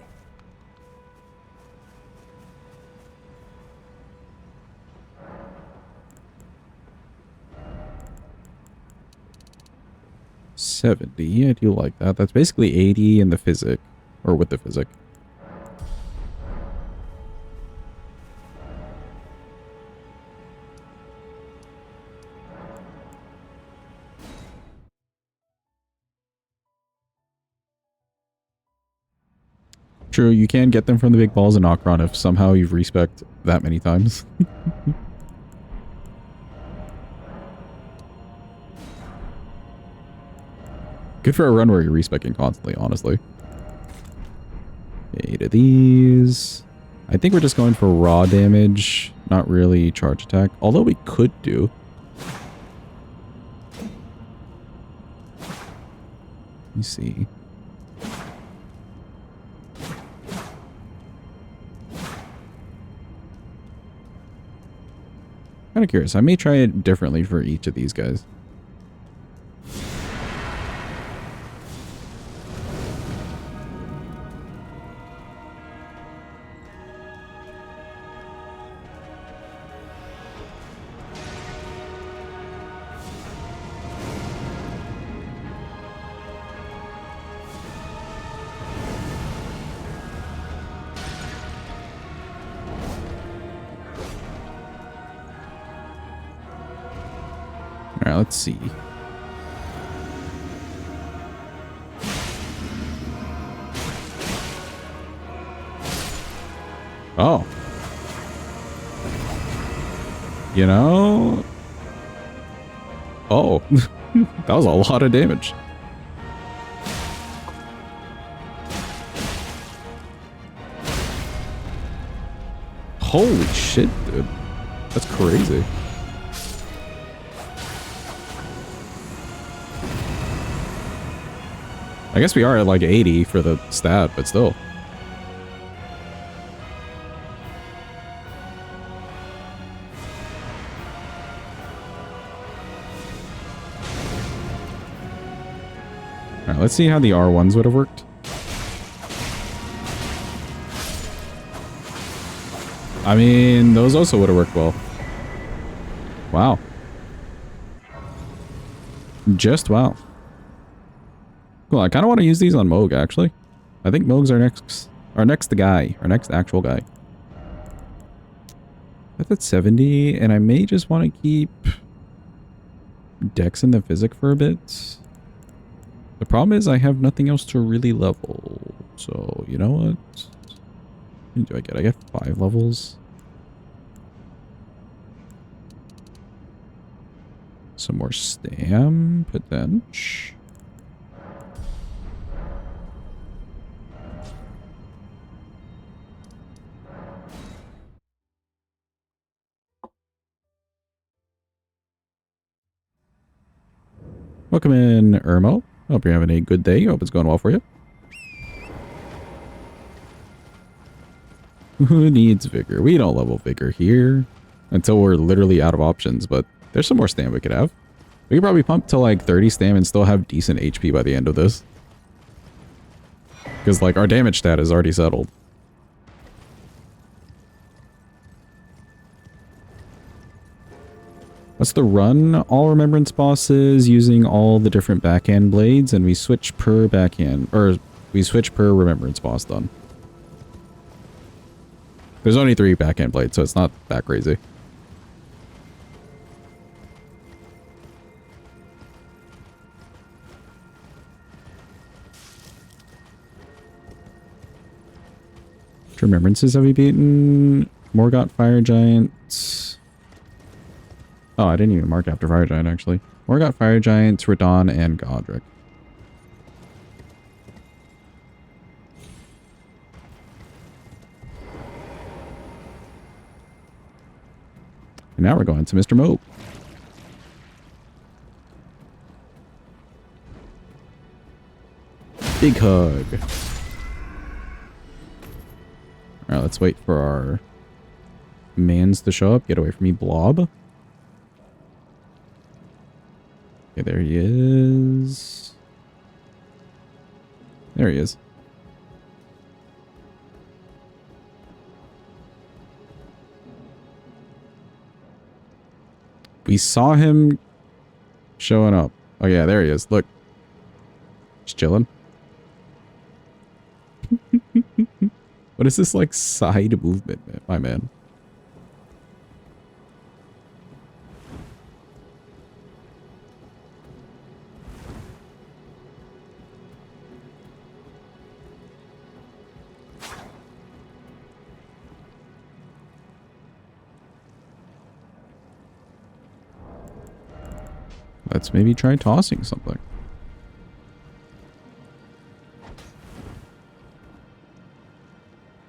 $70. I do like that. That's basically 80 in the physic, or with the physic. True, you can get them from the big balls in Okron if somehow you've respec that many times. Good for a run where you're respecing constantly, honestly. 8 of these. I think we're just going for raw damage, not really charge attack. Although we could do. Let me see. Kind of curious. I may try it differently for each of these guys. Alright, let's see. Oh. You know? Oh. That was a lot of damage. Holy shit, dude. That's crazy. I guess we are at like 80 for the stat, but still. Alright, let's see how the R1s would have worked. I mean, those also would have worked well. Wow. Just wow. Cool, I kind of want to use these on Moog, actually. I think Moog's our next guy. Our next actual guy. That's at 70, and I may just want to keep Dex in the Physic for a bit. The problem is I have nothing else to really level. So, you know what? How many do I get? I get 5 levels. Some more stam, potential. Welcome in, Irmo. Hope you're having a good day. Hope it's going well for you. Who needs vigor? We don't level vigor here until we're literally out of options, but there's some more stam we could have. We could probably pump to like 30 stam and still have decent HP by the end of this. Because like our damage stat is already settled. What's the run? All remembrance bosses using all the different backhand blades, and we switch per backhand, or we switch per remembrance boss done. There's only 3 backhand blades, so it's not that crazy. Which remembrances have we beaten? Morgott Fire Giant. Oh, I didn't even mark after Fire Giant, actually. Morgott Fire Giant, Radon, and Godric. And now we're going to Mr. Moog. Big hug. Alright, let's wait for our mans to show up. Get away from me, Blob. Okay, there he is. There he is. We saw him showing up. Oh yeah, there he is. Look. Just chilling. What is this like side movement, my man? Let's maybe try tossing something.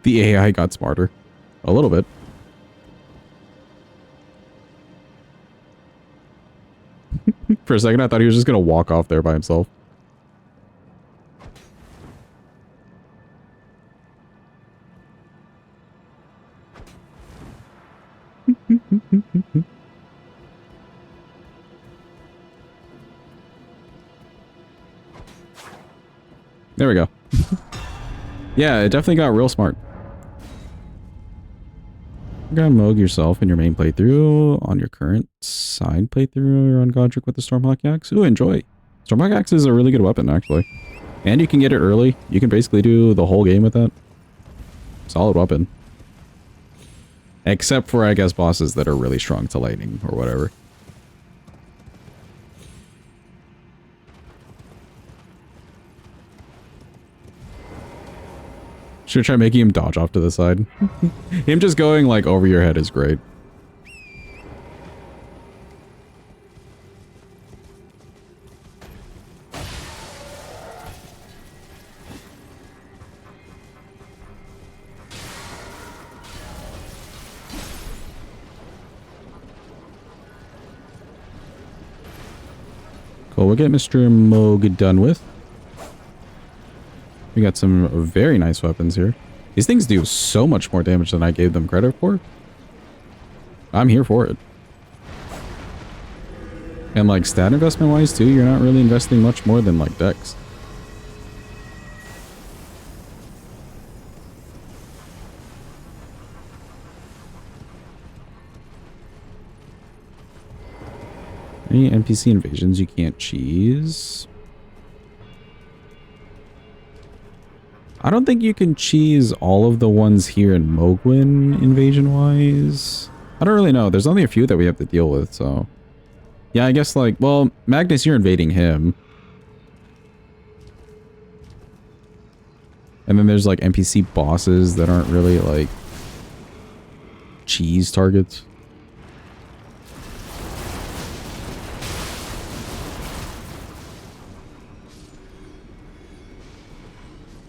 The AI got smarter. A little bit. For a second, I thought he was just going to walk off there by himself. There we go. Yeah, it definitely got real smart. You're gonna Moog yourself in your main playthrough, on your current side playthrough, or on Godric with the Stormhawk Axe. Ooh, enjoy. Stormhawk Axe is a really good weapon, actually. And you can get it early. You can basically do the whole game with that. Solid weapon. Except for, I guess, bosses that are really strong to lightning or whatever. Should try making him dodge off to the side. Him just going like over your head is great. Cool, we'll get Mr. Moog done with. We got some very nice weapons here. These things do so much more damage than I gave them credit for. I'm here for it. And like stat investment wise too, you're not really investing much more than like dex. Any NPC invasions you can't cheese? I don't think you can cheese all of the ones here in Mogwin, invasion-wise. I don't really know. There's only a few that we have to deal with, so... Yeah, I guess, like... Well, Magnus, you're invading him. And then there's, like, NPC bosses that aren't really, like... cheese targets.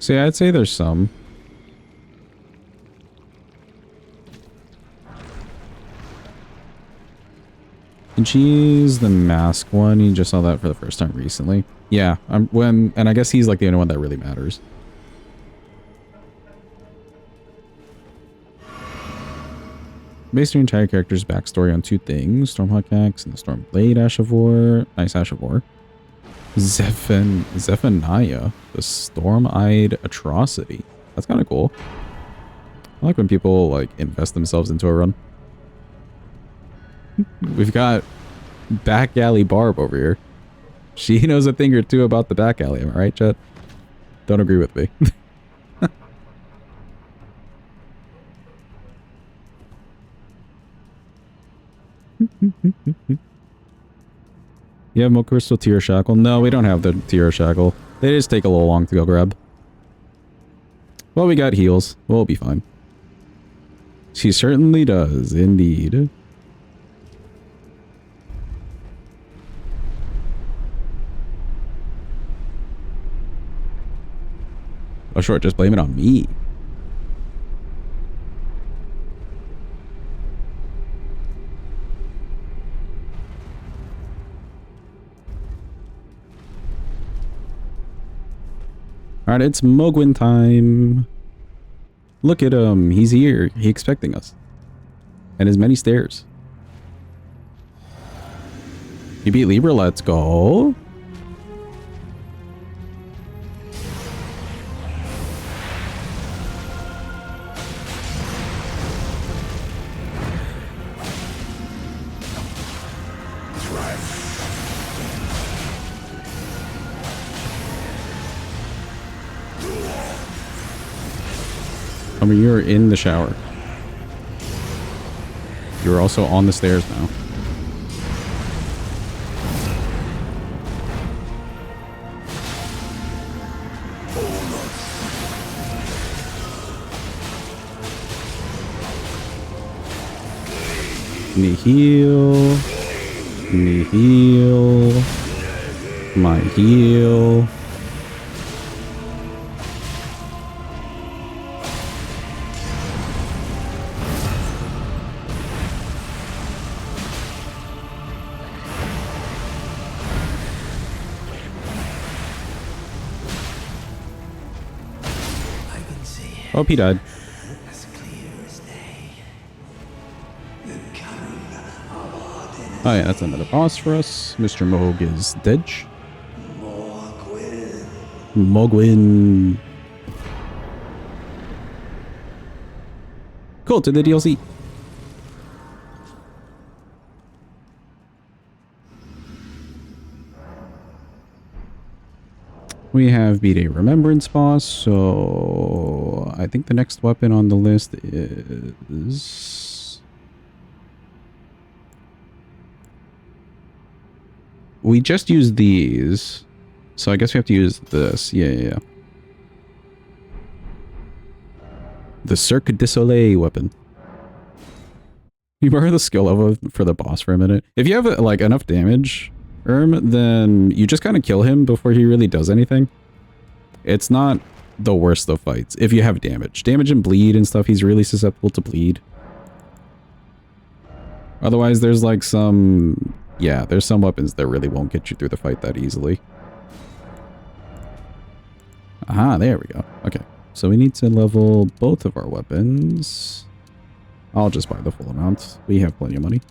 So yeah, I'd say there's some. And she's the mask one. You just saw that for the first time recently. Yeah, and I guess he's like the only one that really matters. Based your entire character's backstory on 2 things: Stormhawk Axe and the Stormblade Ash of War. Nice Ash of War. Zephaniah, the Storm-Eyed Atrocity. That's kind of cool. I like when people like invest themselves into a run. We've got Back Alley Barb over here. She knows a thing or two about the back alley, am I right, chat? Don't agree with me. You have Mo Crystal Tear Shackle? No, we don't have the Tear Shackle. They just take a little long to go grab. Well, we got heals. We'll be fine. She certainly does, indeed. Oh, sure, just blame it on me. Alright, it's Mogwin time. Look at him. He's here. He's expecting us. And his many stairs. You beat Libra, let's go. I mean, you're in the shower. You're also on the stairs now. Me heal. Me heal. My heal. Oh, he died. Oh yeah, that's another boss for us. Mr. Mohg is dead. Mogwin. Cool, to the DLC. We have beat a Remembrance boss, so I think the next weapon on the list is... We just used these, so I guess we have to use this. Yeah. The Cirque du Soleil weapon. You borrow the skill level for the boss for a minute. If you have like enough damage, then you just kind of kill him before he really does anything. It's not the worst of fights if you have damage. Damage and bleed and stuff, he's really susceptible to bleed. Otherwise, there's like some... Yeah, there's some weapons that really won't get you through the fight that easily. Aha, there we go. Okay, so we need to level both of our weapons. I'll just buy the full amount. We have plenty of money.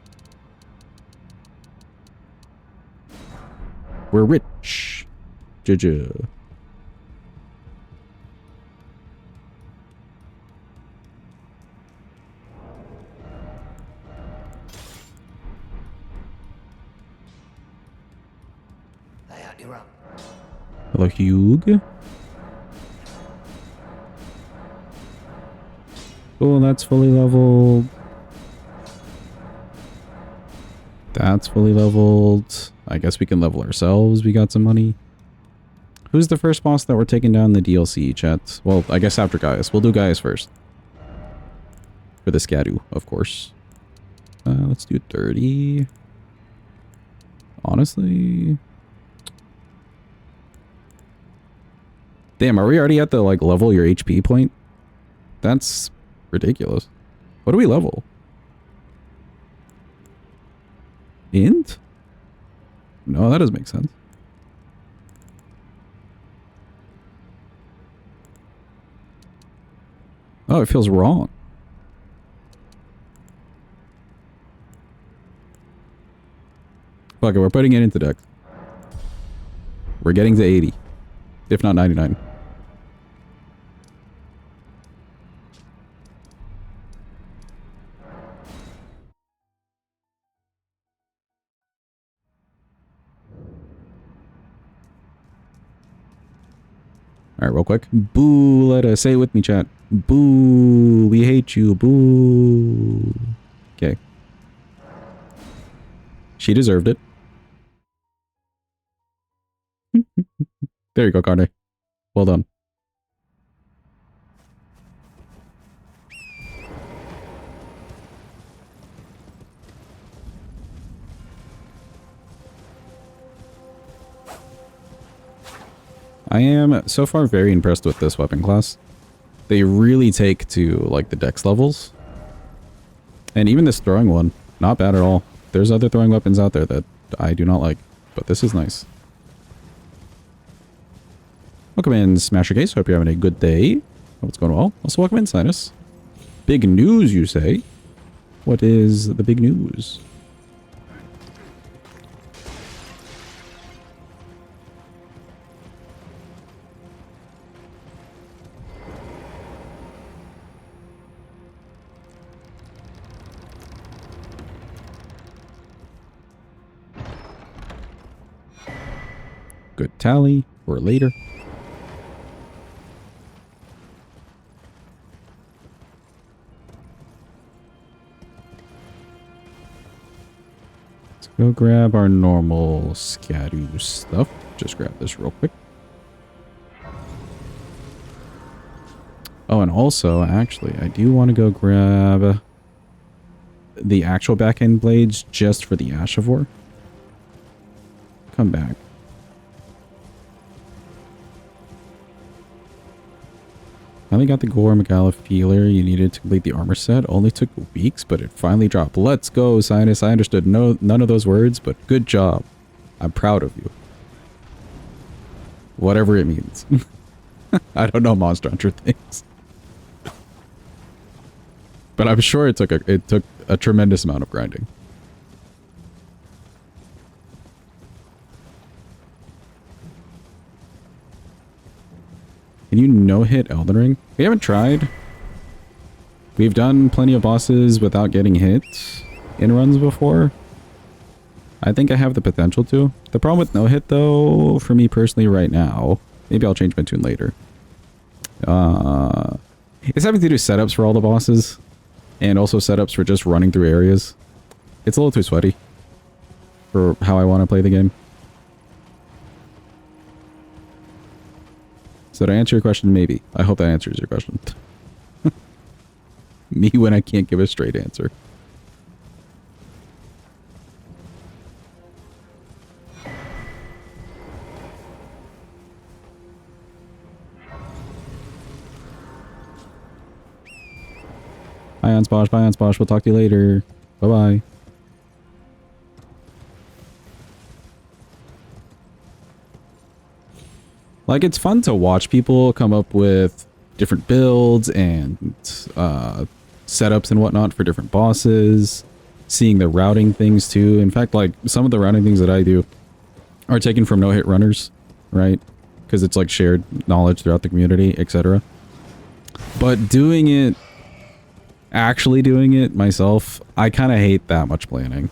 We're rich. Juju. Hello, Hugh. Cool, that's fully leveled. That's fully leveled. I guess we can level ourselves. We got some money. Who's the first boss that we're taking down in the DLC, chat? Well, I guess after Gaius. We'll do Gaius first. For the Scadu, of course. Let's do 30. Honestly... Damn, are we already at the, like, level your HP point? That's ridiculous. What do we level? Int? No, that doesn't make sense. Oh, it feels wrong. Fuck it, we're putting it into dex. We're getting to 80. If not 99. Alright, real quick. Boo, let us say it with me, chat. Boo, we hate you. Boo. Okay. She deserved it. There you go, Carne. Well done. I am so far very impressed with this weapon class. They really take to like the dex levels. And even this throwing one, not bad at all. There's other throwing weapons out there that I do not like, but this is nice. Welcome in, Smasher Case. Hope you're having a good day. Hope it's going well. Also, welcome in, Sinus. Big news, you say? What is the big news? Good tally for later. Let's go grab our normal Scadu stuff. Just grab this real quick. Oh, and also, actually, I do want to go grab the actual backhand blades just for the Ashivore. Come back. Finally got the Gore Megala feeler you needed to complete the armor set. Only took weeks, but it finally dropped. Let's go, Sinus. I understood none of those words, but good job. I'm proud of you. Whatever it means. I don't know Monster Hunter things. But I'm sure it took a tremendous amount of grinding. Can you no-hit Elden Ring? We haven't tried. We've done plenty of bosses without getting hit in runs before. I think I have the potential to. The problem with no-hit, though, for me personally right now, maybe I'll change my tune later. It's having to do setups for all the bosses, and also setups for just running through areas. It's a little too sweaty for how I want to play the game. So to answer your question, maybe. I hope that answers your question. Me when I can't give a straight answer. Bye, Ansposh. Bye, Ansposh. We'll talk to you later. Bye-bye. Like, it's fun to watch people come up with different builds and setups and whatnot for different bosses. Seeing the routing things, too. In fact, like, some of the routing things that I do are taken from no-hit runners, right? Because it's, like, shared knowledge throughout the community, etc. But doing it, actually doing it myself, I kind of hate that much planning.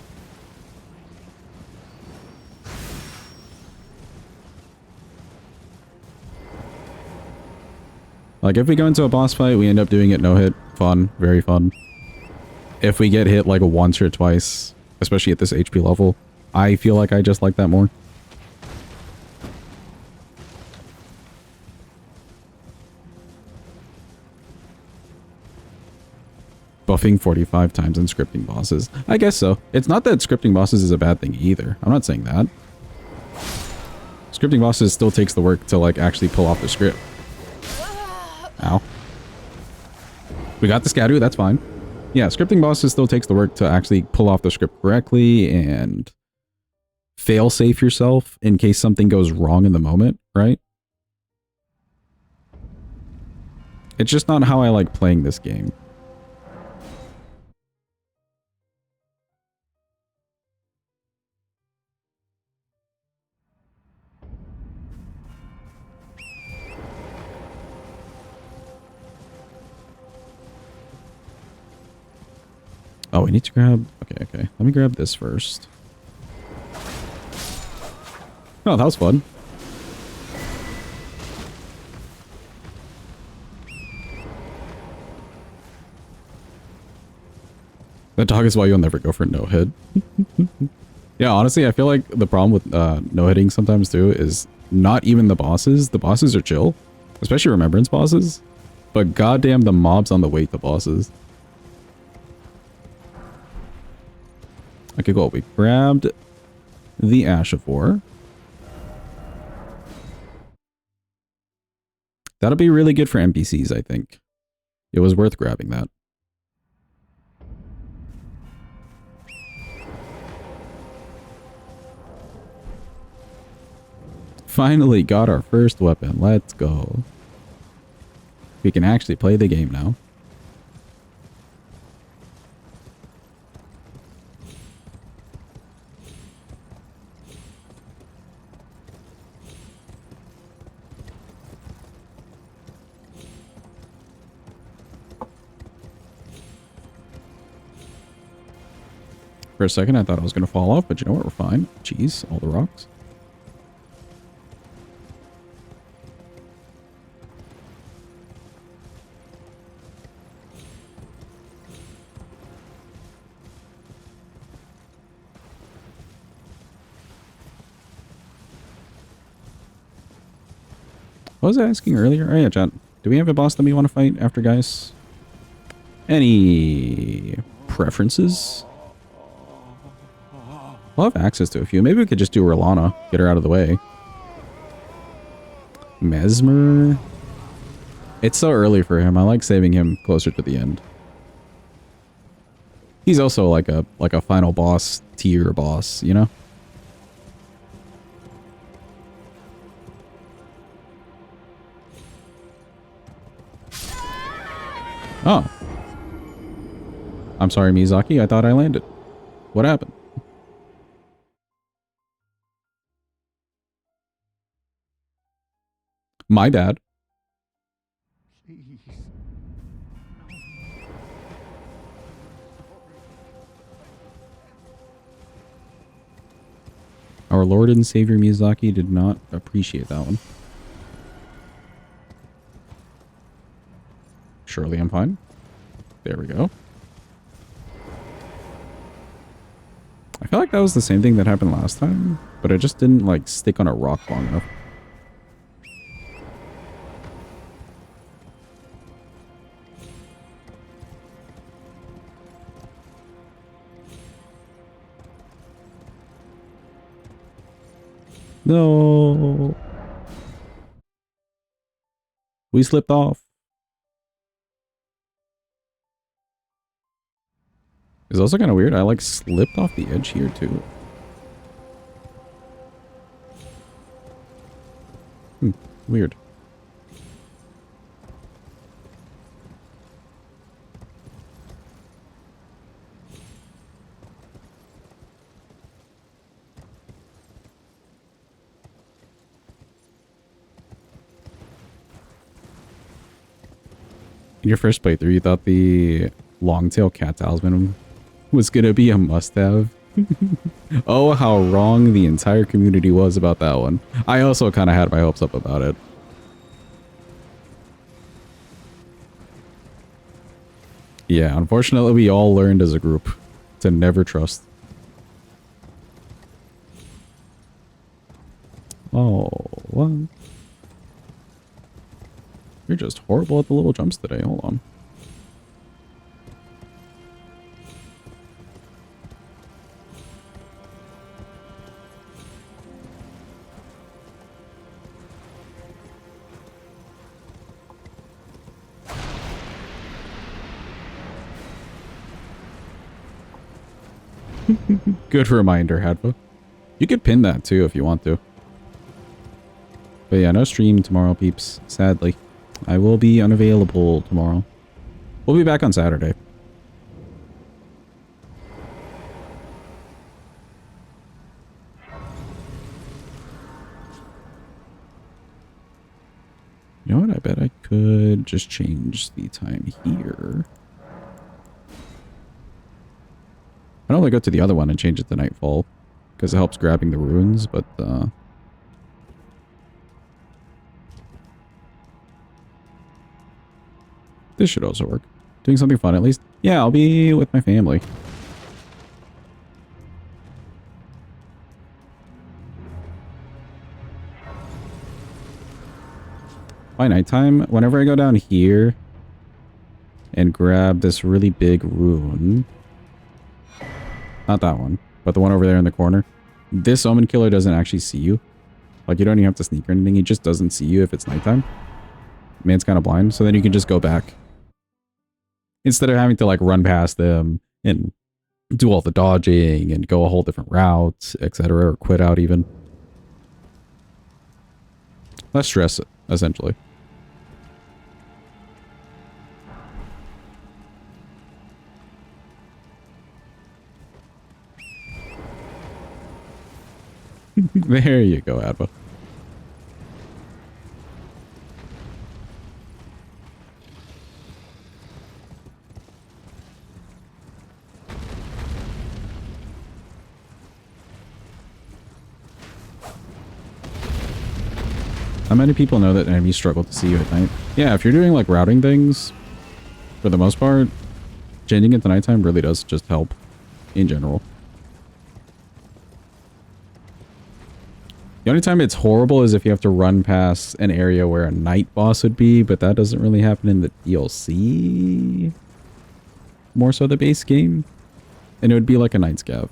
Like, if we go into a boss fight, we end up doing it no-hit. Fun. Very fun. If we get hit, like, once or twice, especially at this HP level, I feel like I just like that more. Buffing 45 times and scripting bosses. I guess so. It's not that scripting bosses is a bad thing either. I'm not saying that. Scripting bosses still takes the work to, like, actually pull off the script. Ow. We got the Scadu, that's fine. Yeah, scripting bosses still takes the work to actually pull off the script correctly and fail safe yourself in case something goes wrong in the moment, right? It's just not how I like playing this game. Oh, we need to grab... Okay. Let me grab this first. Oh, that was fun. The dog is why you'll never go for no hit. Yeah, honestly, I feel like the problem with no hitting sometimes too is not even the bosses. The bosses are chill, especially remembrance bosses. But goddamn the mobs on the way to bosses. Okay, cool. We grabbed the Ash of War. That'll be really good for NPCs, I think. It was worth grabbing that. Finally got our first weapon. Let's go. We can actually play the game now. For a second, I thought I was going to fall off, but you know what? We're fine. Jeez, all the rocks. What was I asking earlier? Oh yeah, chat. Do we have a boss that we want to fight after, guys? Any preferences? We'll have access to a few. Maybe we could just do Rolana. Get her out of the way. Mesmer. It's so early for him. I like saving him closer to the end. He's also like a final boss tier boss, you know? Oh. I'm sorry, Miyazaki. I thought I landed. What happened? My bad. Our Lord and Savior Miyazaki did not appreciate that one. Surely I'm fine. There we go. I feel like that was the same thing that happened last time, but I just didn't like stick on a rock long enough. No. We slipped off. It's also kind of weird. I like slipped off the edge here too. Weird. In your first playthrough, you thought the Longtail Cat Talisman was gonna be a must-have. Oh, how wrong the entire community was about that one. I also kind of had my hopes up about it. Yeah, unfortunately, we all learned as a group to never trust. Oh, what? You're just horrible at the little jumps today. Hold on. Good reminder, Hadvo. You could pin that too if you want to. But yeah, no stream tomorrow, peeps. Sadly. I will be unavailable tomorrow. We'll be back on Saturday. You know what? I bet I could just change the time here. I'd only go to the other one and change it to nightfall because it helps grabbing the ruins, but this should also work. Doing something fun at least. Yeah, I'll be with my family. By nighttime, whenever I go down here and grab this really big rune, not that one, but the one over there in the corner, this Omen Killer doesn't actually see you. Like, you don't even have to sneak or anything. He just doesn't see you if it's nighttime. Man's kind of blind, so then you can just go back. Instead of having to, like, run past them and do all the dodging and go a whole different route, etc., or quit out even. Less stress, essentially. There you go, Adva. How many people know that enemies struggle to see you at night? Yeah, if you're doing like routing things, for the most part, changing it to nighttime really does just help in general. The only time it's horrible is if you have to run past an area where a night boss would be, but that doesn't really happen in the DLC. More so the base game. And it would be like a night scav.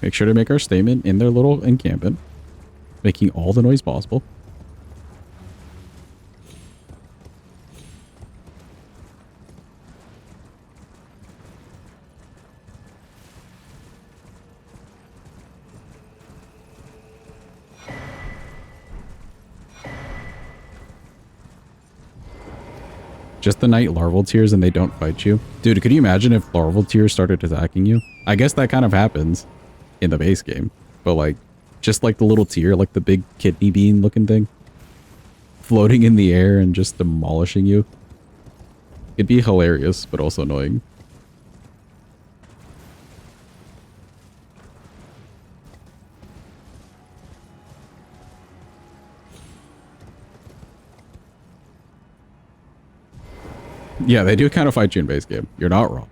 Make sure to make our statement in their little encampment, making all the noise possible. Just the night larval tears and they don't fight you. Dude, could you imagine if larval tears started attacking you? I guess that kind of happens in the base game. But like, just like the little tear, like the big kidney bean looking thing. Floating in the air and just demolishing you. It'd be hilarious, but also annoying. Yeah, they do kind of fight you in base game. You're not wrong.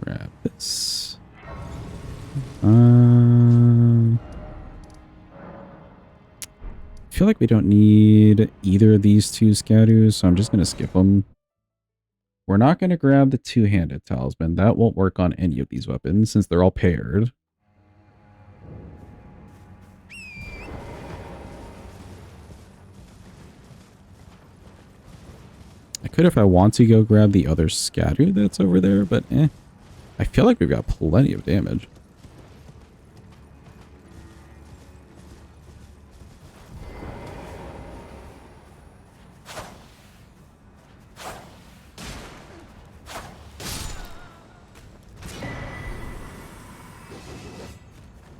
Grab this. I feel like we don't need either of these two Scadus, so I'm just going to skip them. We're not going to grab the two-handed talisman. That won't work on any of these weapons since they're all paired. I could if I want to go grab the other Scadu that's over there, but I feel like we've got plenty of damage.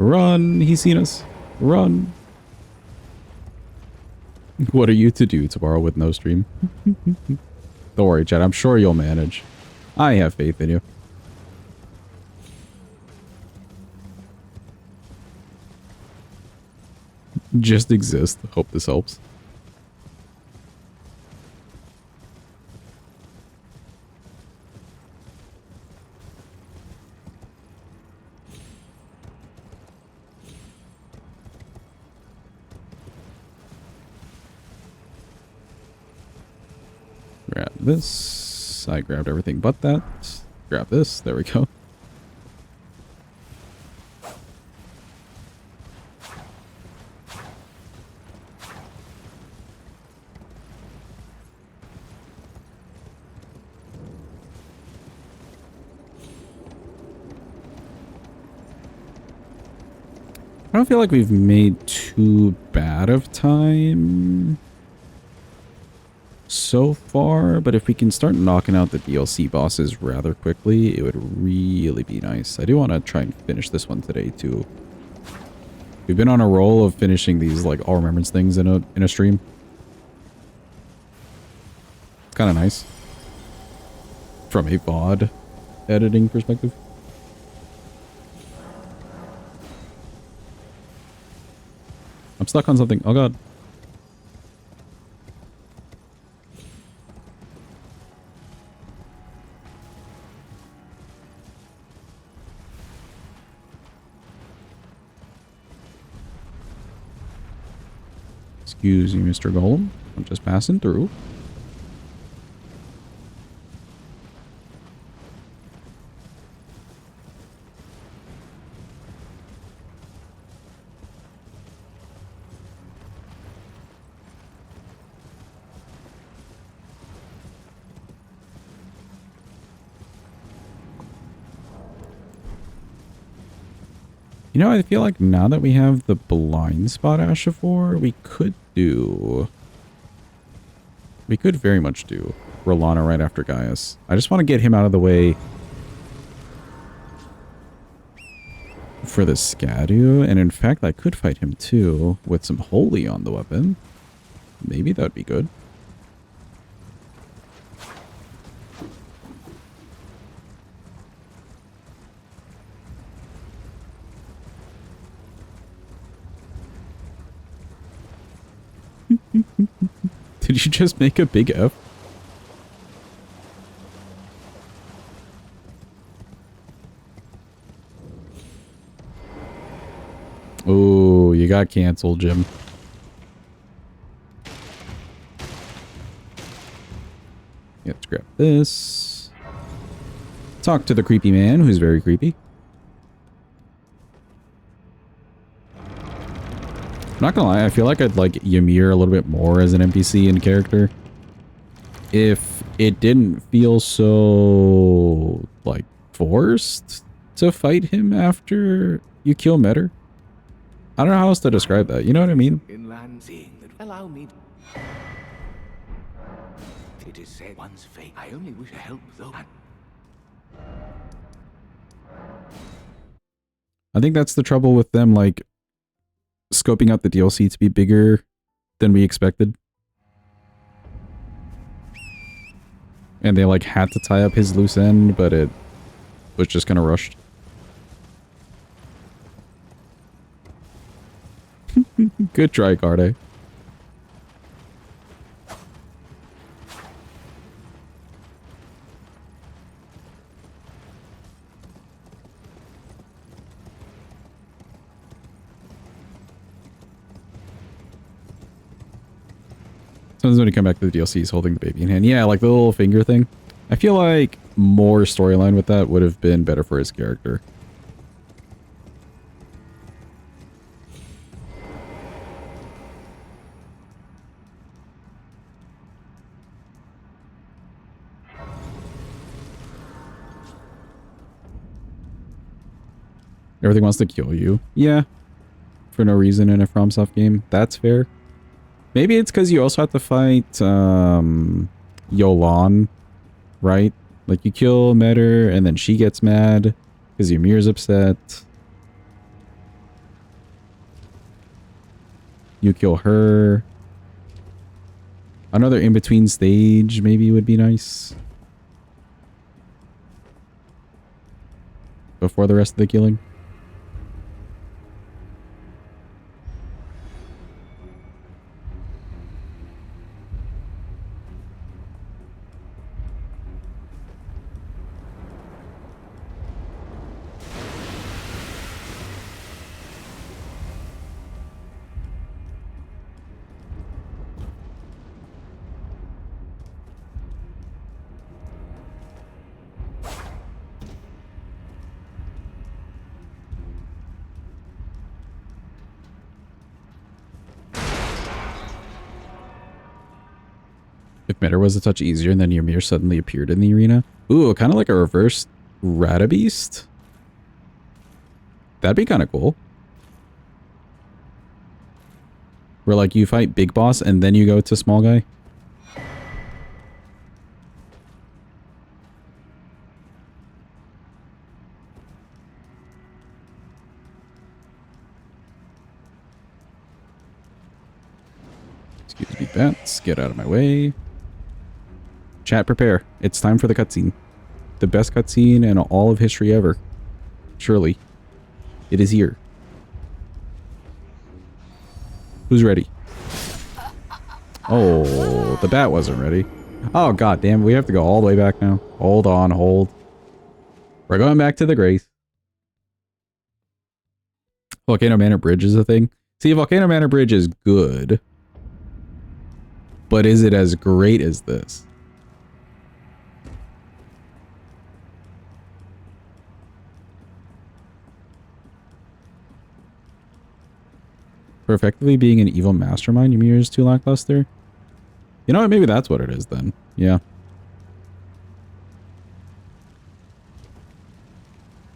Run! He's seen us. Run! What are you to do tomorrow with no stream? Don't worry, Chad. I'm sure you'll manage. I have faith in you. Just exist. Hope this helps. Grab this. I grabbed everything but that. Grab this. There we go. I don't feel like we've made too bad of time so far, but if we can start knocking out the DLC bosses rather quickly, it would really be nice. I do want to try and finish this one today too. We've been on a roll of finishing these like all remembrance things in a stream. It's kind of nice from a VOD editing perspective. I'm stuck on something. Oh god. Excuse me, Mr. Golem. I'm just passing through. You know, I feel like now that we have the blind spot Ashifor, we could very much do Rolana right after Gaius. I just want to get him out of the way for the Scadu, and in fact, I could fight him too with some Holy on the weapon. Maybe that would be good. Did you just make a big F? Oh, you got canceled, Jim. Let's grab this. Talk to the creepy man, who's very creepy. I'm not gonna lie, I feel like I'd like Ymir a little bit more as an NPC in character. If it didn't feel so, like, forced to fight him after you kill Metter. I don't know how else to describe that, you know what I mean? Inland seeing that allow me. It is said one's fate. I only wish to help though. I think that's the trouble with them, like, scoping out the DLC to be bigger than we expected. And they, like, had to tie up his loose end, but it was just kind of rushed. Good try, Carde. Sometimes when you come back to the DLC, he's holding the baby in hand. Yeah, like the little finger thing. I feel like more storyline with that would have been better for his character. Everything wants to kill you. Yeah. For no reason in a FromSoft game. That's fair. Maybe it's because you also have to fight Yolan, right? Like you kill Metter and then she gets mad because Ymir's upset. You kill her. Another in-between stage maybe would be nice. Before the rest of the killing. If Meta was a touch easier and then Ymir suddenly appeared in the arena. Ooh, kind of like a reverse Radabeast. That'd be kind of cool. Where like you fight big boss and then you go to small guy. Excuse me, bats. Get out of my way. Chat, prepare. It's time for the cutscene. The best cutscene in all of history ever. Surely. It is here. Who's ready? Oh, the bat wasn't ready. Oh, god damn. We have to go all the way back now. Hold on, hold. We're going back to the Grace. Volcano Manor Bridge is a thing. See, Volcano Manor Bridge is good. But is it as great as this? For effectively being an evil mastermind, Ymir is too lackluster? You know what? Maybe that's what it is then. Yeah.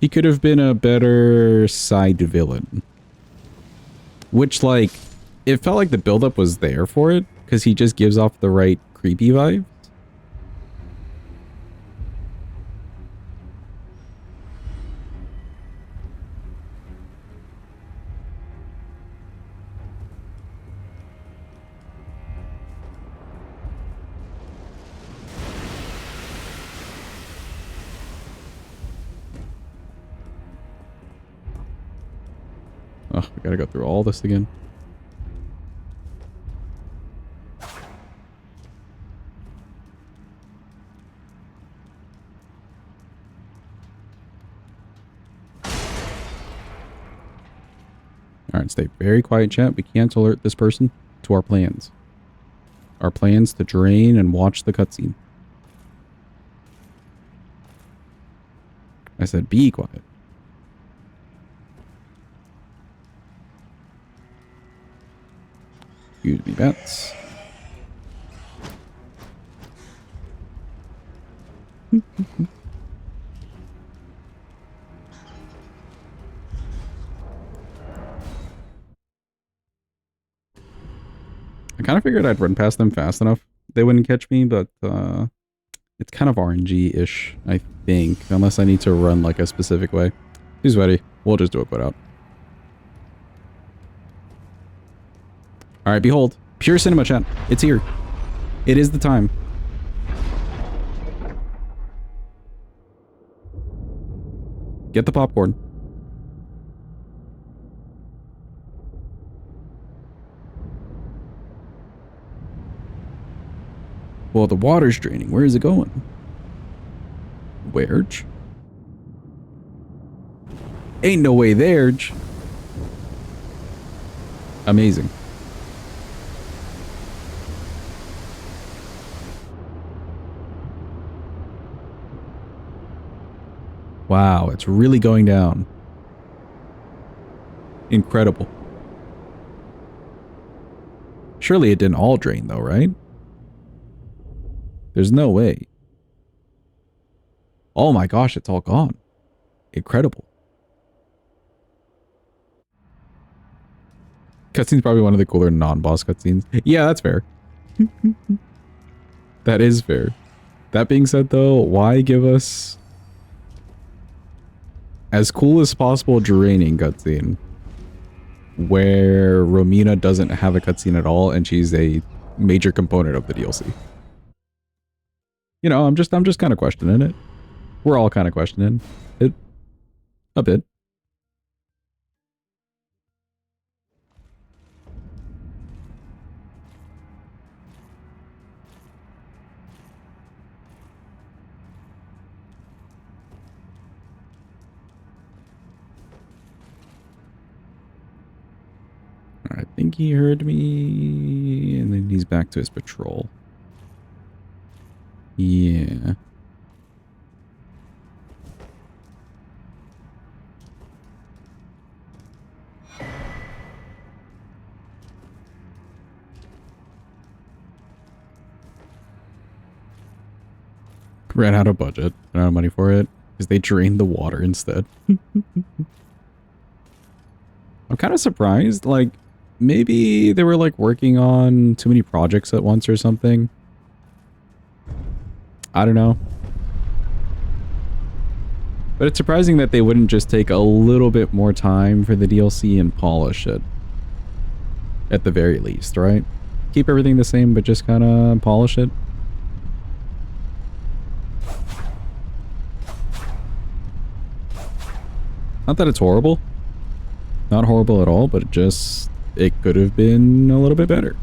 He could have been a better side villain. Which, like, it felt like the buildup was there for it, because he just gives off the right creepy vibe. Oh, we gotta go through all this again. Alright, stay very quiet, chat. We can't alert this person to our plans. Our plans to drain and watch the cutscene. I said be quiet. Excuse me, bats. I kind of figured I'd run past them fast enough. They wouldn't catch me, but it's kind of RNG-ish, I think. Unless I need to run like a specific way. Who's ready? We'll just do a put out. Alright, behold. Pure cinema, chat. It's here. It is the time. Get the popcorn. Well, the water's draining. Where is it going? Where'd? Ain't no way there'd. Amazing. Wow, it's really going down. Incredible. Surely it didn't all drain though, right? There's no way. Oh my gosh, it's all gone. Incredible. Cutscene's probably one of the cooler non-boss cutscenes. Yeah, that's fair. That is fair. That being said though, why give us as cool as possible draining cutscene where Romina doesn't have a cutscene at all and she's a major component of the DLC? You know, I'm just kind of questioning it. We're all kind of questioning it a bit. I think he heard me, and then he's back to his patrol. Yeah. Ran out of budget. Ran out of money for it. Because they drained the water instead. I'm kind of surprised. Like, maybe they were like working on too many projects at once or something. I don't know. But it's surprising that they wouldn't just take a little bit more time for the DLC and polish it. At the very least, right? Keep everything the same, but just kind of polish it. Not that it's horrible. Not horrible at all, but it could have been a little bit better.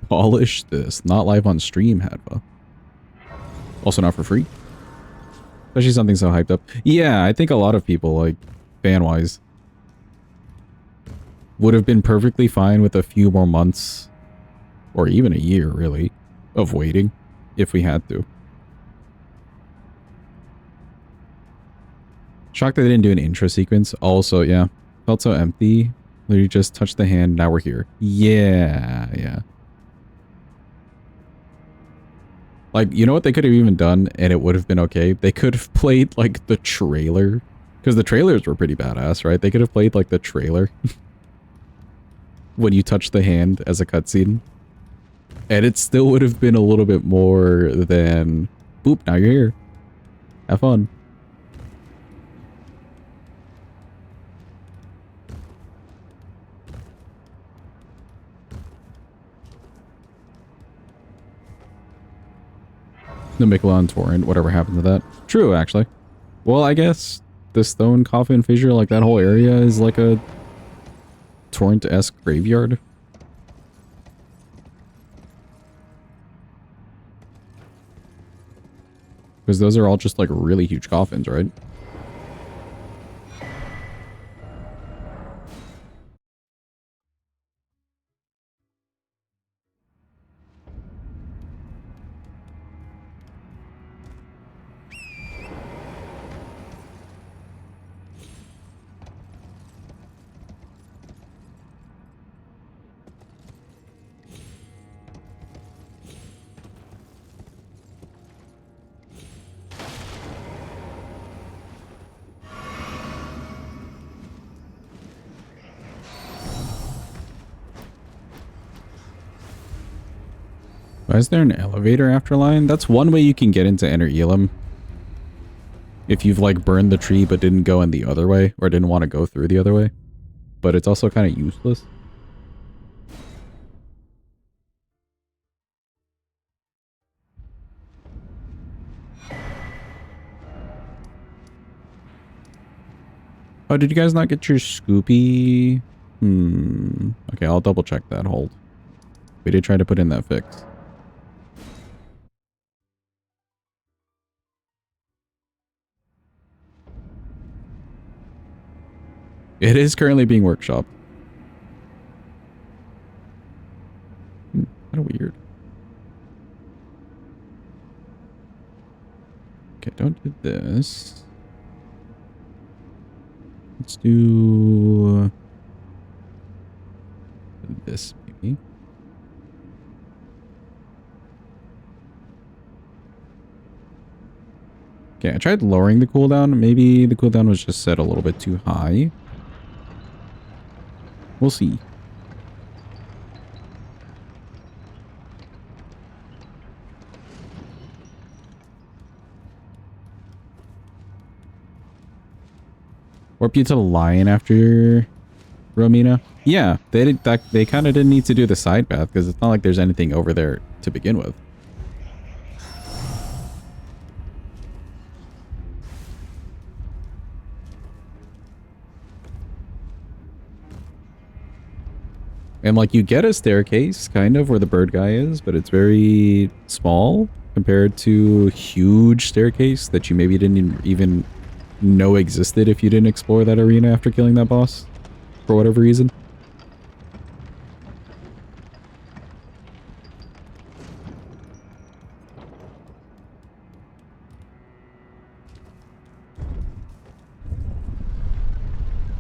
Polish this. Not live on stream, Hadva. Also not for free. Especially something so hyped up. Yeah, I think a lot of people, like, fan-wise, would have been perfectly fine with a few more months, or even a year, really, of waiting, if we had to. Shocked that they didn't do an intro sequence. Also, yeah, felt so empty. Literally just touched the hand, now we're here. Yeah. Like, you know what they could have even done, and it would have been okay? They could have played, like, the trailer. Because the trailers were pretty badass, right? They could have played, like, the trailer. When you touch the hand as a cutscene. And it still would have been a little bit more than, boop, now you're here. Have fun. The Miquelon torrent, whatever happened to that. True, actually. Well, I guess the stone coffin fissure, like that whole area is like a torrent-esque graveyard. Because those are all just like really huge coffins, right? Why is there an elevator afterline? That's one way you can get into Inner Elam. If you've like burned the tree but didn't go in the other way, or didn't want to go through the other way. But it's also kind of useless. Oh, did you guys not get your Scoopy? Okay, I'll double check that. Hold. We did try to put in that fix. It is currently being workshopped. Kind of weird. Okay, don't do this. Let's do this, maybe. Okay, I tried lowering the cooldown. Maybe the cooldown was just set a little bit too high. We'll see. Warp you to the lion after Romina. Yeah, they kind of didn't need to do the side path because it's not like there's anything over there to begin with. And like you get a staircase kind of where the bird guy is, but it's very small compared to a huge staircase that you maybe didn't even know existed if you didn't explore that arena after killing that boss for whatever reason.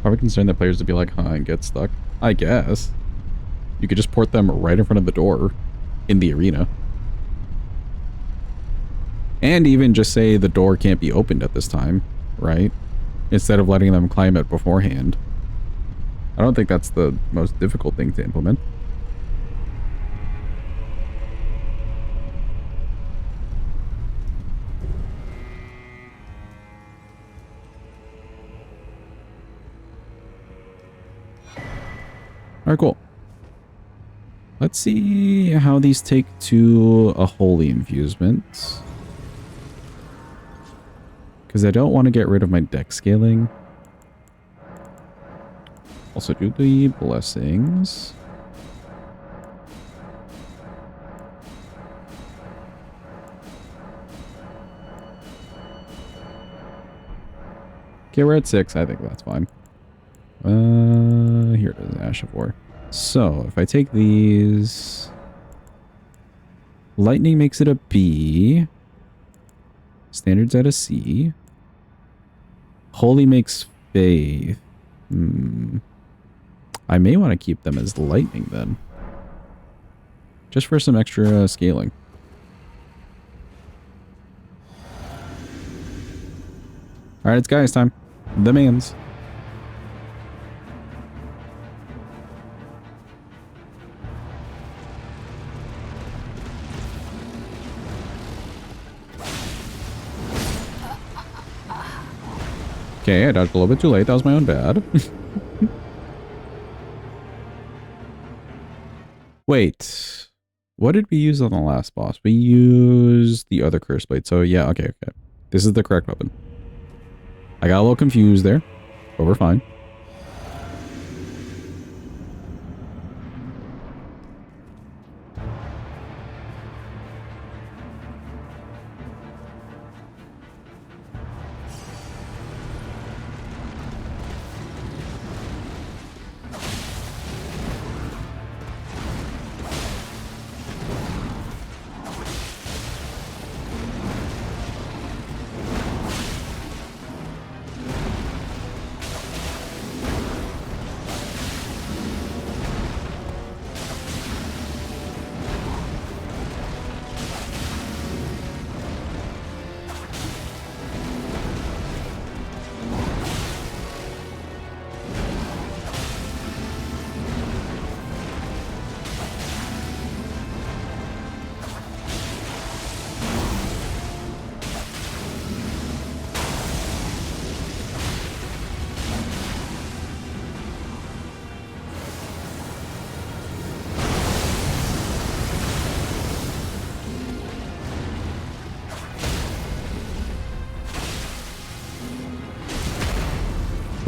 Probably concerned that players would be like, huh, and get stuck. I guess. You could just port them right in front of the door in the arena. And even just say the door can't be opened at this time, right? Instead of letting them climb it beforehand. I don't think that's the most difficult thing to implement. Alright, cool. Let's see how these take to a holy infusement. Because I don't want to get rid of my deck scaling. Also do the blessings. Okay, we're at 6. I think that's fine. Here it is, Ash of War. So, if I take these... Lightning makes it a B. Standard's at a C. Holy makes Faith. I may want to keep them as Lightning then. Just for some extra scaling. Alright, it's guys time. The mans. Okay, I dodged a little bit too late. That was my own bad. Wait. What did we use on the last boss? We used the other curse blade. So yeah, okay. This is the correct weapon. I got a little confused there, but we're fine.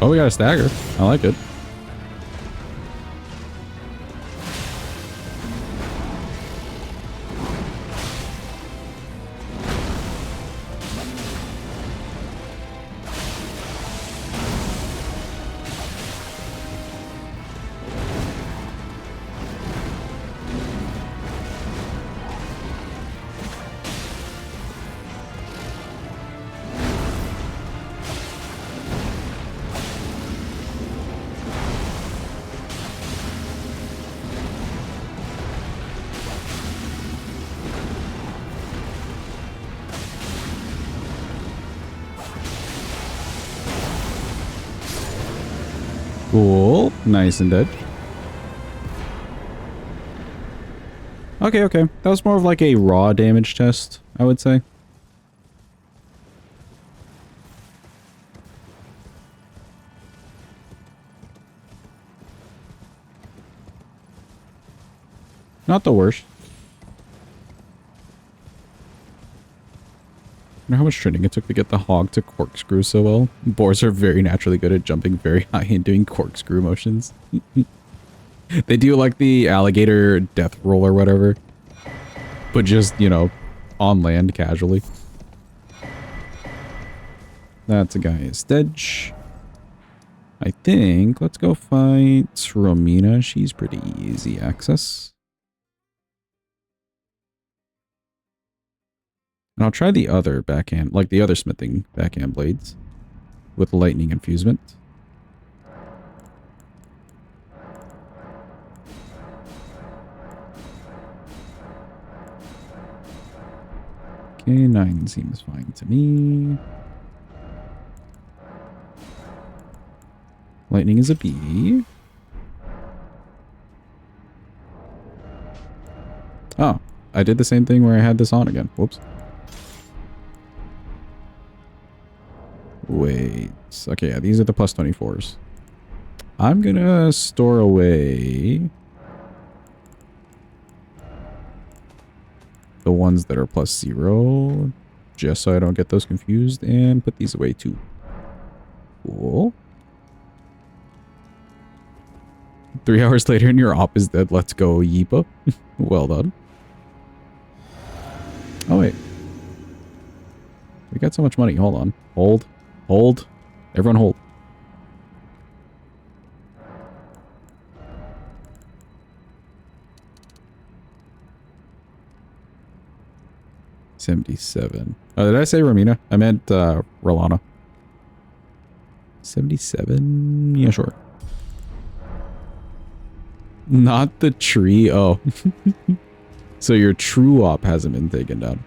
Oh, we got a stagger. I like it. Cool. Nice and dead. Okay. That was more of like a raw damage test, I would say. Not the worst. I wonder how much training it took to get the hog to corkscrew so well. Boars are very naturally good at jumping very high and doing corkscrew motions. They do like the alligator death roll or whatever. But just, you know, on land casually. That's a guy's Stedge. I think, let's go fight Romina. She's pretty easy access. And I'll try the other backhand, like the other smithing backhand blades with lightning infusement. Okay, 9 seems fine to me. Lightning is a B. Oh, I did the same thing where I had this on again. Whoops. Wait. Okay, yeah, these are the plus 24s. I'm gonna store away the ones that are plus 0, just so I don't get those confused, and put these away too. Cool. 3 hours later and your op is dead. Let's go, Yeepa. Well done. Oh, wait. We got so much money. Hold on. Hold. Hold. Everyone hold. $77. Oh, did I say Romina? I meant Rolana. 77? Yeah, sure. Not the tree. Oh. So your true op hasn't been taken down.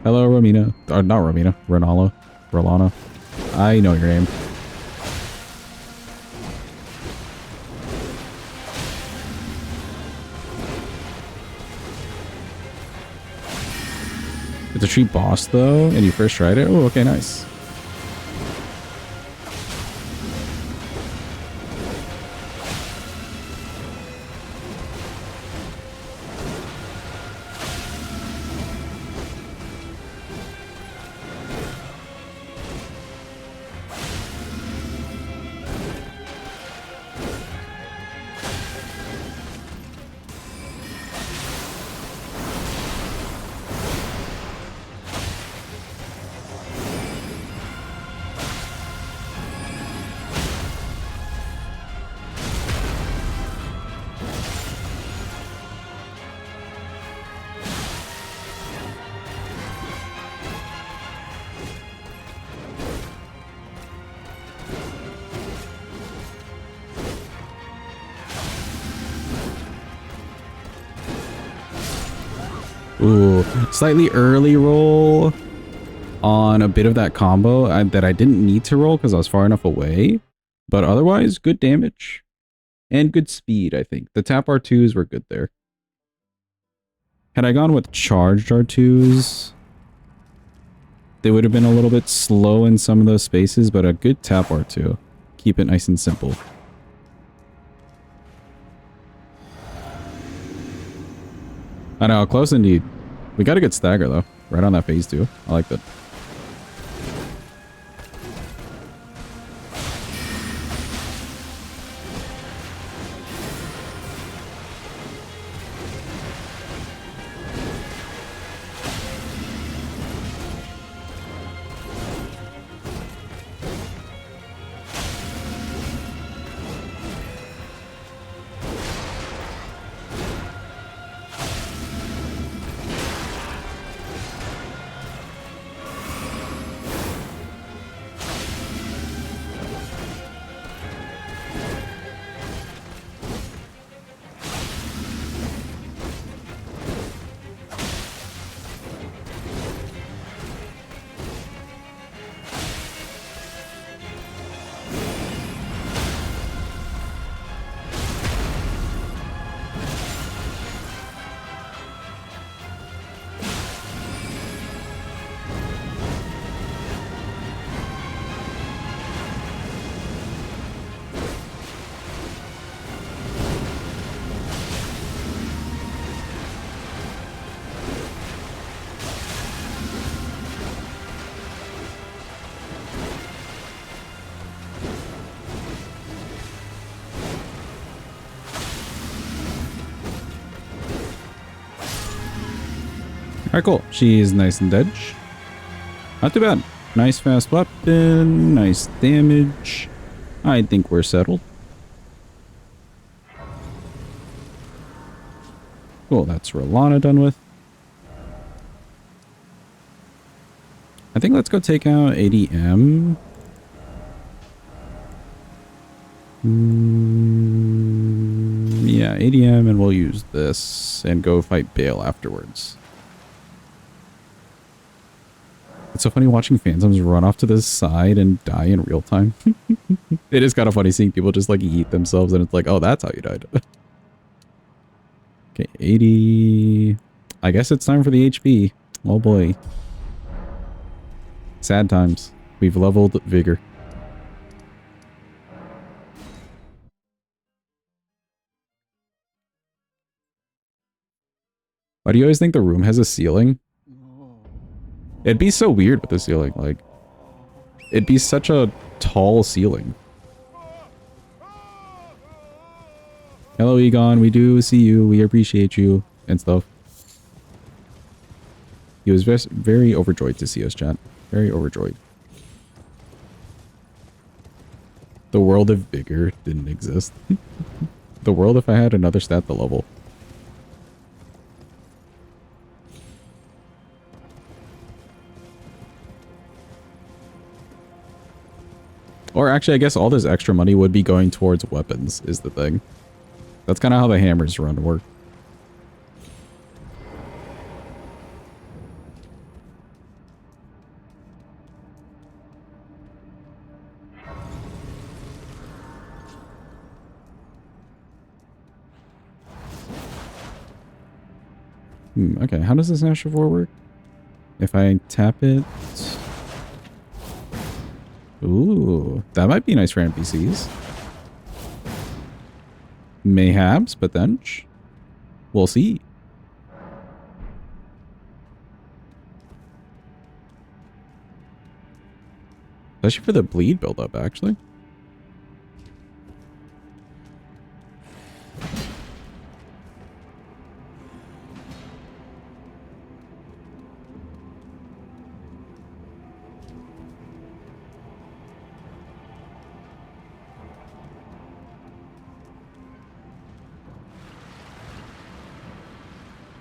Hello, Romina. Or not Romina. Ronala. Rolana. I know your name. It's a tree boss, though, and you first tried it? Oh, okay, nice. Ooh, slightly early roll on a bit of that combo that I didn't need to roll because I was far enough away. But otherwise, good damage and good speed, I think. The tap R2s were good there. Had I gone with charged R2s, they would have been a little bit slow in some of those spaces, but a good tap R2. Keep it nice and simple. I know, close indeed. We got a good stagger, though. Right on that phase, too. I like that. Alright, cool. She's nice and dead. Not too bad. Nice fast weapon. Nice damage. I think we're settled. Cool, that's Rolana done with. I think let's go take out ADM. Yeah, ADM, and we'll use this and go fight Bale afterwards. It's so funny watching Phantoms run off to the side and die in real time. It is kind of funny seeing people just like eat themselves and it's like, oh, that's how you died. Okay, 80. I guess it's time for the HP. Oh boy. Sad times. We've leveled Vigor. Why do you always think the room has a ceiling? It'd be so weird with the ceiling, like... It'd be such a tall ceiling. Hello, Egon. We do see you. We appreciate you and stuff. He was very overjoyed to see us, chat. Very overjoyed. The world of Vigor didn't exist. The world if I had another stat to level. Or actually, I guess all this extra money would be going towards weapons, is the thing. That's kind of how the hammers run work. Okay, how does this Ash of War work? If I tap it... Ooh, that might be nice for NPCs. Mayhaps, but then... We'll see. Especially for the bleed buildup, actually.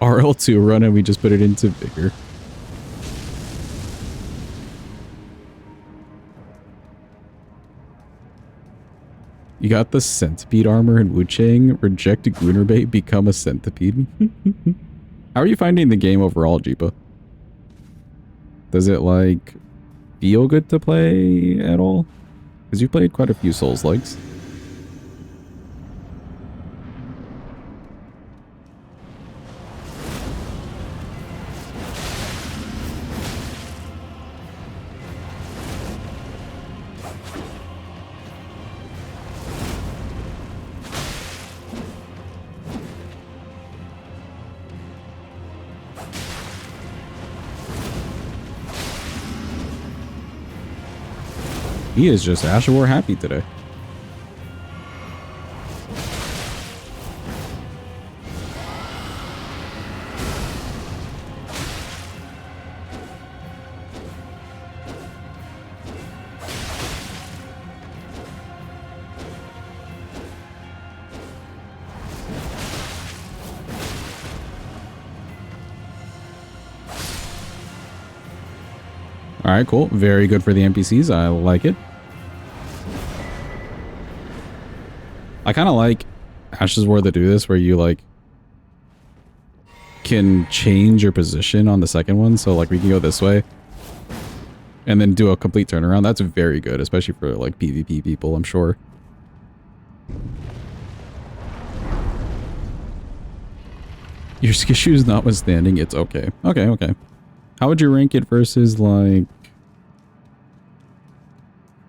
RL2 run and we just put it into Vigor. You got the centipede armor in Wuchang. Reject a Goonerbait, become a centipede. How are you finding the game overall, Jeepa? Does it, like, feel good to play at all? Because you played quite a few Souls-likes. He is just Ash of War happy today. Alright, cool. Very good for the NPCs. I like it. I kind of like Ashes War that do this, where you, like, can change your position on the second one. So, like, we can go this way and then do a complete turnaround. That's very good, especially for, like, PvP people, I'm sure. Your issues notwithstanding, it's okay. Okay, okay. How would you rank it versus, like...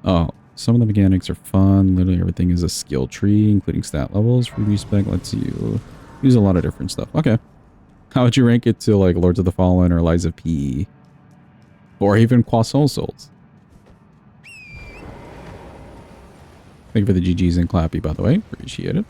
Oh, some of the mechanics are fun. Literally everything is a skill tree, including stat levels. Free respec lets you use a lot of different stuff. Okay. How would you rank it to, like, Lords of the Fallen or Lies of P? Or even Quasol Souls? Thank you for the GGs and Clappy, by the way. Appreciate it.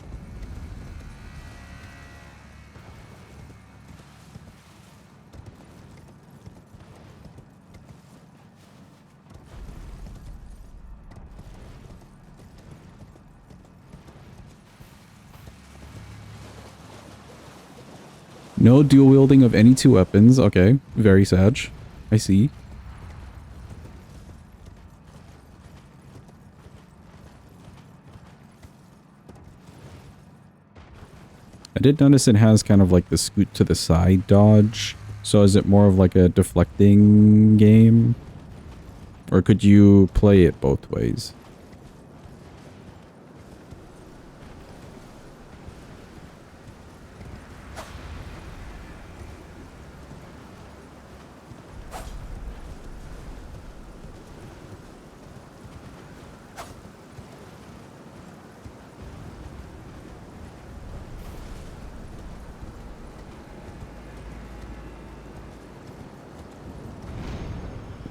No dual wielding of any two weapons. Okay, very sag. I see. did notice it has kind of like the scoot to the side dodge. So is it more of like a deflecting game? Or could you play it both ways?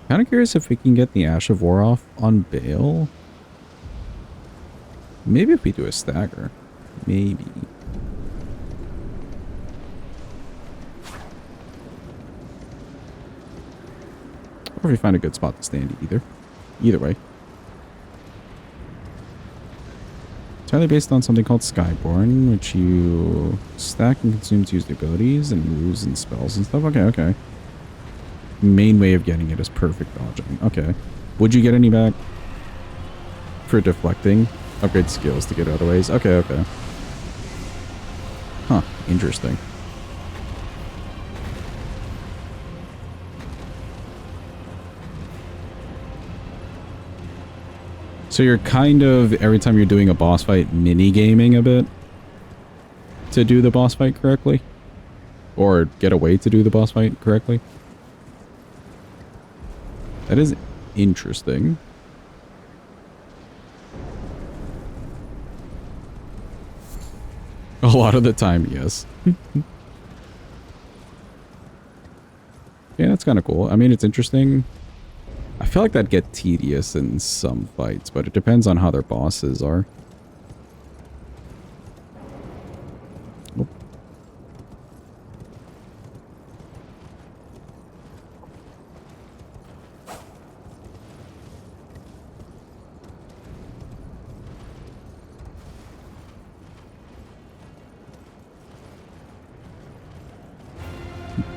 Kind of curious if we can get the Ash of War off on Bale. Maybe if we do a stagger. Maybe. Or if we find a good spot to stand either. Either way. Entirely based on something called Skyborn, which you stack and consume to use the abilities and moves and spells and stuff. Okay, okay. Main way of getting it is perfect dodging. Okay. Would you get any back for deflecting? Upgrade skills to get other ways. Okay, okay. Huh. Interesting. So you're kind of, every time you're doing a boss fight, mini-gaming a bit to do the boss fight correctly? Or get away to do the boss fight correctly? That is interesting. A lot of the time, yes. Yeah, that's kind of cool. I mean, it's interesting. I feel like that'd get tedious in some fights, but it depends on how their bosses are. Nope.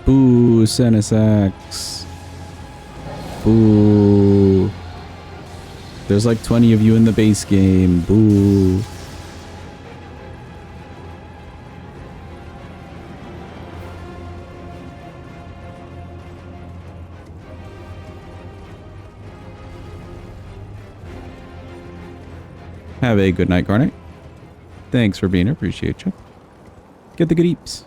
Boo, Senesax. Boo. There's like 20 of you in the base game. Boo. Have a good night, Carnate. Thanks for being here. Appreciate you. Get the good eeps.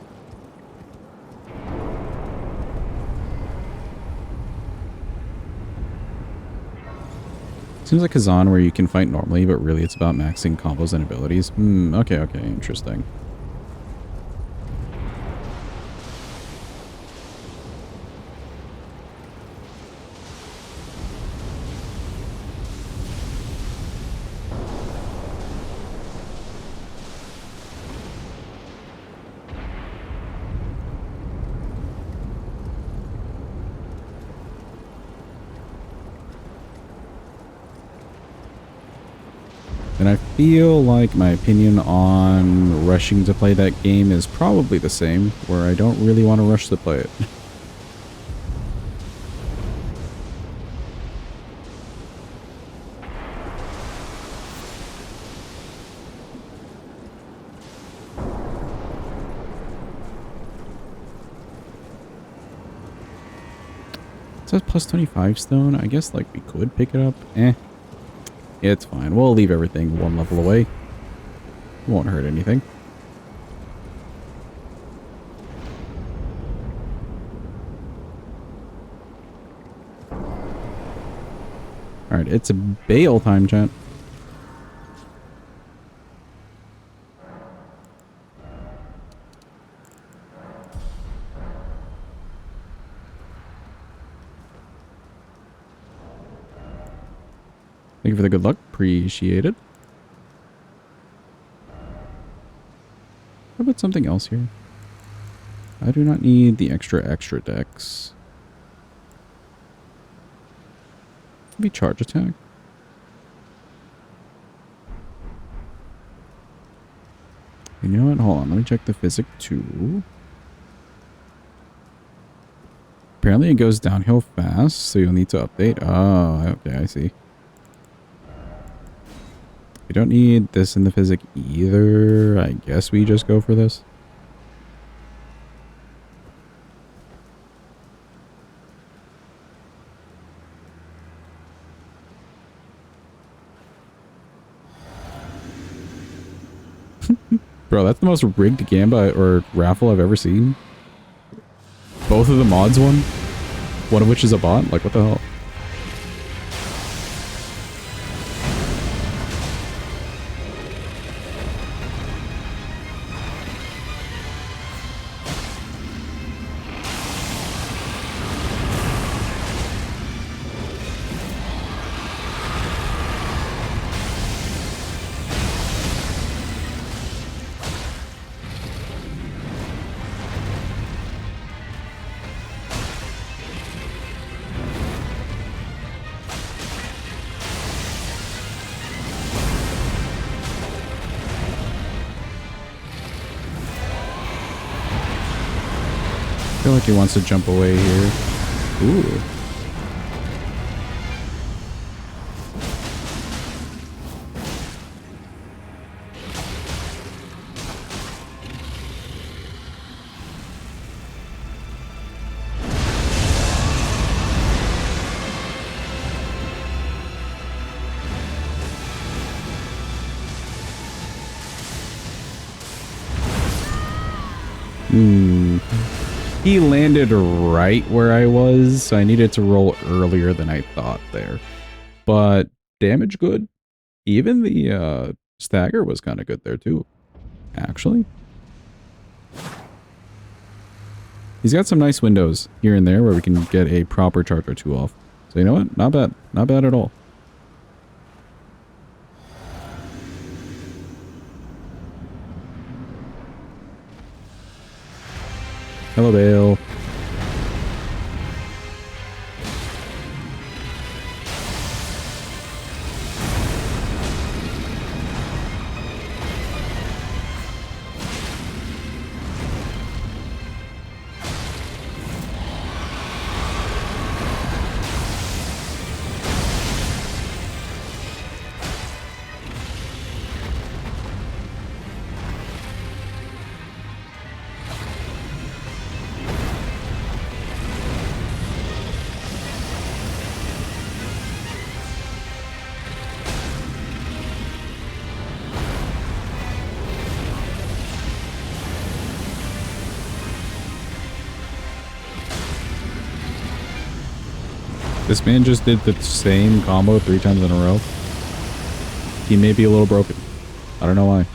Seems like Kazan where you can fight normally, but really it's about maxing combos and abilities. Okay, okay, interesting. And I feel like my opinion on rushing to play that game is probably the same, where I don't really want to rush to play it. It says plus 25 stone. I guess like we could pick it up. It's fine. We'll leave everything one level away. Won't hurt anything. Alright, it's a bail time, chat. Thank you for the good luck. Appreciate it. How about something else here? I do not need the extra dex. Maybe charge attack. You know what? Hold on. Let me check the physic too. Apparently it goes downhill fast, so you'll need to update. Oh, okay. I see. We don't need this in the physic either. I guess we just go for this. Bro, that's the most rigged gamba or raffle I've ever seen. Both of the mods won. One of which is a bot. Like, what the hell? I feel like he wants to jump away here. Ooh. He landed right where I was, so I needed to roll earlier than I thought there. But damage good. Even the stagger was kind of good there too, actually. He's got some nice windows here and there where we can get a proper charge or two off. So you know what? Not bad. Not bad at all. Hello, Bale. This man just did the same combo 3 times in a row. He may be a little broken. I don't know why.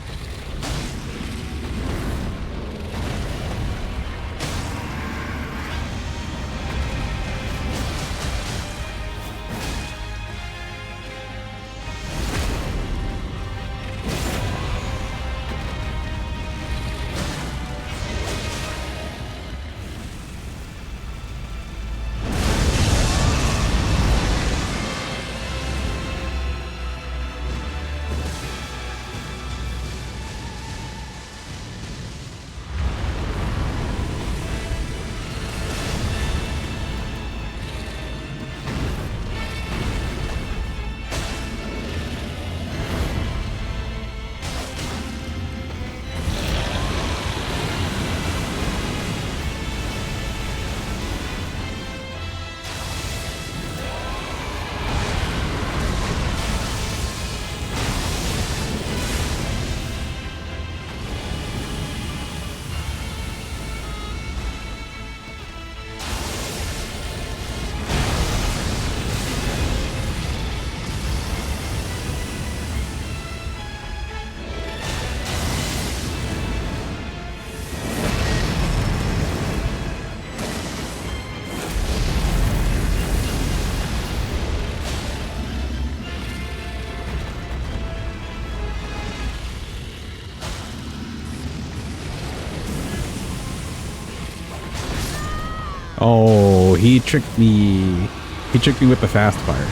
Oh, he tricked me. He tricked me with the fast fire.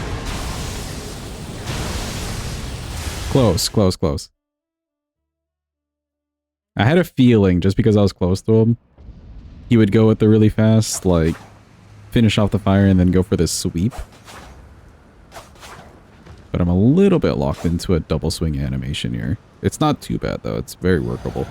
Close, close, close. I had a feeling, just because I was close to him, he would go with the really fast, like, finish off the fire and then go for this sweep. But I'm a little bit locked into a double swing animation here. It's not too bad, though. It's very workable.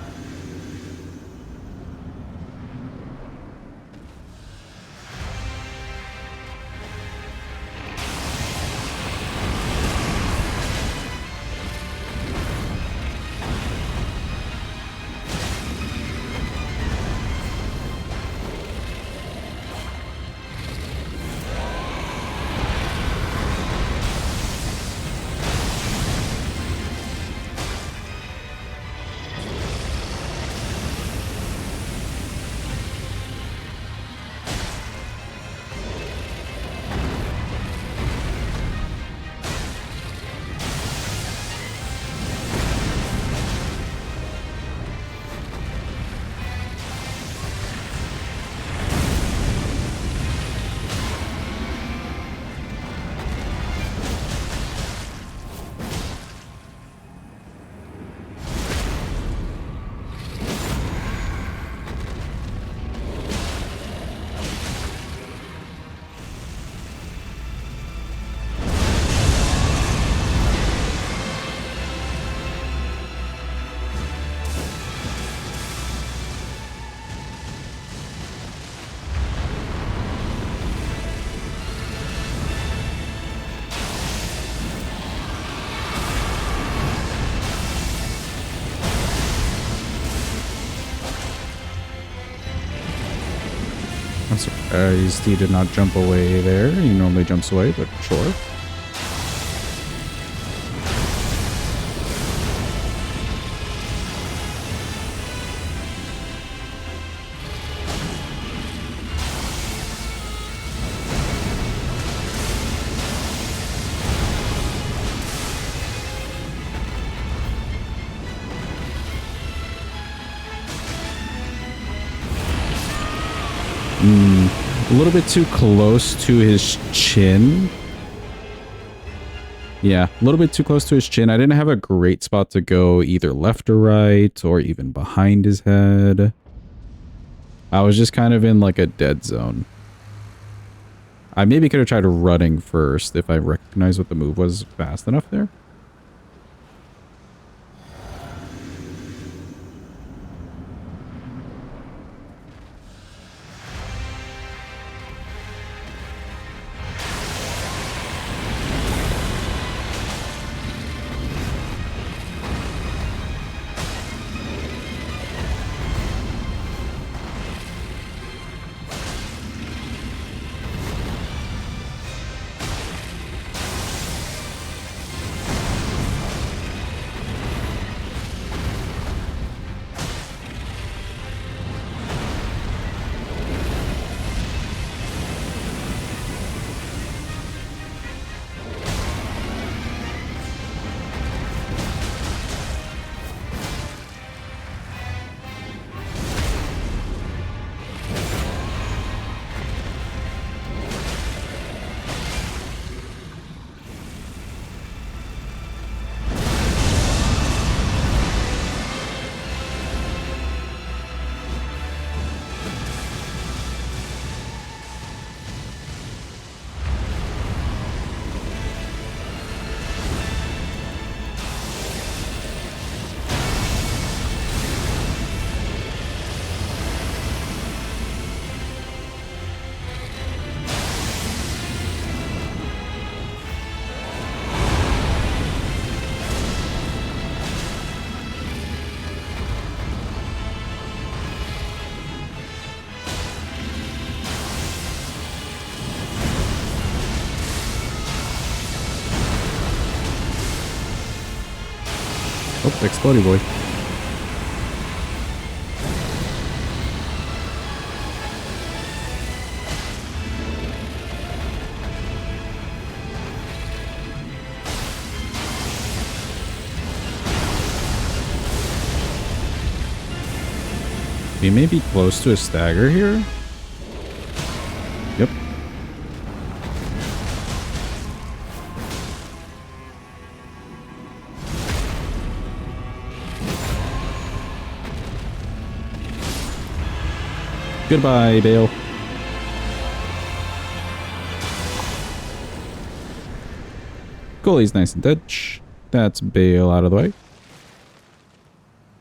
He did not jump away there. He normally jumps away, but sure. A little bit too close to his chin. Yeah, a little bit too close to his chin. I didn't have a great spot to go either left or right or even behind his head. I was just kind of in like a dead zone. I maybe could have tried running first if I recognized what the move was fast enough there. Oh, explodey boy. We may be close to a stagger here. Yep. Goodbye, Bale. Cool, he's nice and dead. That's Bale out of the way.